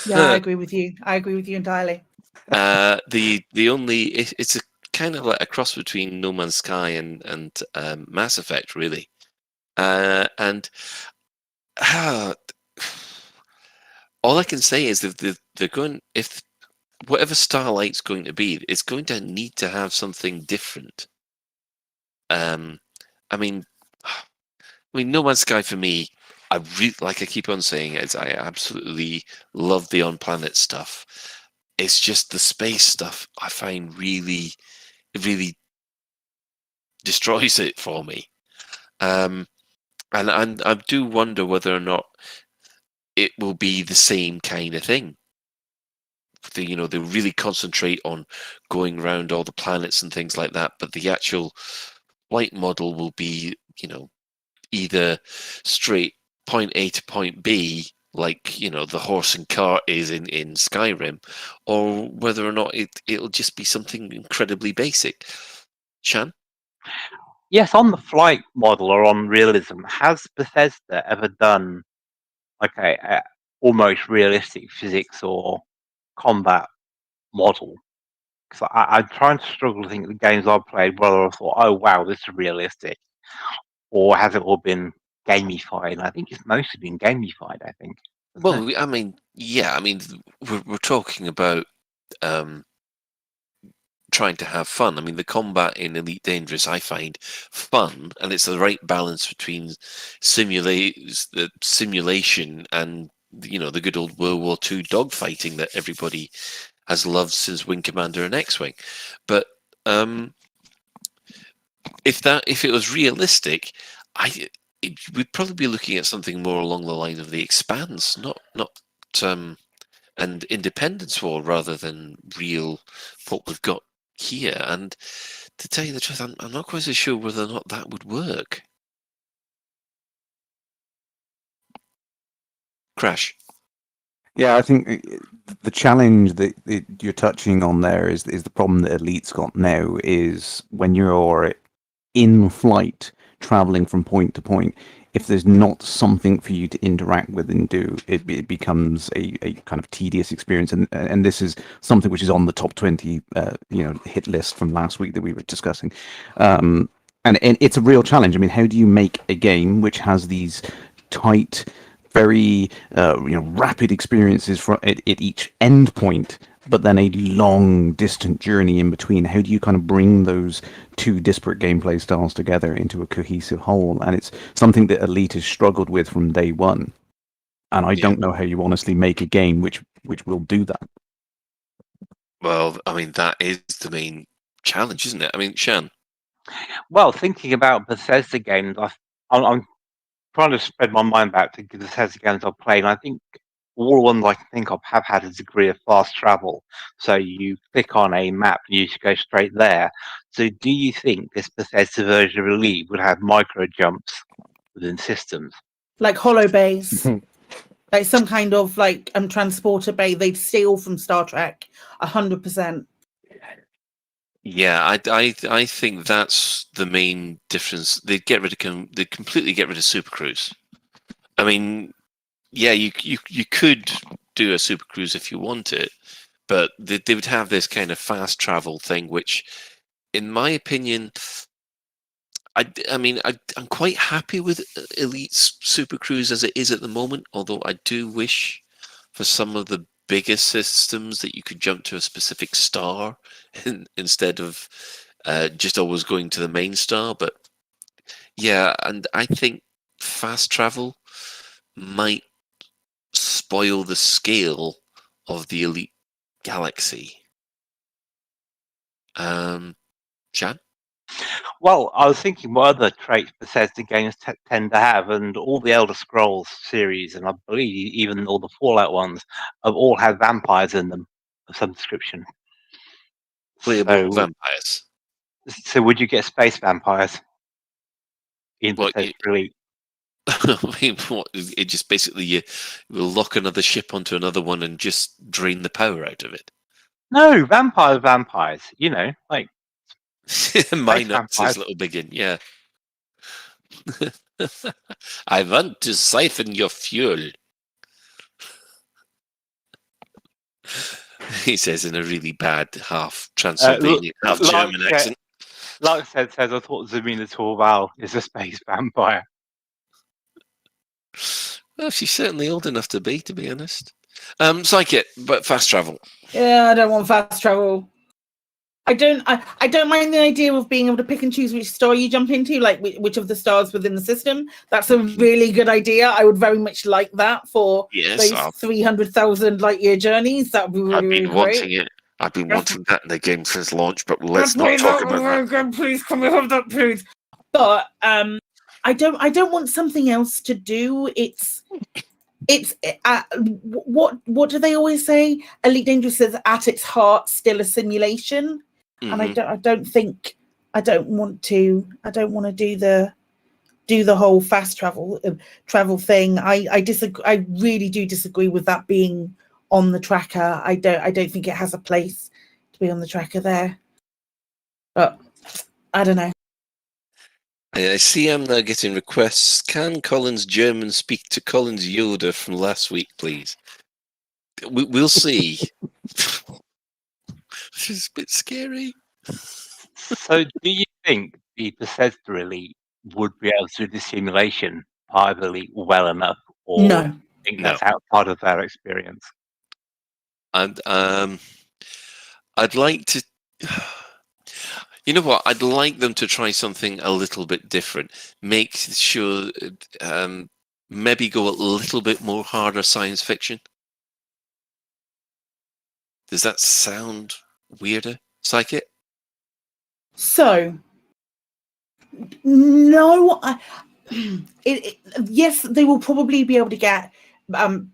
Yeah, I agree with you. I agree with you entirely. It's a kind of like a cross between No Man's Sky and Mass Effect, really. And all I can say is that they're going, if whatever Starlight's going to be, it's going to need to have something different. I mean, No Man's Sky for me, like I keep on saying, I absolutely love the on-planet stuff. It's just the space stuff I find really, really destroys it for me. And I do wonder whether or not it will be the same kind of thing. They really concentrate on going around all the planets and things like that, but the actual flight model will be, either straight point A to point B, like the horse and cart is in Skyrim, or whether or not it'll just be something incredibly basic. Shan? Yes, on the flight model or on realism, has Bethesda ever done like a almost realistic physics or combat model? Because I'm trying to struggle to think of the games I've played whether I thought, oh wow, this is realistic, or has it all been gamified? I think it's mostly been gamified. I think. Well, I mean, yeah, we're talking about trying to have fun. I mean, the combat in Elite Dangerous I find fun, and it's the right balance between simulation and the good old World War II dogfighting that everybody has loved since Wing Commander and X-Wing. But if it was realistic, we'd probably be looking at something more along the lines of The Expanse, not and Independence War, rather than real what we've got here. And to tell you the truth, I'm not quite so sure whether or not that would work. Crash. Yeah, I think the challenge that you're touching on there is the problem that Elite's got now is when you're in flight, traveling from point to point. If there's not something for you to interact with and do, it becomes a kind of tedious experience. And this is something which is on the top 20, hit list from last week that we were discussing. And it's a real challenge. I mean, how do you make a game which has these tight, very rapid experiences at each endpoint, but then a long, distant journey in between? How do you kind of bring those two disparate gameplay styles together into a cohesive whole? And it's something that Elite has struggled with from day one. And I don't know how you honestly make a game which will do that. Well, I mean, that is the main challenge, isn't it? I mean, Shan. Well, thinking about Bethesda games, I'm trying to spread my mind back to the Bethesda games I've played. And I think all the ones I can think of have had a degree of fast travel. So you click on a map and you just go straight there. So do you think this Bethesda version of Elite would have micro jumps within systems? Like hollow bays. Like some kind of transporter bay they'd steal from Star Trek, 100%. Yeah, I think that's the main difference. They'd completely get rid of Super Cruise. I mean, yeah, you could do a Super Cruise if you want it, but they would have this kind of fast travel thing, which, in my opinion, I'm quite happy with Elite's Super Cruise as it is at the moment. Although I do wish for some of the bigger systems that you could jump to a specific star instead of just always going to the main star. But yeah, and I think fast travel might spoil the scale of the Elite Galaxy. Jan? Well, I was thinking what other traits Bethesda games tend to have, and all the Elder Scrolls series, and I believe even all the Fallout ones, have all had vampires in them of some description. Playable vampires. So would you get space vampires in Bethesda Elite? I mean, what? It just basically you will lock another ship onto another one and just drain the power out of it. No, vampires. You know, like Mine up says Little Biggin. Yeah. I want to siphon your fuel. He says in a really bad half Transylvanian, half German accent. Like says, I thought Zamina Torval is a space vampire. Well, she's certainly old enough to be honest. Psychic, but fast travel. Yeah, I don't want fast travel. I don't mind the idea of being able to pick and choose which star you jump into, like which of the stars within the system. That's a really good idea. I would very much like that for those 300,000 light year journeys. That would be really, really great. Wanting it. I've been wanting that in the game since launch, but let's not talk about that. Again, please, can we have that, please? But I don't want something else to do. It's what do they always say? Elite Dangerous is at its heart still a simulation, and I don't want to do the whole fast travel thing. I disagree. I really do disagree with that being on the tracker. I don't think it has a place to be on the tracker there. But I don't know. I see I'm now getting requests. Can Colin's German speak to Colin's Yoda from last week, please? We'll see. This is a bit scary. So, do you think the Bethesda Elite would be able to do the simulation part of Elite well enough, or No. do you think that's outside of their experience? And I'd like to. You know what? I'd like them to try something a little bit different. Make sure, maybe go a little bit more harder science fiction. Does that sound weirder, Psychic? So, no. Yes, they will probably be able to get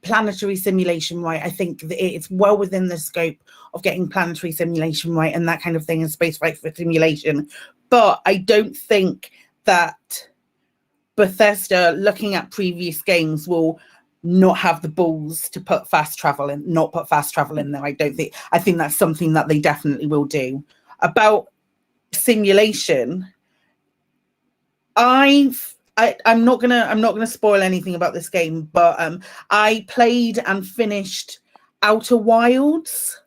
planetary simulation right. I think it's well within the scope of getting planetary simulation right and that kind of thing, and spaceflight for simulation. But I don't think that Bethesda, looking at previous games, will not have the balls to put fast travel in, not put fast travel in there. I think that's something that they definitely will do. About simulation, I'm not gonna spoil anything about this game, but I played and finished Outer Wilds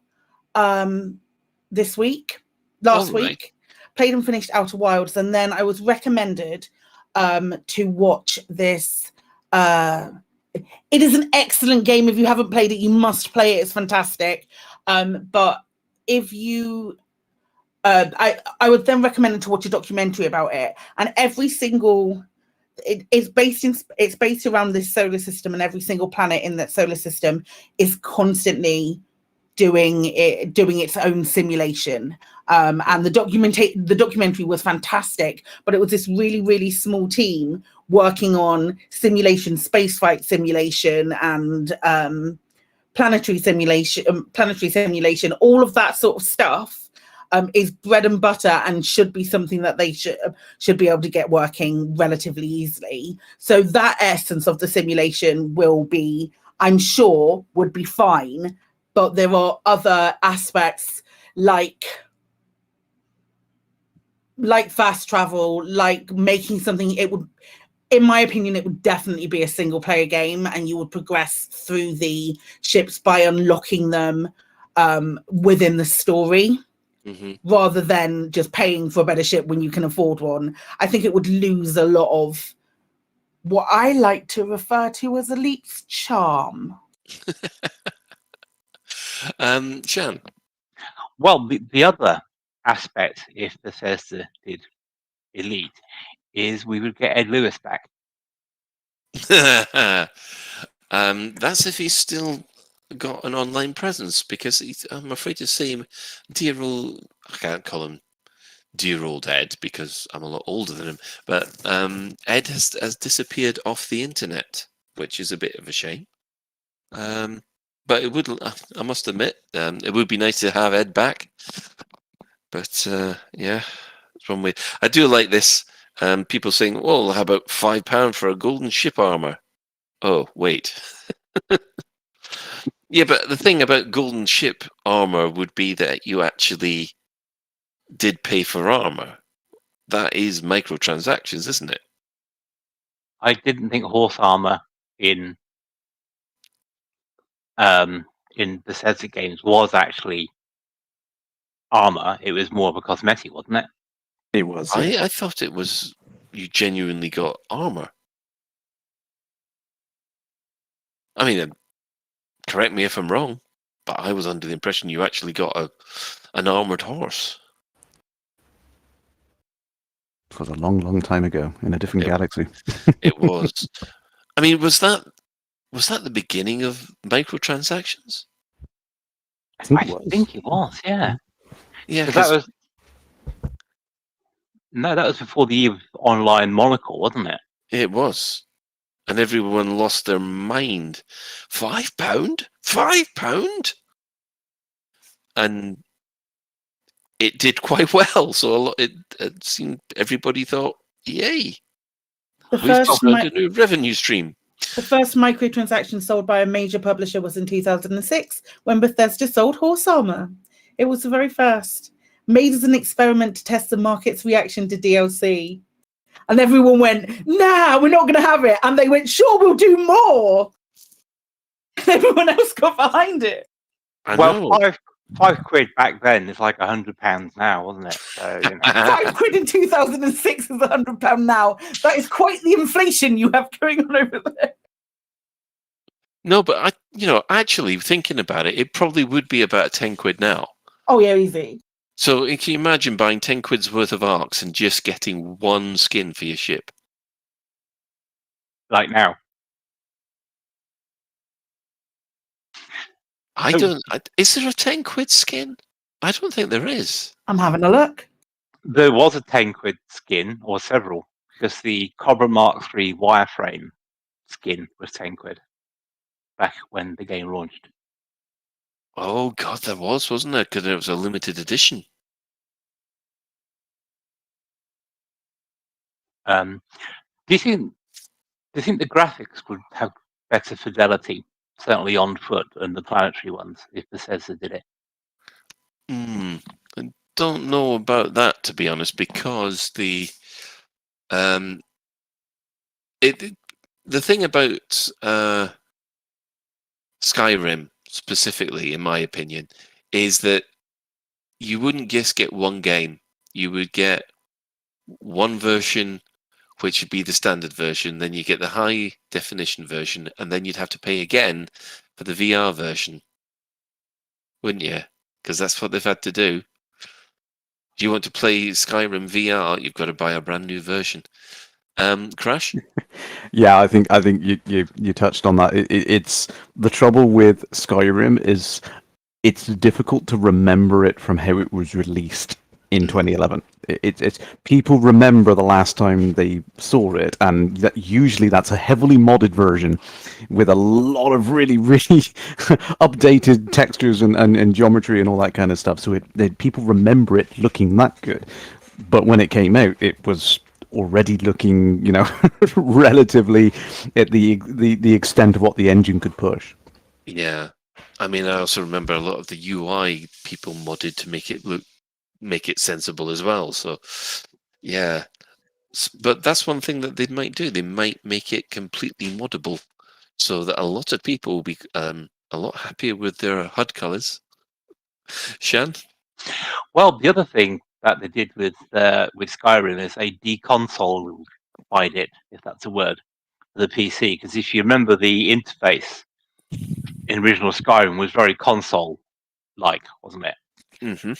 this week, last week. Played and finished Outer Wilds, and then I was recommended to watch this. It is an excellent game. If you haven't played it, you must play it. It's fantastic. But if you, I would then recommend to watch a documentary about it. And every single, it's based around this solar system, and every single planet in that solar system is constantly doing its own simulation. And the documentary was fantastic, but it was this really, really small team working on simulation, spaceflight simulation, and planetary simulation, all of that sort of stuff is bread and butter and should be something that they should be able to get working relatively easily. So that essence of the simulation will be, I'm sure, would be fine, but there are other aspects like fast travel, like making something. It would, in my opinion, it would definitely be a single player game, and you would progress through the ships by unlocking them within the story, rather than just paying for a better ship when you can afford one. I think it would lose a lot of what I like to refer to as Elite's charm. Shan? Well, the other aspect, if Bethesda did Elite, is we would get Ed Lewis back. That's if he's still got an online presence, because I'm afraid to say him, dear old, I can't call him dear old Ed because I'm a lot older than him, but Ed has disappeared off the internet, which is a bit of a shame. But it would, I must admit, it would be nice to have Ed back. But yeah, it's one way. I do like this. People saying, well, how about £5 for a golden ship armor? Oh, wait. Yeah, but the thing about golden ship armor would be that you actually did pay for armor. That is microtransactions, isn't it? I didn't think horse armor in Bethesda games was actually armor. It was more of a cosmetic, wasn't it? It was. I thought it was you genuinely got armor. I mean, correct me if I'm wrong, but I was under the impression you actually got an armored horse. It was a long, long time ago in a different galaxy. It was. I mean, was that the beginning of microtransactions? I think it was, yeah. Yeah, because that was before the eve of online Monocle, wasn't it? It was. And everyone lost their mind. £5? £5? And it did quite well. So it seemed everybody thought, yay, we've got a new revenue stream. The first microtransaction sold by a major publisher was in 2006 when Bethesda sold horse armor. It was the very first, made as an experiment to test the market's reaction to DLC. And everyone went, nah, we're not going to have it. And they went, sure, we'll do more. Everyone else got behind it. Well, £5 back then is like £100 now, wasn't it? So, you know. £5 in 2006 is £100 now. That is quite the inflation you have going on over there. No, but actually thinking about it, it probably would be about £10 now. Oh yeah, easy. So can you imagine buying £10 worth of arcs and just getting one skin for your ship? Like now. Is there a £10 skin? I don't think there is. I'm having a look. There was a £10 skin, or several, because the Cobra Mark III wireframe skin was £10 back when the game launched. Oh God, there wasn't there? Because it was a limited edition. Do you think the graphics would have better fidelity, certainly on foot, than the planetary ones, if Bethesda did it. I don't know about that, to be honest, because the thing about Skyrim specifically, in my opinion, is that you wouldn't just get one game. You would get one version, which would be the standard version, then you get the high definition version, and then you'd have to pay again for the VR version, wouldn't you? Because that's what they've had to do. If you want to play Skyrim VR, you've got to buy a brand new version. Crash? Yeah, I think you touched on that. It's the trouble with Skyrim is it's difficult to remember it from how it was released in 2011. It's people remember the last time they saw it, and usually that's a heavily modded version with a lot of really updated textures and geometry and all that kind of stuff. So people remember it looking that good, but when it came out, it was already looking, relatively at the extent of what the engine could push. Yeah. I mean, I also remember a lot of the UI people modded to make it sensible as well. So, yeah. But that's one thing that they might do. They might make it completely moddable so that a lot of people will be a lot happier with their HUD colors. Shan? Well, the other thing that they did with Skyrim is they deconsolified it, if that's a word, the PC. Because if you remember, the interface in original Skyrim was very console-like, wasn't it? Mm-hmm.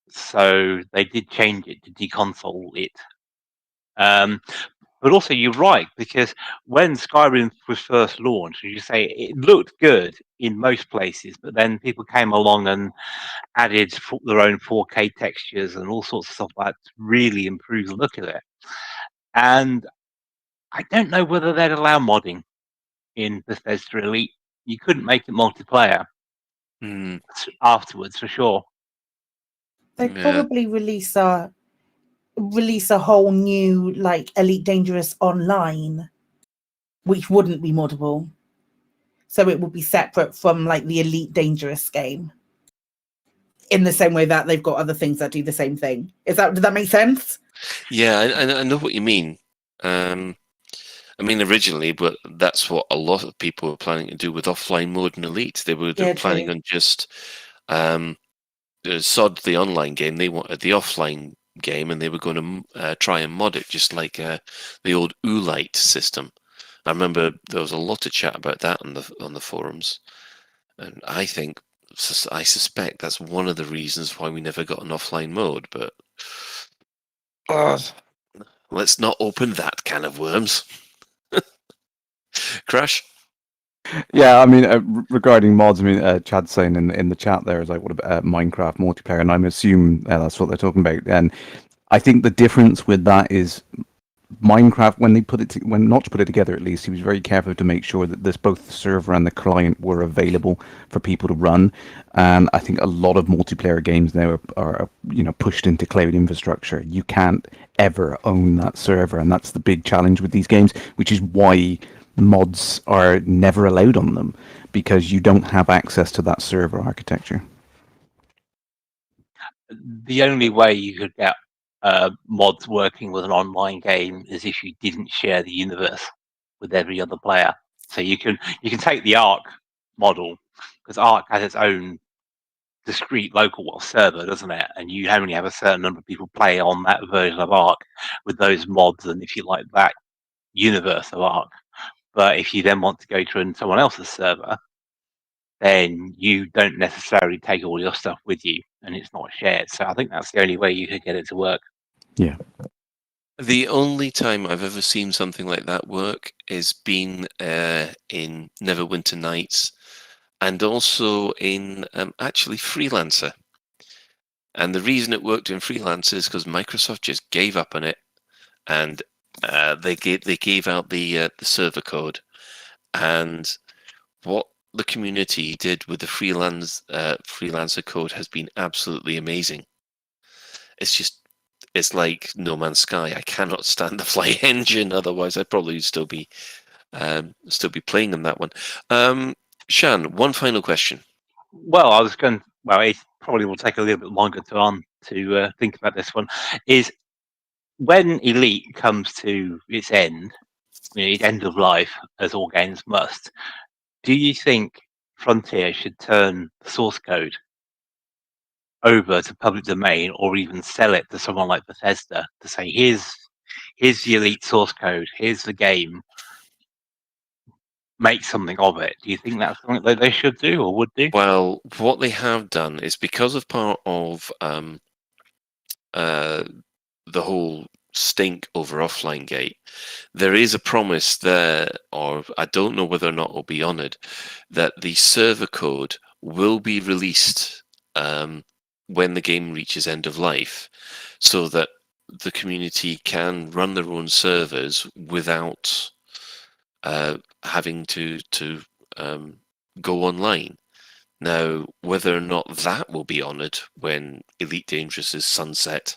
So they did change it to deconsole it. But also, you're right, because when Skyrim was first launched, as you say, it looked good in most places, but then people came along and added their own 4K textures and all sorts of stuff like that to really improve the look of it. And I don't know whether they'd allow modding in Bethesda Elite. You couldn't make it multiplayer afterwards, for sure. They'd probably release a whole new Elite Dangerous Online, which wouldn't be moddable. So it would be separate from the Elite Dangerous game. In the same way that they've got other things that do the same thing. Did that make sense? Yeah, I know what you mean. I mean, originally, but that's what a lot of people were planning to do with offline mode in Elite. They were planning on just sod the online game. They wanted the offline game, and they were going to try and mod it, just like the old Oolite system. I remember there was a lot of chat about that on the forums, and I suspect that's one of the reasons why we never got an offline mode. But let's not open that can of worms. Crash? Yeah, I mean, regarding mods, I mean, Chad's saying in the chat there is what about Minecraft multiplayer, and I assume that's what they're talking about. And I think the difference with that is Minecraft, when Notch put it together, at least he was very careful to make sure that both the server and the client were available for people to run. And I think a lot of multiplayer games now are pushed into cloud infrastructure. You can't ever own that server, and that's the big challenge with these games, which is why mods are never allowed on them, because you don't have access to that server architecture. The only way you could get mods working with an online game is if you didn't share the universe with every other player. So you can take the Ark model, because Ark has its own discrete local server, doesn't it? And you only have a certain number of people play on that version of Ark with those mods, and if you like that universe of Ark. But if you then want to go to someone else's server, then you don't necessarily take all your stuff with you, and it's not shared. So I think that's the only way you could get it to work. Yeah. The only time I've ever seen something like that work is been in Neverwinter Nights, and also in actually Freelancer. And the reason it worked in Freelancer is because Microsoft just gave up on it, and they gave out the server code. And what the community did with the Freelancer code has been absolutely amazing. It's like No Man's Sky. I cannot stand the Fly engine, otherwise I'd probably still be still be playing on that one. Shan, one final question. Well, I was going. Well, it probably will take a little bit longer to think about this one. Is when Elite comes to its end, its end of life, as all games must. Do you think Frontier should turn the source code over to public domain, or even sell it to someone like Bethesda to say, "Here's the Elite source code. Here's the game. Make something of it." Do you think that's something that they should do or would do? Well, what they have done is because of part of the whole stink over offline gate, there is a promise there, or I don't know whether or not it'll be honoured, that the server code will be released when the game reaches end of life, so that the community can run their own servers without having to go online. Now, whether or not that will be honoured when Elite Dangerous is sunset,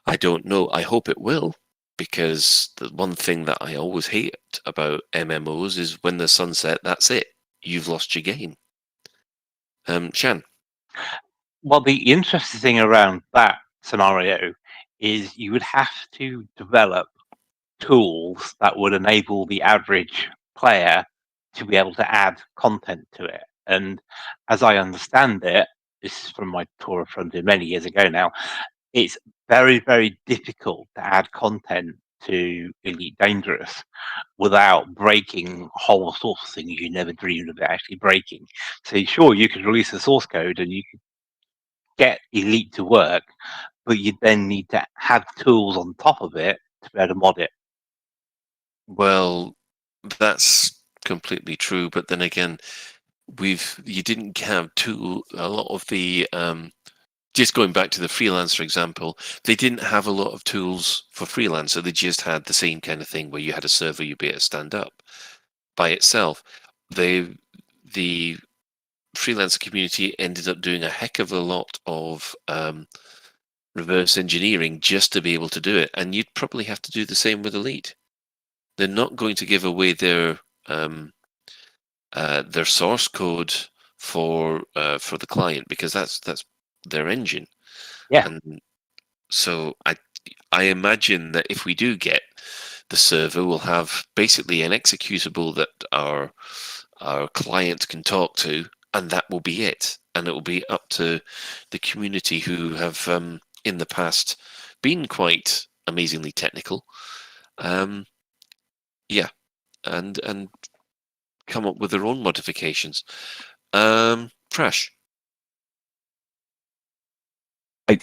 I don't know. I hope it will, because the one thing that I always hate about MMOs is when they're sunset, that's it. You've lost your game. Shan? Well, the interesting thing around that scenario is you would have to develop tools that would enable the average player to be able to add content to it. And as I understand it, this is from my tour of Frontier many years ago now, it's very, very difficult to add content to Elite Dangerous without breaking whole sorts of things you never dreamed of actually breaking. So sure, you could release the source code and you could get Elite to work, but you then need to have tools on top of it to be able to mod it. Well, that's completely true, but then again, you didn't have a lot of the just going back to the freelancer example, they didn't have a lot of tools for freelancer. They just had the same kind of thing where you had a server you'd be able to stand up by itself. The freelancer community ended up doing a heck of a lot of reverse engineering just to be able to do it, and you'd probably have to do the same with Elite. They're not going to give away their source code for the client, because that's their engine. Yeah. And so I imagine that if we do get the server, we'll have basically an executable that our client can talk to, and that will be it. And it will be up to the community, who have in the past been quite amazingly technical. Yeah, and come up with their own modifications. Crash. I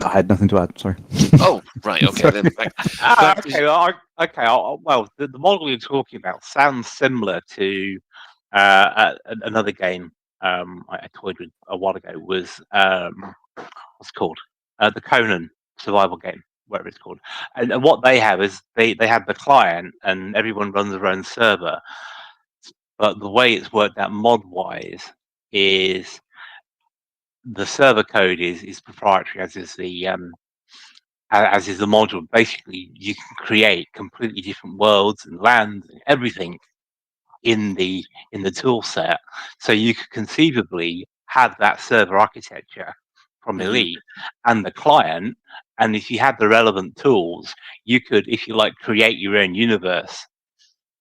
had nothing to add. Sorry. Oh, right. Okay. Then Well, the model you're talking about sounds similar to another game I toyed with a while ago. Was what's it called? The Conan survival game, whatever it's called. And what they have is they have the client, and everyone runs their own server. But the way it's worked out mod-wise is the server code is proprietary, as is the module. Basically, you can create completely different worlds and lands and everything in the tool set. So you could conceivably have that server architecture from Elite and the client, and if you had the relevant tools, you could, if you like, create your own universe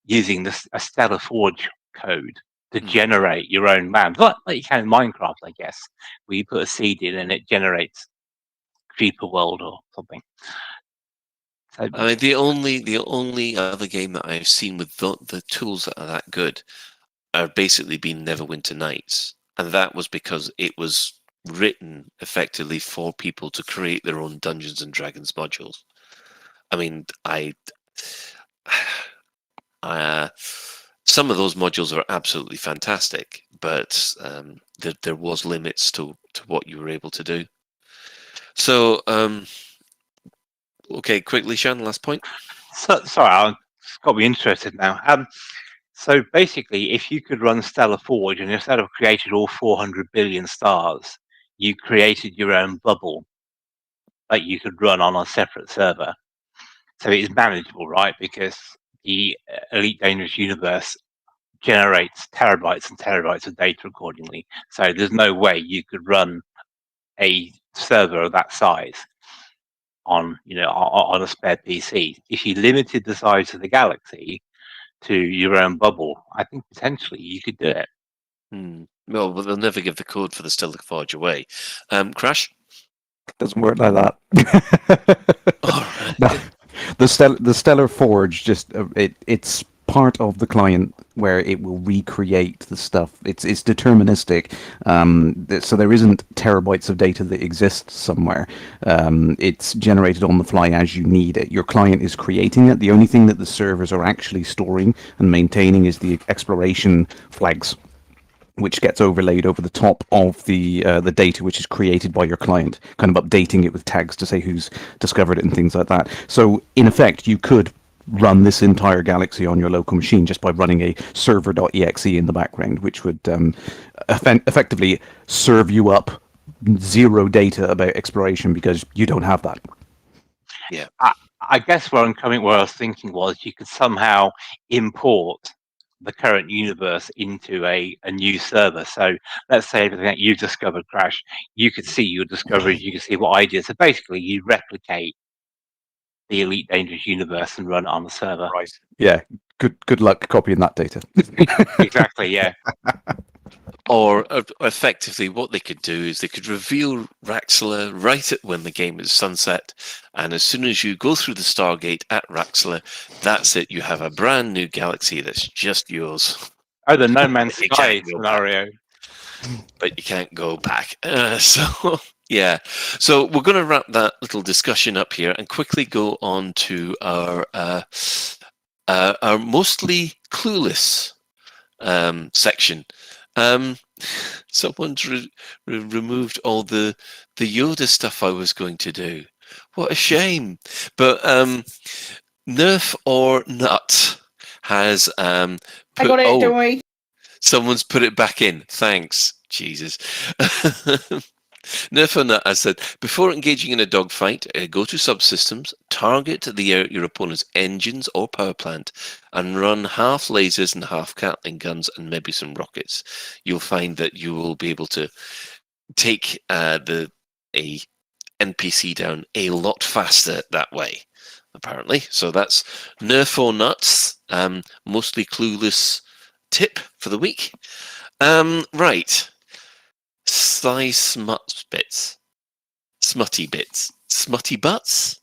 using a Stellar Forge code to generate your own land, like you can in Minecraft, I guess, where you put a seed in and it generates Creeper World or something. So, the only other game that I've seen with the tools that are that good are basically been Neverwinter Nights, and that was because it was written effectively for people to create their own Dungeons and Dragons modules. I mean, some of those modules are absolutely fantastic, but there was limits to what you were able to do. So, okay, quickly, Shan, last point. Sorry, I've got me interested now. So basically, if you could run Stellar Forge, and instead of creating all 400 billion stars, you created your own bubble that you could run on a separate server. So it is manageable, right? Because the Elite Dangerous universe generates terabytes and terabytes of data accordingly. So there's no way you could run a server of that size on a spare PC. If you limited the size of the galaxy to your own bubble, I think potentially you could do it. Well, they'll never give the code for the Stellar Forge away. Crash? Doesn't work like that. No, the Stellar Forge it's part of the client where it will recreate the stuff. It's deterministic, so there isn't terabytes of data that exists somewhere. It's generated on the fly as you need it. Your client is creating it. The only thing that the servers are actually storing and maintaining is the exploration flags, which gets overlaid over the top of the data which is created by your client, kind of updating it with tags to say who's discovered it and things like that. So in effect, you could run this entire galaxy on your local machine just by running a server.exe in the background, which would effectively serve you up zero data about exploration because you don't have that. Yeah. I guess where I was thinking was you could somehow import the current universe into a new server. So let's say everything that you've discovered, Crash, you could see your discoveries, you could see what I did. So basically you replicate the Elite Dangerous universe and run it on the server. Right. Yeah. Good luck copying that data. Exactly, yeah. Or effectively, what they could do is they could reveal Raxxla right at when the game is sunset, and as soon as you go through the Stargate at Raxxla, that's it. You have a brand new galaxy that's just yours. Oh, the No Man's Sky scenario. But you can't go back. So yeah. So we're going to wrap that little discussion up here and quickly go on to our mostly clueless section. Someone's removed all the Yoda stuff I was going to do. What a shame. But Nerf or Nut has put, I got it, don't worry. Someone's put it back in. Thanks. Jesus. Nerf or Nut, I said, before engaging in a dogfight, go to subsystems, target your opponent's engines or power plant, and run half lasers and half Gatling guns and maybe some rockets. You'll find that you will be able to take a NPC down a lot faster that way, apparently. So that's Nerf or Nuts, mostly clueless tip for the week. Right. Sly smutty bits. Smutty butts.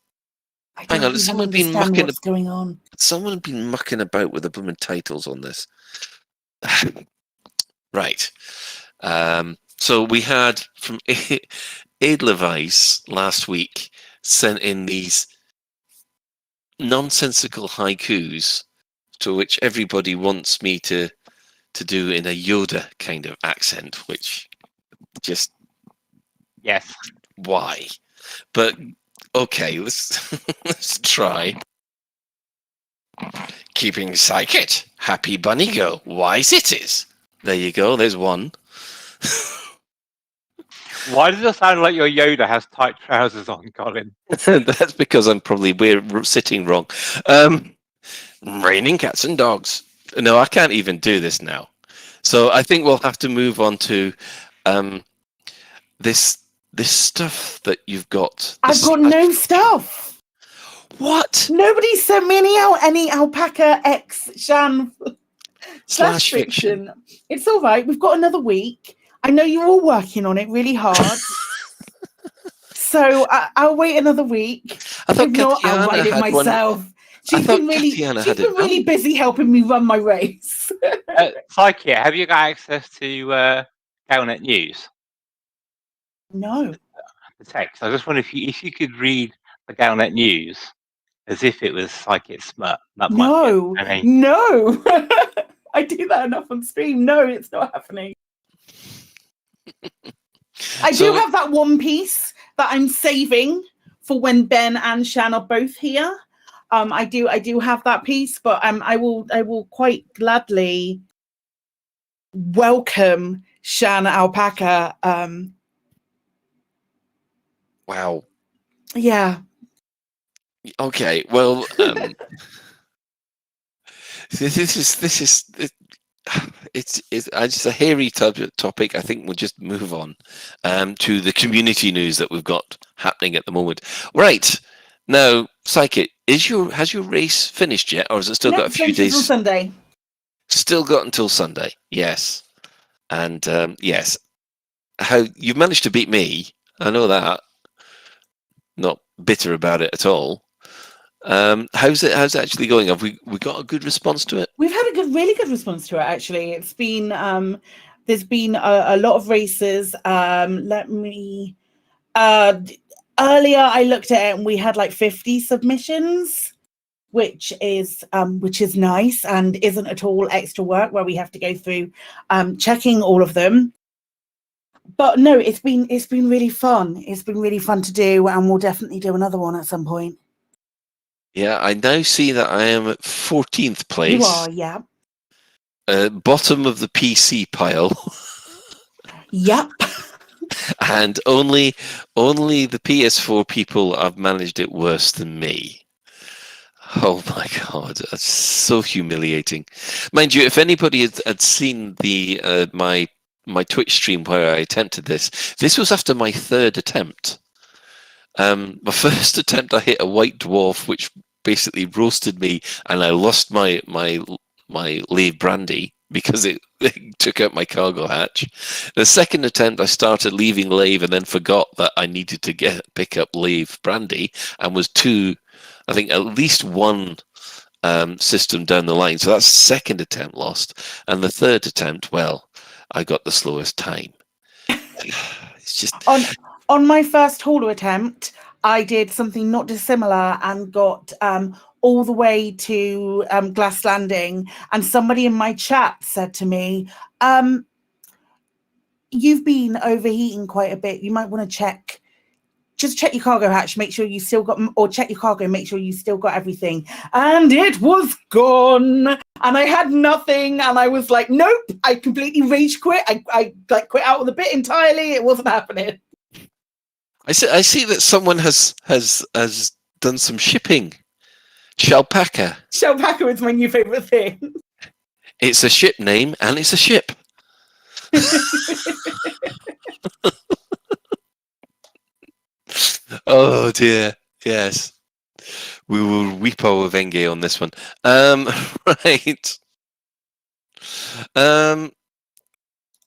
Hang on, someone been mucking. What's going on? Someone been mucking about with the blooming titles on this. Right. So we had from Edelweiss last week sent in these nonsensical haikus to which everybody wants me to do in a Yoda kind of accent, which just yes, why? But okay, let's try. Keeping psychic, happy bunny girl, wise it is. There you go. There's one. Why does it sound like your Yoda has tight trousers on, Colin? That's because we're sitting wrong. Raining cats and dogs. No, I can't even do this now. So I think we'll have to move on to this stuff that you've got. I've got no stuff. What? Nobody sent me any Alpaca X Shan slash fiction. It's all right. We've got another week. I know you're all working on it really hard. So I'll wait another week. I thought if not, I'll write it myself. She's been really busy helping me run my race. Psyche, have you got access to Galnet News? No. The text. I just wonder if you could read the Galnet News as if it was Psychic Smut. No. I do that enough on stream. No, it's not happening. I do have that one piece that I'm saving for when Ben and Shan are both here. I do have that piece, but I will quite gladly welcome Shan Alpaca. Wow. Yeah. Okay. Well. It's a hairy topic. I think we'll just move on to the community news that we've got happening at the moment. Right now, Psychic, has your race finished yet, or has it still got a few finishes on days? Sunday. Still got until Sunday. Yes, and yes, how you've managed to beat me? I know that. Not bitter about it at all. How's it actually going? Have we got a good response to it? We've had a really good response to it. Actually, it's been there's been a lot of races. Earlier I looked at it and we had like 50 submissions, which is nice and isn't at all extra work where we have to go through checking all of them. But no, it's been really fun. It's been really fun to do, and we'll definitely do another one at some point. Yeah, I now see that I am at 14th place. You are, yeah. Bottom of the PC pile. Yep. And only the PS4 people have managed it worse than me. Oh my god, that's so humiliating. Mind you, if anybody had seen the my Twitch stream where I attempted this was after my third attempt. My first attempt, I hit a white dwarf, which basically roasted me, and I lost my Lave brandy because it took out my cargo hatch. The second attempt, I started leaving Lave and then forgot that I needed to pick up Lave brandy, and was I think at least one system down the line. So that's second attempt lost, and the third attempt, well, I got the slowest time. It's just on my first hauler attempt, I did something not dissimilar and got all the way to Glass Landing, and somebody in my chat said to me, "You've been overheating quite a bit. You might want to check your cargo hatch, make sure you still got, or check your cargo, make sure you still got everything." And it was gone, and I had nothing, and I was like, "Nope!" I completely rage quit. I quit out of the bit entirely. It wasn't happening. I see that someone has done some shipping. Shalpaca. Shalpaca is my new favorite thing. It's a ship name, and it's a ship. Oh dear. Yes. We will weep our Venge on this one. Right.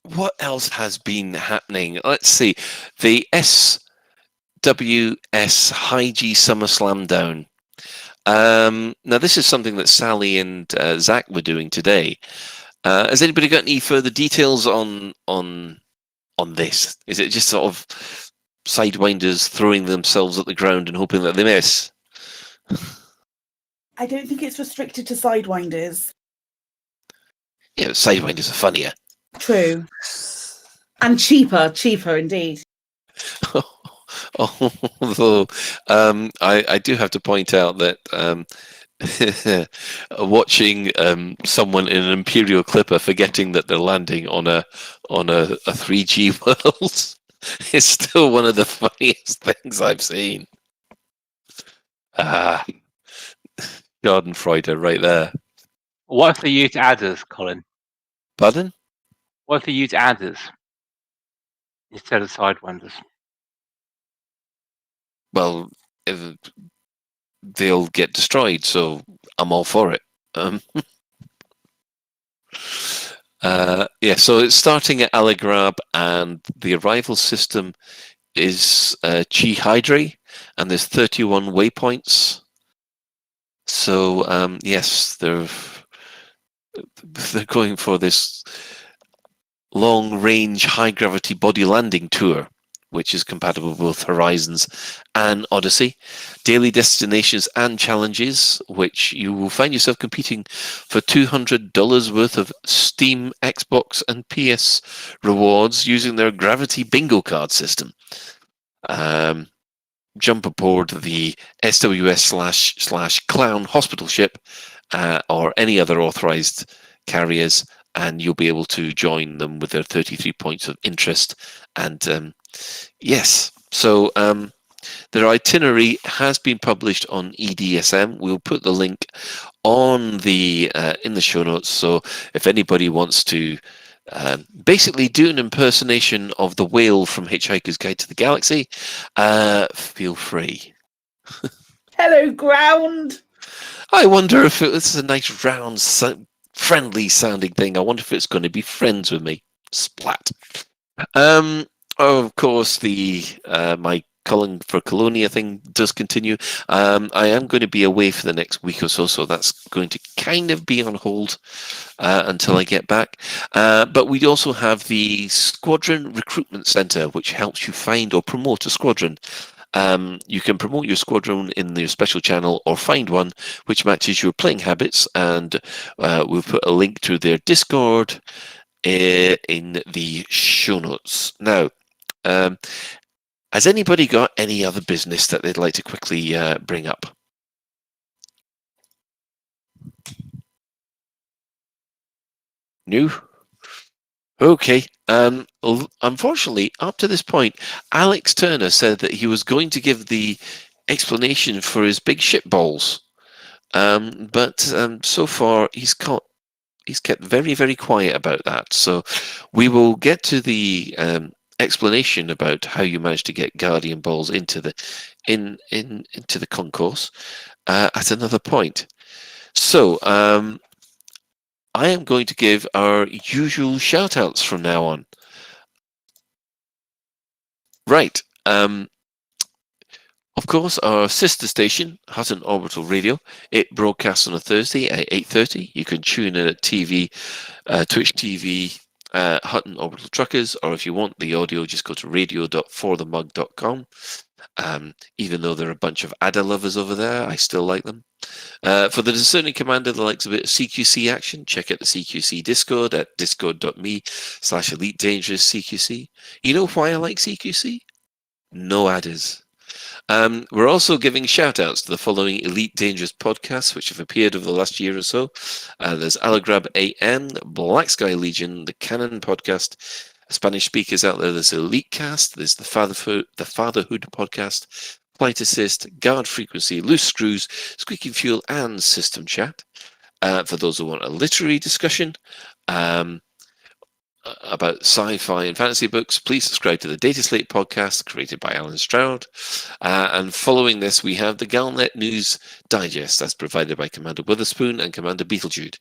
What else has been happening? Let's see. The SWS High G Summer Slam Down. Now this is something that Sally and Zach were doing today. Has anybody got any further details on this? Is it just sort of sidewinders throwing themselves at the ground and hoping that they miss? I don't think it's restricted to sidewinders. Yeah, sidewinders are funnier. True. And cheaper indeed. Although I do have to point out that watching someone in an Imperial Clipper forgetting that they're landing on a 3G world is still one of the funniest things I've seen. Schadenfreude right there. What if they use adders, Colin? Pardon? What if they use adders instead of sidewinders? Well, they'll get destroyed, so I'm all for it. Yeah, so it's starting at Allegrab, and the arrival system is Chi Hydri, and there's 31 waypoints. So yes, they're going for this long-range, high-gravity body landing tour, which is compatible with both Horizons and Odyssey. Daily destinations and challenges, which you will find yourself competing for $200 worth of Steam, Xbox, and PS rewards using their Gravity Bingo card system. Jump aboard the SWS/Clown hospital ship or any other authorized carriers, and you'll be able to join them with their 33 points of interest. And yes, so their itinerary has been published on EDSM. We'll put the link on the in the show notes. So if anybody wants to basically do an impersonation of the whale from Hitchhiker's Guide to the Galaxy, feel free. Hello, ground. I wonder if this is a nice round, friendly sounding thing. I wonder if it's going to be friends with me. Splat. Of course, the my Culling for Colonia thing does continue. I am going to be away for the next week or so, so that's going to kind of be on hold until I get back. But we also have the Squadron Recruitment Centre, which helps you find or promote a squadron. You can promote your squadron in their special channel or find one which matches your playing habits, and we'll put a link to their Discord in the show notes. Now, has anybody got any other business that they'd like to quickly bring up? New? Okay. Unfortunately, up to this point, Alex Turner said that he was going to give the explanation for his big shit balls, but so far he's kept very, very quiet about that. So we will get to the explanation about how you managed to get Guardian balls into the into the concourse at another point. So I am going to give our usual shout outs from now on. Right. Of course, our sister station, Hutton Orbital Radio, it broadcasts on a Thursday at 8:30. You can tune in at TV, Twitch TV, Hutton Orbital Truckers, or if you want the audio, just go to radio.forthemug.com. Even though there are a bunch of Ada lovers over there, I still like them. For the discerning commander that likes a bit of CQC action, check out the CQC Discord at discord.me/Elite Dangerous CQC. You know why I like CQC? No adders. We're also giving shout outs to the following Elite Dangerous podcasts which have appeared over the last year or so. There's Alagrab AM, Black Sky Legion, the Canon podcast, Spanish speakers out there. There's Elite Cast, there's the Fatherhood podcast, Flight Assist, Guard Frequency, Loose Screws, Squeaking Fuel, and System Chat. For those who want a literary discussion, about sci-fi and fantasy books, please subscribe to the Data Slate podcast created by Alan Stroud. And following this, we have the Galnet News Digest that's provided by Commander Witherspoon and Commander Beetlejude.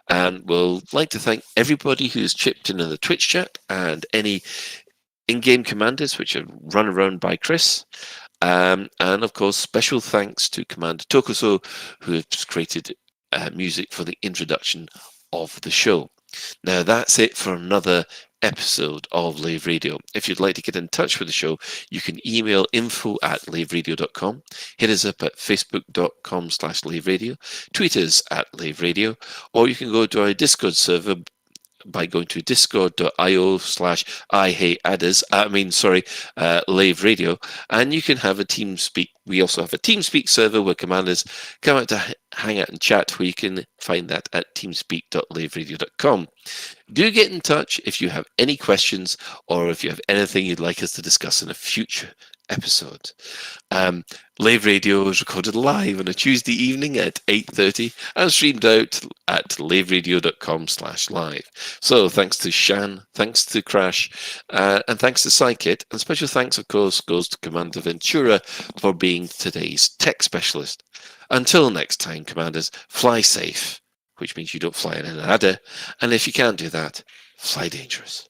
And we'll like to thank everybody who's chipped in the Twitch chat and any in-game commanders which are run around by Chris. And of course, special thanks to Commander Tokuso, who has created music for the introduction of the show. Now, that's it for another episode of Lave Radio. If you'd like to get in touch with the show, you can email info@laveradio.com, hit us up at facebook.com/laveradio, tweet us at Lave Radio, or you can go to our Discord server by going to discord.io/Lave Radio, and you can have a TeamSpeak. We also have a TeamSpeak server where commanders come out to hang out and chat, where you can find that at teamspeak.laveradio.com. Do get in touch if you have any questions or if you have anything you'd like us to discuss in a future episode. Lave Radio is recorded live on a Tuesday evening at 8:30 and streamed out at laveradio.com/live. So thanks to Shan, thanks to Crash, and thanks to Psykit, and special thanks, of course, goes to Commander Ventura for being today's tech specialist. Until next time, commanders, fly safe, which means you don't fly in an adder, and if you can't do that, fly dangerous.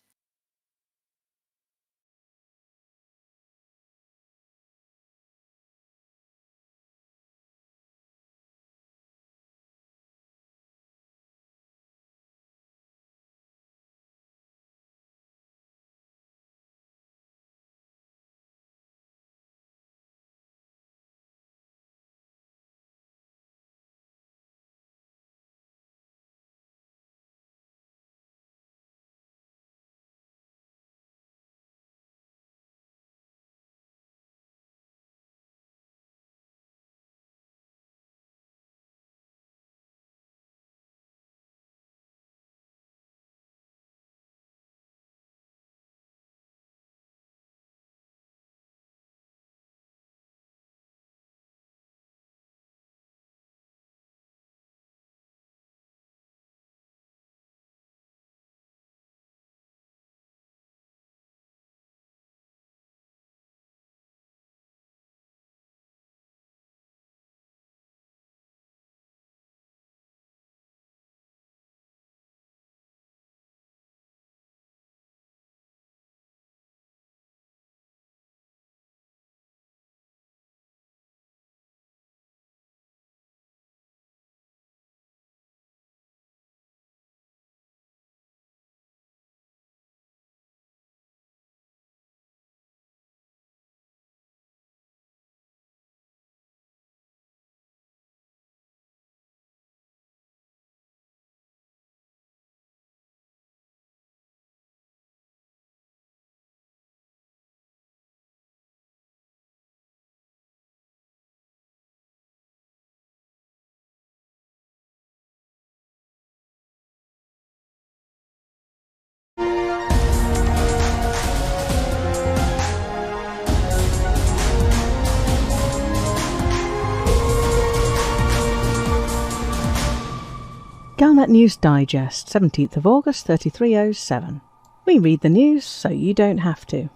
Galnet News Digest, 17th of August 3307. We read the news so you don't have to.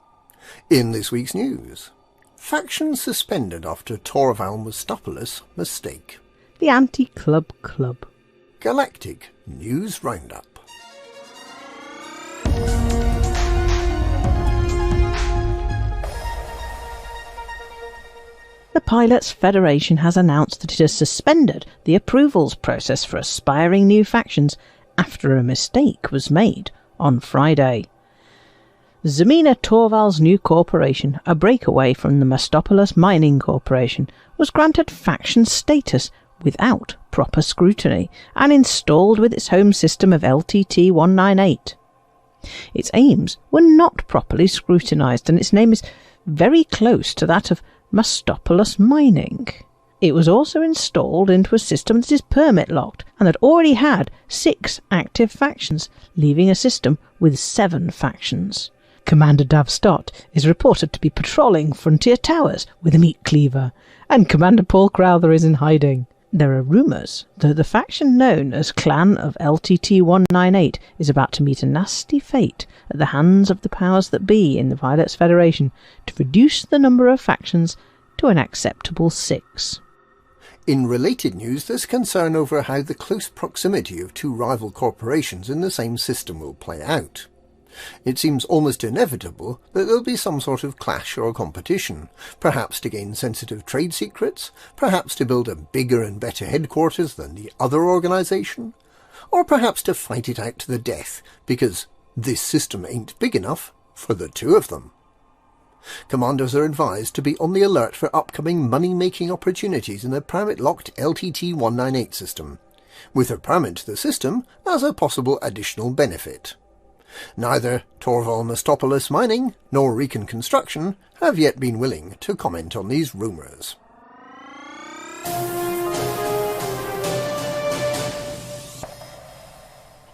In this week's news, faction suspended after Torval Mustopoulos mistake. The Anti-Club Club. Galactic News Roundup. The Pilots Federation has announced that it has suspended the approvals process for aspiring new factions after a mistake was made on Friday. Zemina Torval's new corporation, a breakaway from the Mustopoulos Mining Corporation, was granted faction status without proper scrutiny and installed with its home system of LTT-198. Its aims were not properly scrutinised and its name is very close to that of Mustopoulos Mining. It was also installed into a system that is permit locked and that already had 6 active factions, leaving a system with 7 factions. Commander Dav Stott is reported to be patrolling Frontier Towers with a meat cleaver, and Commander Paul Crowther is in hiding. There are rumours that the faction known as Clan of LTT-198 is about to meet a nasty fate at the hands of the powers that be in the Pilots Federation to reduce the number of factions to an acceptable 6. In related news, there's concern over how the close proximity of 2 rival corporations in the same system will play out. It seems almost inevitable that there'll be some sort of clash or competition, perhaps to gain sensitive trade secrets, perhaps to build a bigger and better headquarters than the other organisation, or perhaps to fight it out to the death, because this system ain't big enough for the 2 of them. Commanders are advised to be on the alert for upcoming money-making opportunities in the permit-locked LTT-198 system, with a permit to the system as a possible additional benefit. Neither Torval Mustopoulos Mining nor Recon Construction have yet been willing to comment on these rumours.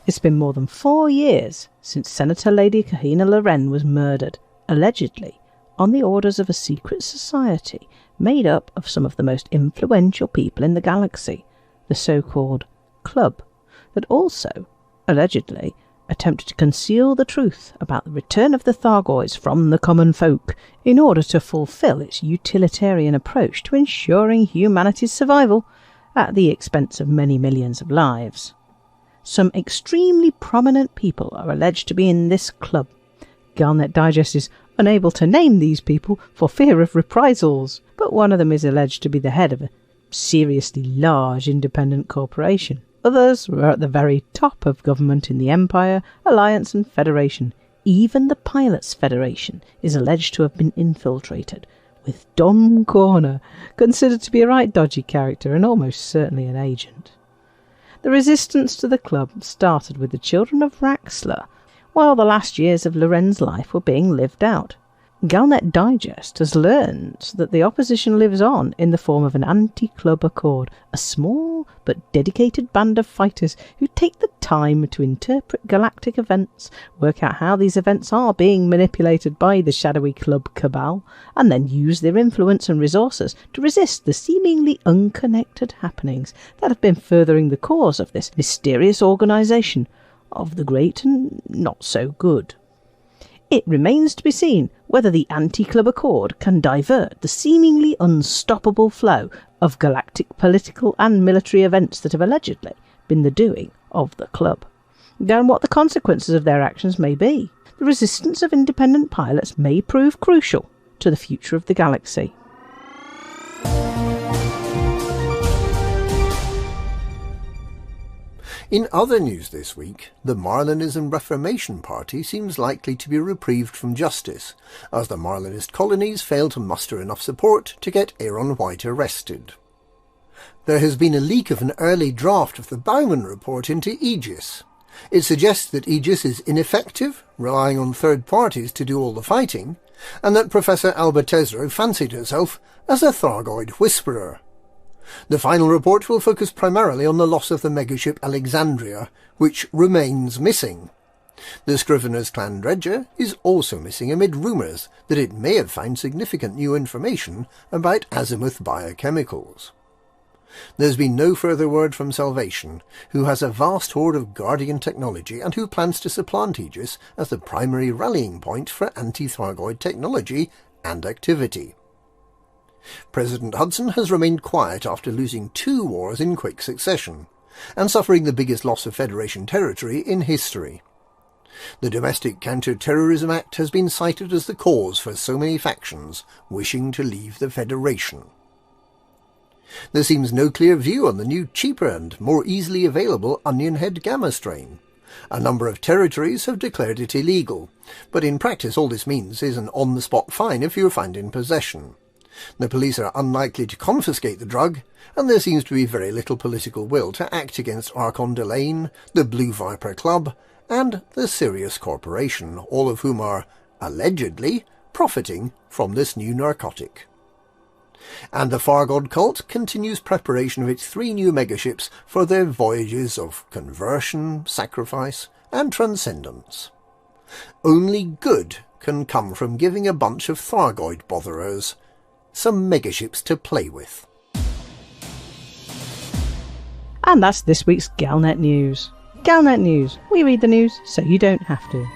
It's been more than 4 years since Senator Lady Kahina Loren was murdered, allegedly, on the orders of a secret society made up of some of the most influential people in the galaxy, the so-called Club, that also, allegedly, attempted to conceal the truth about the return of the Thargoids from the common folk in order to fulfill its utilitarian approach to ensuring humanity's survival at the expense of many millions of lives. Some extremely prominent people are alleged to be in this club. Galnet Digest is unable to name these people for fear of reprisals, but one of them is alleged to be the head of a seriously large independent corporation. Others were at the very top of government in the Empire, Alliance and Federation. Even the Pilots Federation is alleged to have been infiltrated, with Dom Corner considered to be a right dodgy character and almost certainly an agent. The resistance to the club started with the children of Raxler, while the last years of Loren's life were being lived out. Galnet Digest has learned that the opposition lives on in the form of an anti-club accord, a small but dedicated band of fighters who take the time to interpret galactic events, work out how these events are being manipulated by the shadowy club cabal, and then use their influence and resources to resist the seemingly unconnected happenings that have been furthering the cause of this mysterious organisation of the great and not so good. It remains to be seen whether the anti-club accord can divert the seemingly unstoppable flow of galactic political and military events that have allegedly been the doing of the club, and what the consequences of their actions may be. The resistance of independent pilots may prove crucial to the future of the galaxy. In other news this week, the Marlinism Reformation Party seems likely to be reprieved from justice, as the Marlinist colonies fail to muster enough support to get Aaron White arrested. There has been a leak of an early draft of the Bowman report into Aegis. It suggests that Aegis is ineffective, relying on third parties to do all the fighting, and that Professor Alba Tesreau fancied herself as a Thargoid whisperer. The final report will focus primarily on the loss of the megaship Alexandria, which remains missing. The Scrivener's Clan Dredger is also missing amid rumours that it may have found significant new information about azimuth biochemicals. There's been no further word from Salvation, who has a vast hoard of Guardian technology and who plans to supplant Aegis as the primary rallying point for anti-Thargoid technology and activity. President Hudson has remained quiet after losing 2 wars in quick succession, and suffering the biggest loss of Federation territory in history. The Domestic Counter-Terrorism Act has been cited as the cause for so many factions wishing to leave the Federation. There seems no clear view on the new, cheaper and more easily available Onion Head Gamma strain. A number of territories have declared it illegal, but in practice all this means is an on-the-spot fine if you are found in possession. The police are unlikely to confiscate the drug, and there seems to be very little political will to act against Archon Delane, the Blue Viper Club, and the Sirius Corporation, all of whom are, allegedly, profiting from this new narcotic. And the Fargod cult continues preparation of its 3 new megaships for their voyages of conversion, sacrifice, and transcendence. Only good can come from giving a bunch of Thargoid botherers some megaships to play with. And that's this week's Galnet News. Galnet News. We read the news so you don't have to.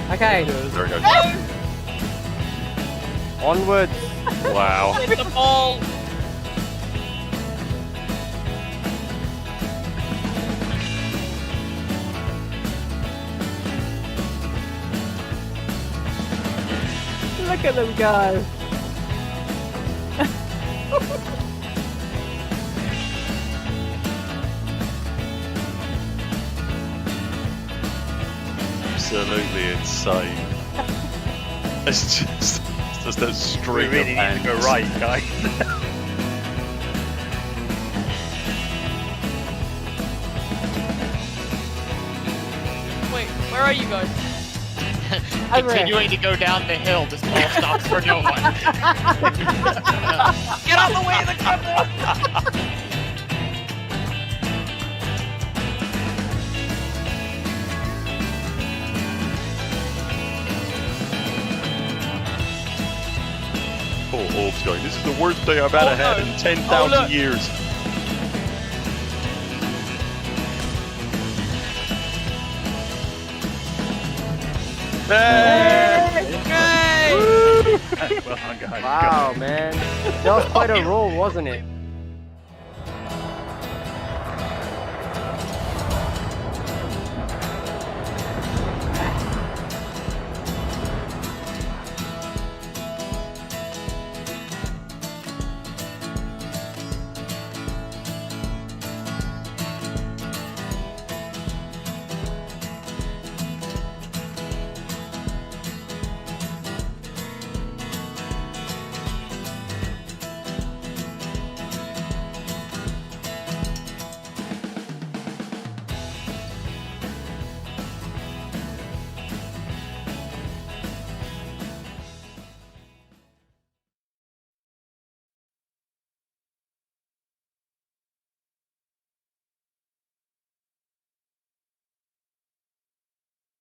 Okay. There we go. Onwards. Wow. Hit the ball. Look at them go. Absolutely insane. It's just a string We really of need to go hands. right, guys. Wait, where are you guys? Continuing to go down the hill, this ball stops for no one. Get out of the way of the cripple! Poor Orb's going, this is the worst day I've ever had in 10,000 years. Well done, guys. Wow, man. That was quite a roll, wasn't it?